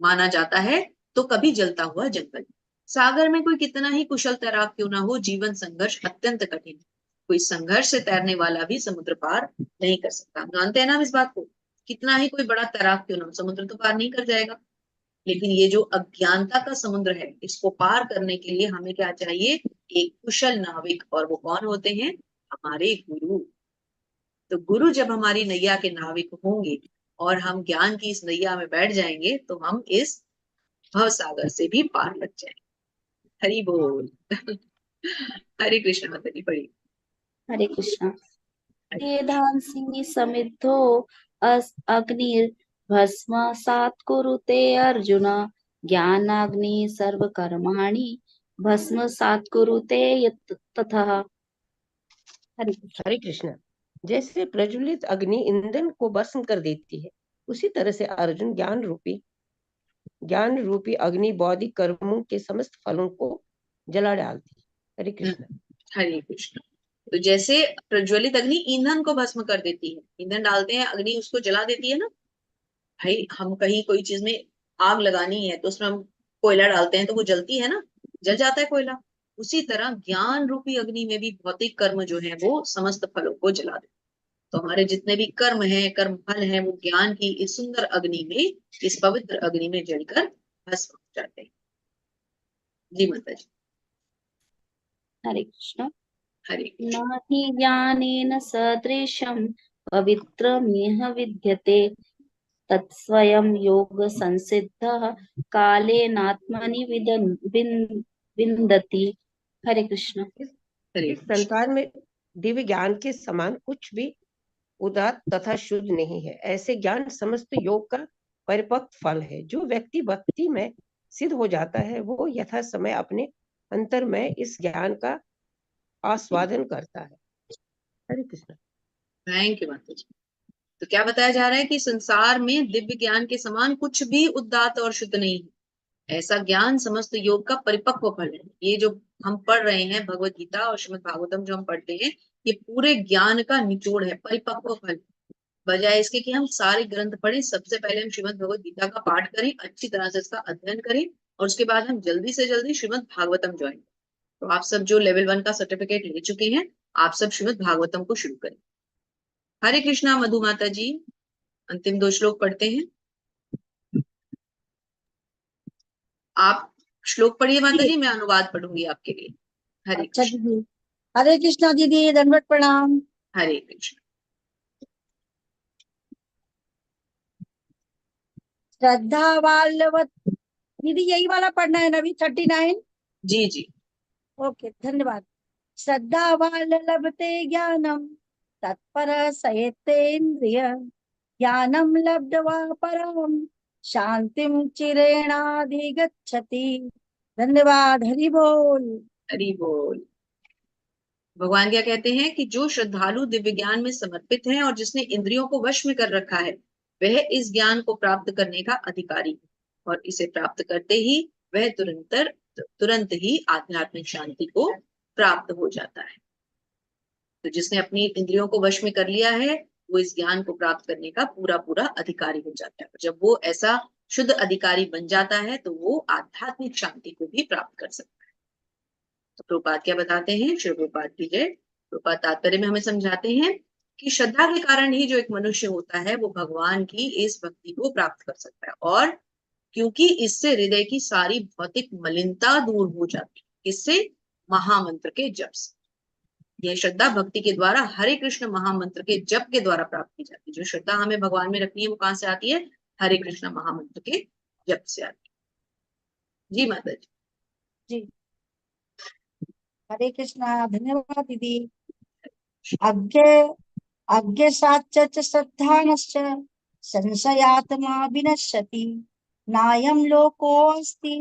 माना जाता है, तो कभी जलता हुआ जंगल सागर में कोई कितना ही कुशल तैराक क्यों ना हो, जीवन संघर्ष अत्यंत कठिन है। कोई संघर्ष से तैरने वाला भी समुद्र पार नहीं कर सकता। जानते हैं ना इस बात को? कितना ही कोई बड़ा तैराक क्यों ना हो, समुद्र तो पार नहीं कर जाएगा। लेकिन ये जो अज्ञानता का समुद्र है, इसको पार करने के लिए हमें क्या चाहिए? एक कुशल नाविक। और वो कौन होते हैं? हमारे गुरु। तो गुरु जब हमारी नैया के नाविक होंगे और हम ज्ञान की इस नैया में बैठ जाएंगे तो हम इस भव सागर से भी पार लग जाएंगे। हरि बोल। हरे कृष्ण माता जी पढ़ी। हरे कृष्णा। वेदांसि समिद्धो अग्निर्भस्मसात् कुरुते अर्जुन ज्ञानाग्नि सर्वकर्माणि भस्मसात् कुरुते तथा। हरे कृष्ण। हरे कृष्ण। जैसे प्रज्वलित अग्नि ईंधन को भस्म कर देती है, उसी तरह से अर्जुन ज्ञान रूपी अग्नि बौद्धिक कर्मों के समस्त फलों को जला डालती है। हरे कृष्ण। हरे कृष्ण। तो जैसे प्रज्वलित अग्नि ईंधन को भस्म कर देती है, ईंधन डालते हैं, अग्नि उसको जला देती है ना। भाई हम कहीं कोई चीज में आग लगानी है तो उसमें हम कोयला डालते हैं तो वो जलती है ना, जल जाता है कोयला। उसी तरह ज्ञान रूपी अग्नि में भी भौतिक कर्म जो है वो समस्त फलों को जला देते हैं। तो हमारे जितने भी कर्म हैं, कर्म फल हैं, वो ज्ञान की इस सुंदर अग्नि में, इस पवित्र अग्नि में जलकर भस्म हो जाते हैं। जी माता जी। हरे कृष्ण। हरे कृष्ण। न हि ज्ञानेन सदृशं पवित्रमिह विद्यते तत्स्वयं योग संसिद्धः कालेनात्मनि विन्दति। हरे कृष्ण। हरे इस कृष्ण। संसार में दिव्य ज्ञान के समान कुछ भी उदात्त तथा शुद्ध नहीं है। ऐसे ज्ञान समस्त योग का परिपक्व फल है। जो व्यक्ति भक्ति में सिद्ध हो जाता है वो यथा समय अपने अंतर में इस ज्ञान का आस्वादन करता है। हरे कृष्ण। थैंक यू माता जी। तो क्या बताया जा रहा है कि संसार में दिव्य ज्ञान के समान कुछ भी उदात्त और शुद्ध नहीं है। ऐसा ज्ञान समस्त योग का परिपक्व फल है। ये जो हम पढ़ रहे हैं भगवत गीता और श्रीमद् भागवतम जो हम पढ़ते हैं, ये पूरे ज्ञान का निचोड़ है, परिपक्व फल। बजाय इसके कि हम सारे ग्रंथ पढ़ें, सबसे पहले हम श्रीमद् भगवत गीता का पाठ करें, अच्छी तरह से इसका अध्ययन करें, और उसके बाद हम जल्दी से जल्दी श्रीमद् भागवतम ज्वाइन करें। तो आप सब जो लेवल 1 का सर्टिफिकेट ले चुके हैं, आप सब श्रीमद् भागवतम को शुरू करें। हरे कृष्णा। मधु माता जी अंतिम 2 श्लोक पढ़ते हैं। आप श्लोक पढ़िए माता जी, मैं अनुवाद पढ़ूंगी आपके लिए। हरे अच्छा कृष्ण। दीदी। हरे कृष्णा दीदी, दंडवत प्रणाम। हरे कृष्ण। श्रद्धा वाल्यवत दीदी, यही वाला पढ़ना है ना अभी 39? जी जी। ओके, धन्यवाद। श्रद्धा वाल्य लभते ज्ञानम तत्पर सयतेन्द्रिय ज्ञानम लब्ध्वा परम शांतिम चिरेणाधिगच्छति। धन्यवाद। हरि बोल। हरि बोल। भगवान क्या कहते हैं कि जो श्रद्धालु दिव्य ज्ञान में समर्पित है और जिसने इंद्रियों को वश में कर रखा है, वह इस ज्ञान को प्राप्त करने का अधिकारी है, और इसे प्राप्त करते ही वह तुरंत ही आध्यात्मिक शांति को प्राप्त हो जाता है। तो जिसने अपनी इंद्रियों को वश में कर लिया है, वो इस ज्ञान को प्राप्त करने का पूरा पूरा अधिकारी हो जाता है। जब वो ऐसा शुद्ध अधिकारी बन जाता है तो वो आध्यात्मिक शांति को भी प्राप्त कर सकता है। तो प्रभुपाद क्या बताते हैं, श्री प्रभुपाद की जय। प्रभुपाद तात्पर्य में हमें समझाते हैं कि श्रद्धा के कारण ही जो एक मनुष्य होता है वो भगवान की इस भक्ति को प्राप्त कर सकता है, और क्योंकि इससे हृदय की सारी भौतिक मलिनता दूर हो जाती है। इससे महामंत्र के जप से, यह श्रद्धा भक्ति के द्वारा हरे कृष्ण महामंत्र के जप के द्वारा प्राप्त की जाती है। जो श्रद्धा हमें भगवान में रखनी है वो कहाँ से आती है? हरे कृष्ण महामंत्र के जप से आती है। जी माता जी। जी हरे कृष्णा। धन्यवाद दीदी। अज्ञ अज्ञसाच्च श्रद्धानश्च संशयात्मा विनश्यति नायं लोकोऽस्ति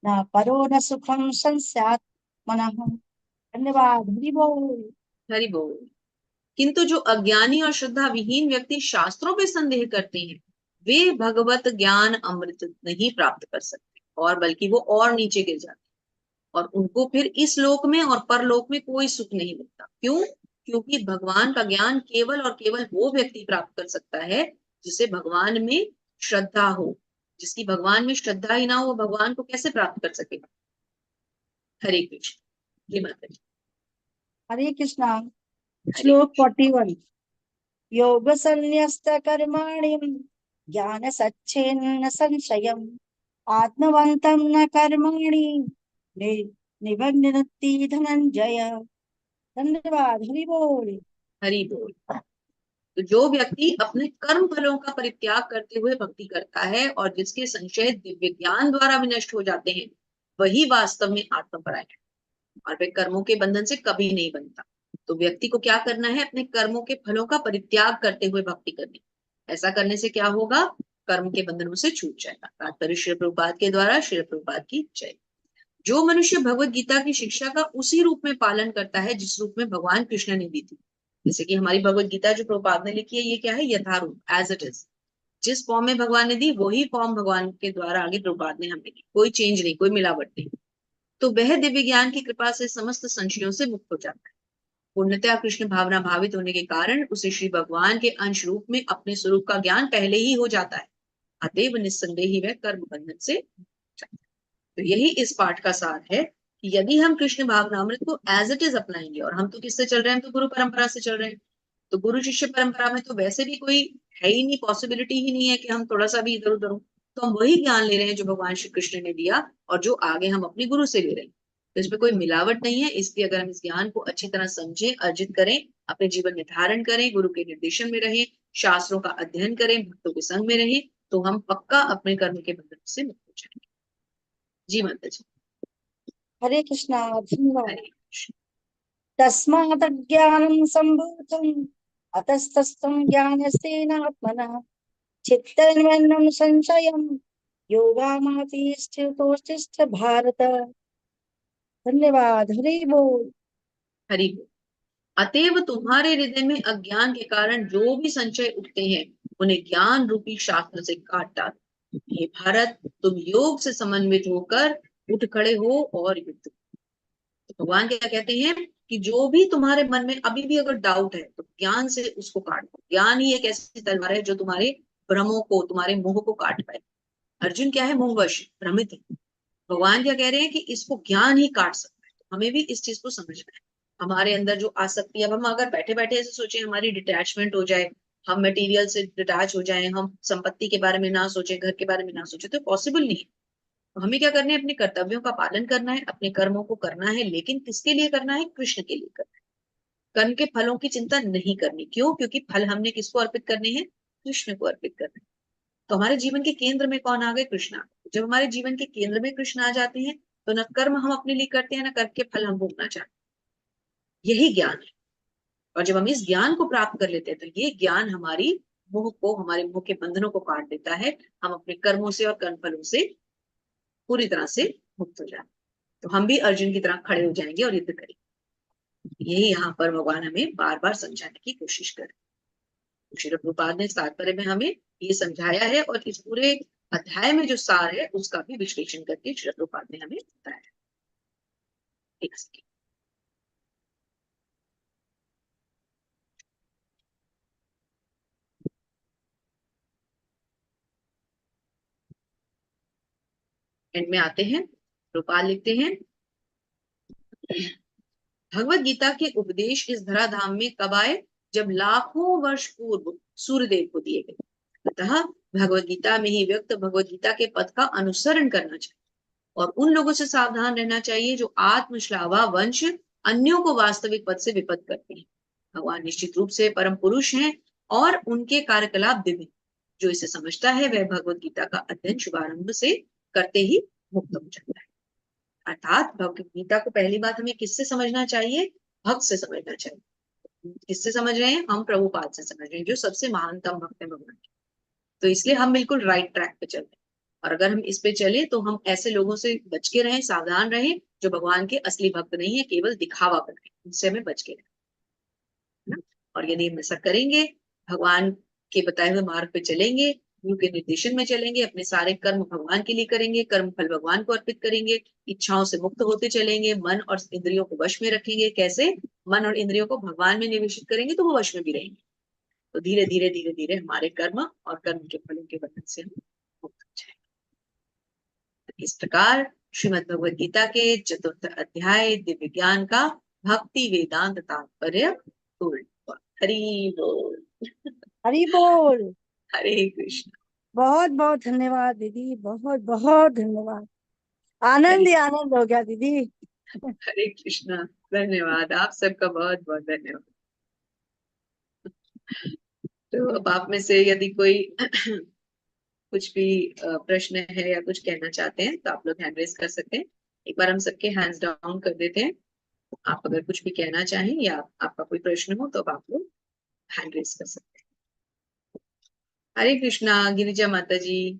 न परो न सुखं संस्यात् मनः। धन्यवाद। हरि बोल। हरि बोल। किंतु जो अज्ञानी और श्रद्धा विहीन व्यक्ति शास्त्रों पे संदेह करते हैं, वे भगवत ज्ञान अमृत नहीं प्राप्त कर सकते, और बल्कि वो और नीचे गिर जाते हैं, और उनको फिर इस लोक में और परलोक में कोई सुख नहीं मिलता। क्यों? क्योंकि भगवान का ज्ञान केवल और केवल वो व्यक्ति प्राप्त कर सकता है जिसे भगवान में श्रद्धा हो। जिसकी भगवान में श्रद्धा ही ना हो, भगवान को कैसे प्राप्त कर सकेगा? हरे कृष्ण। जी माता जी। हरे कृष्णा। हरे श्लोक 41। योग संन्यस्त कर्माणि ज्ञान सच्छेन्न संशयम् आत्मवन्तं न कर्माणि निबध्नन्ति धनंजय। धन्यवाद। हरि बोल। हरि बोल। तो जो व्यक्ति अपने कर्म फलों का परित्याग करते हुए भक्ति करता है और जिसके संशय दिव्य ज्ञान द्वारा विनष्ट हो जाते हैं, वही वास्तव में आत्मपरायण है, और वे कर्मों के बंधन से कभी नहीं बनता। तो व्यक्ति को क्या करना है? अपने कर्मों के फलों का परित्याग करते हुए भक्ति करनी। ऐसा करने से क्या होगा? कर्म के बंधनों से छूट जाएगा। तात्पर्य श्री प्रभुपाद के द्वारा। श्री प्रभुपाद की जय। जो मनुष्य भगवत गीता की शिक्षा का उसी रूप में पालन करता है जिस रूप में भगवान कृष्ण ने दी थी, जैसे कि हमारी भगवत गीता जो प्रभुपाद ने लिखी है, ये क्या है? यथारूप, एज इट इज। जिस फॉर्म में भगवान ने दी वही फॉर्म भगवान के द्वारा आगे प्रभुपाद ने हमें दी, कोई चेंज नहीं, कोई मिलावट नहीं। तो वह दिव्य ज्ञान की कृपा से समस्त संशयों से मुक्त हो जाता है। पूर्णतया कृष्ण भावना भावित होने के कारण उसे श्री भगवान के अंश रूप में अपने स्वरूप का ज्ञान पहले ही हो जाता है, अतएव निस्संदेह ही वह कर्म बंधन से मुक्त है। तो यही इस पाठ का सार है कि यदि हम कृष्ण भावनामृत को एज इट इज अपनाएंगे, और हम तो किससे चल रहे हैं, हम तो गुरु परंपरा से चल रहे हैं, तो गुरु शिष्य परंपरा में तो वैसे भी कोई है ही नहीं, पॉसिबिलिटी ही नहीं है कि हम थोड़ा सा भी इधर उधर हो। तो हम वही ज्ञान ले रहे हैं जो भगवान श्री कृष्ण ने दिया और जो आगे हम अपने गुरु से ले रहे हैं। तो इसमें कोई मिलावट नहीं है। इसलिए अगर हम इस ज्ञान को अच्छी तरह समझें, अर्जित करें, अपने जीवन में धारण करें, गुरु के निर्देशन में रहें, शास्त्रों का अध्ययन करें, भक्तों के संग में रहें, तो हम पक्का अपने कर्म के बंधन से मुक्त हो जाएंगे। जी माता जी। हरे कृष्णा, धन्यवाद। हरे कृष्ण। तस्मात् ज्ञानं सम्भूतं अतस्तस्थं ज्ञानस्तेनात्मनः चित्तैर्वन्नं संशयं योगामाति स्थितोत्तिष्ठ भारत। धन्यवाद। हरि बोल। हरि बोल। अतएव तुम्हारे हृदय में अज्ञान के कारण जो भी संशय उठते हैं, उन्हें ज्ञान रूपी शास्त्र से काट डालो। हे भारत, तुम योग से समन्वित होकर उठ खड़े हो और युद्ध करो। तो भगवान क्या कहते हैं कि जो भी तुम्हारे मन में अभी भी अगर डाउट है, तो ज्ञान से उसको काट दो। ज्ञान ही एक ऐसी तलवार है जो तुम्हारे भ्रमों को, तुम्हारे मोह को काट पाए। अर्जुन क्या है, मोहवश, भ्रमित है। भगवान क्या कह रहे हैं कि इसको ज्ञान ही काट सकता है। तो हमें भी इस चीज को समझना है। हमारे अंदर जो आसक्ति, अब हम अगर बैठे बैठे ऐसे सोचे हमारी डिटैचमेंट हो जाए, हम मटेरियल से डिटैच हो जाएं, हम संपत्ति के बारे में ना सोचे, घर के बारे में ना सोचे, तो पॉसिबल नहीं है। तो हमें क्या करना है, अपने कर्तव्यों का पालन करना है, अपने कर्मों को करना है, लेकिन किसके लिए करना है, कृष्ण के लिए करना है। कर्म के फलों की चिंता नहीं करनी। क्यों? क्योंकि फल हमने किसको अर्पित करने हैं, कृष्ण को अर्पित करना है। तो हमारे जीवन के केंद्र में कौन आ गए, कृष्ण आ गए। जब हमारे जीवन के केंद्र में कृष्ण आ जाते हैं, तो न कर्म हम अपने लिए करते हैं, न कर्म के फल हम भोगना चाहते हैं। यही ज्ञान है। और जब हम इस ज्ञान को प्राप्त कर लेते हैं, तो ये ज्ञान हमारी मोह को, हमारे मोह के बंधनों को काट देता है। हम अपने कर्मों से और कर्म फलों से पूरी तरह से मुक्त हो जाते हैं। तो हम भी अर्जुन की तरह खड़े हो जाएंगे और युद्ध करेंगे। यही यहाँ पर भगवान हमें बार बार समझाने की कोशिश कर रहे हैं। श्रील प्रभुपाद ने इस तात्पर्य में हमें ये समझाया है, और इस पूरे अध्याय में जो सार है उसका भी विश्लेषण करके श्रील प्रभुपाद ने हमें बताया है। एक सेकेंड। एंड में आते हैं, प्रभुपाद लिखते हैं, भगवत गीता के उपदेश इस धराधाम में कब आए, जब लाखों वर्ष पूर्व सूर्यदेव को दिए गए। अतः भगवत गीता में ही व्यक्त भगवत गीता के पद का अनुसरण करना चाहिए, और उन लोगों से सावधान रहना चाहिए जो आत्मश्लावा वंश अन्यों को वास्तविक पद से विपद करते हैं। भगवान निश्चित रूप से परम पुरुष हैं, और उनके कार्यकलाप दिव्य। जो इसे समझता है वह भगवत गीता का अध्ययन शुभारंभ से करते ही मुक्त हो जाता है। अर्थात भगवत गीता को पहली बात हमें किससे समझना चाहिए, भक्त से समझना चाहिए। किससे समझ रहे हैं हम, प्रभुपाद से समझ रहे हैं, जो सबसे महानतम भक्त है भगवान के। तो इसलिए हम बिल्कुल राइट ट्रैक पे चल रहे हैं। और अगर हम इस पे चले, तो हम ऐसे लोगों से बच के रहें, सावधान रहें, जो भगवान के असली भक्त नहीं है, केवल दिखावा कर रहे हैं। उनसे हमें बच के रहना है ना। और यदि हम ऐसा करेंगे, भगवान के बताए हुए मार्ग पे चलेंगे, गुरु के निर्देशन में चलेंगे, अपने सारे कर्म भगवान के लिए करेंगे, कर्म फल भगवान को अर्पित करेंगे, इच्छाओं से मुक्त होते चलेंगे, मन और इंद्रियों को वश में रखेंगे। कैसे? मन और इंद्रियों को भगवान में निवेशित करेंगे तो वो वश में भी रहेंगे। तो धीरे धीरे धीरे धीरे हमारे कर्म और कर्म के फलों के बंधन से हम मुक्त हो जाएंगे। इस प्रकार श्रीमद् भगवद गीता के चतुर्थ अध्याय दिव्य ज्ञान का भक्ति वेदांत तात्पर्य पूर्ण हुआ। हरि बोल। हरि बोल। हरे कृष्ण। बहुत बहुत धन्यवाद दीदी, बहुत बहुत धन्यवाद। आनंद ही आनंद हो गया दीदी। हरे कृष्णा। धन्यवाद, आप सबका बहुत बहुत धन्यवाद। तो अब आप में से यदि कोई कुछ भी प्रश्न है या कुछ कहना चाहते हैं, तो आप लोग हैंड रेज कर सकते हैं। एक बार हम सबके हैंड्स डाउन कर देते हैं। आप अगर कुछ भी कहना चाहें या आपका कोई प्रश्न हो, तो अब आप लोग हैंड रेज कर सकते हैं। हरे कृष्णा। गिरिजा माता जी।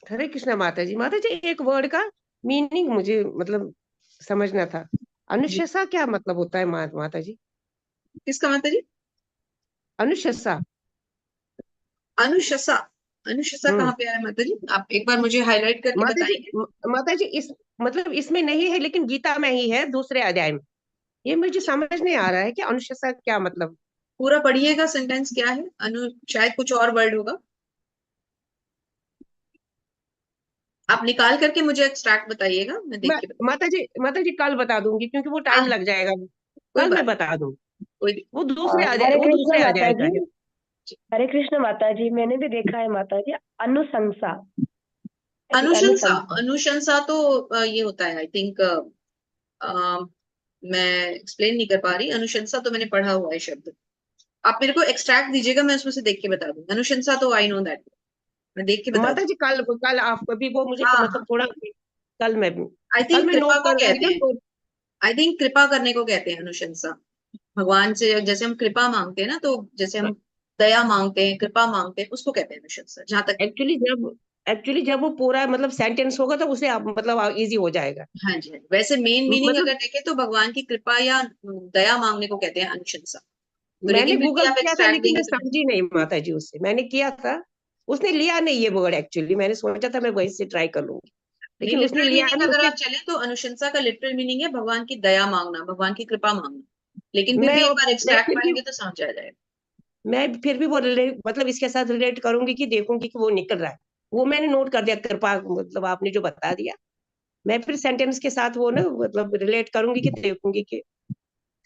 हरे कृष्णा माता जी। माता जी, एक वर्ड का मीनिंग मुझे मतलब समझना था। अनुशंसा क्या मतलब होता है माता जी? किसका माता जी? अनुशंसा। अनुशंसा। अनुशंसा कहाँ पे आया माता जी? आप एक बार मुझे हाईलाइट करके माता जी, बताएंगे। माता जी, इस मतलब इसमें नहीं है, लेकिन गीता में ही है, दूसरे अध्याय में। ये मुझे समझ नहीं आ रहा है कि अनुशंसा क्या मतलब। पूरा पढ़िएगा, सेंटेंस क्या है। शायद कुछ और वर्ड होगा, आप निकाल करके मुझे एक्सट्रैक्ट बताइएगा, मैं देख के माता जी कल बता दूंगी, क्योंकि वो हाँ, टाइम लग जाएगा। कोई कल मैं बात बता दूँ, कोई वो दूसरे हरे वो कृष्ण दूसरे माता अध्याय का जी, है। हरे कृष्ण माता जी, मैंने भी देखा है माता जी, अनुशंसा। अनुशंसा। अनुशंसा। अनुशंसा तो ये होता है आई थिंक, मैं एक्सप्लेन नहीं कर पा रही। अनुशंसा तो मैंने पढ़ा हुआ है शब्द, आप मेरे को एक्सट्रैक्ट दीजिएगा, मैं उसमें से देख के बता दूंगी। अनुशंसा तो आई नो दैट, मैं देख के बता माता दूंगी। जी कल आप अभी वो मुझे हाँ मतलब हाँ, थोड़ा कल मैं आई कल थिंक मैं कृपा नोट को कर लूंगी कहते ना हैं। तो। आई थिंक कृपा करने को कहते हैं अनुशंसा। भगवान से जैसे हम कृपा मांगते हैं ना, तो जैसे हम दया मांगते हैं, कृपा मांगते हैं, उसको कहते हैं अनुशंसा, जहां तक। एक्चुअली जब वो पूरा मतलब सेंटेंस होगा तो उसे आप मतलब इजी हो जाएगा। हाँ जी, हाँ जी। वैसे मेन मीनिंग मतलब अगर देखें तो भगवान की कृपा या दया मांगने को कहते हैं अनुशंसा। तो मैंने लेकिन फिर भी गूगल आप किया था एक्सट्रैक्ट लेकिन देंगे मैं तो समझी नहीं माता जी, उससे मैंने किया था, उसने लिया नहीं ये वर्ड। एक्चुअली मैंने सोचा था मैं वहीं से ट्राई कर लूंगी, नहीं। लेकिन उसने लिटरल लिया मीनिंग नहीं अगर उसके। आप चले तो अनुशंसा का लिटरल मीनिंग है भगवान की दया मांगना, भगवान की कृपा मांगना। लेकिन फिर मैं भी एक बार मैं एक्सट्रैक्ट फिर भी पढ़ेंगे तो समझ आ जाएगा। वो मतलब इसके साथ रिलेट करूंगी कि देखूंगी कि वो निकल रहा है। वो मैंने नोट कर दिया, कृपा मतलब आपने जो बता दिया, मैं फिर सेंटेंस के साथ वो ना मतलब रिलेट करूंगी कि देखूंगी कि।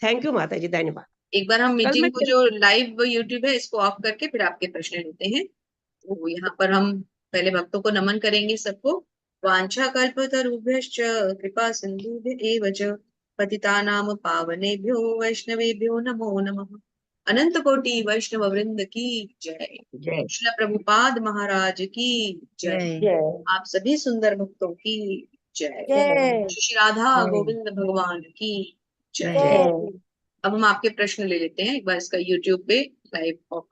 थैंक यू माता जी, धन्यवाद। एक बार हम कल मैं मीटिंग को, जो लाइव यूट्यूब है, इसको ऑफ करके फिर आपके प्रश्न लेते हैं। तो यहाँ पर हम पहले भक्तों को नमन करेंगे सबको। वांछा कल्पतरुभ्यश्च कृपा सिन्धुभ्य च पतितानां पावनेभ्यो वैष्णवेभ्यो नमो नमः। अनंत कोटि वैष्णव वृंद की जय। जय श्रील प्रभुपाद महाराज की जय। जय आप सभी सुंदर भक्तों की जय। जय श्री राधा गोविंद भगवान की जय। जय। जय। अब हम आपके प्रश्न ले लेते हैं। एक बार इसका यूट्यूब पे लाइव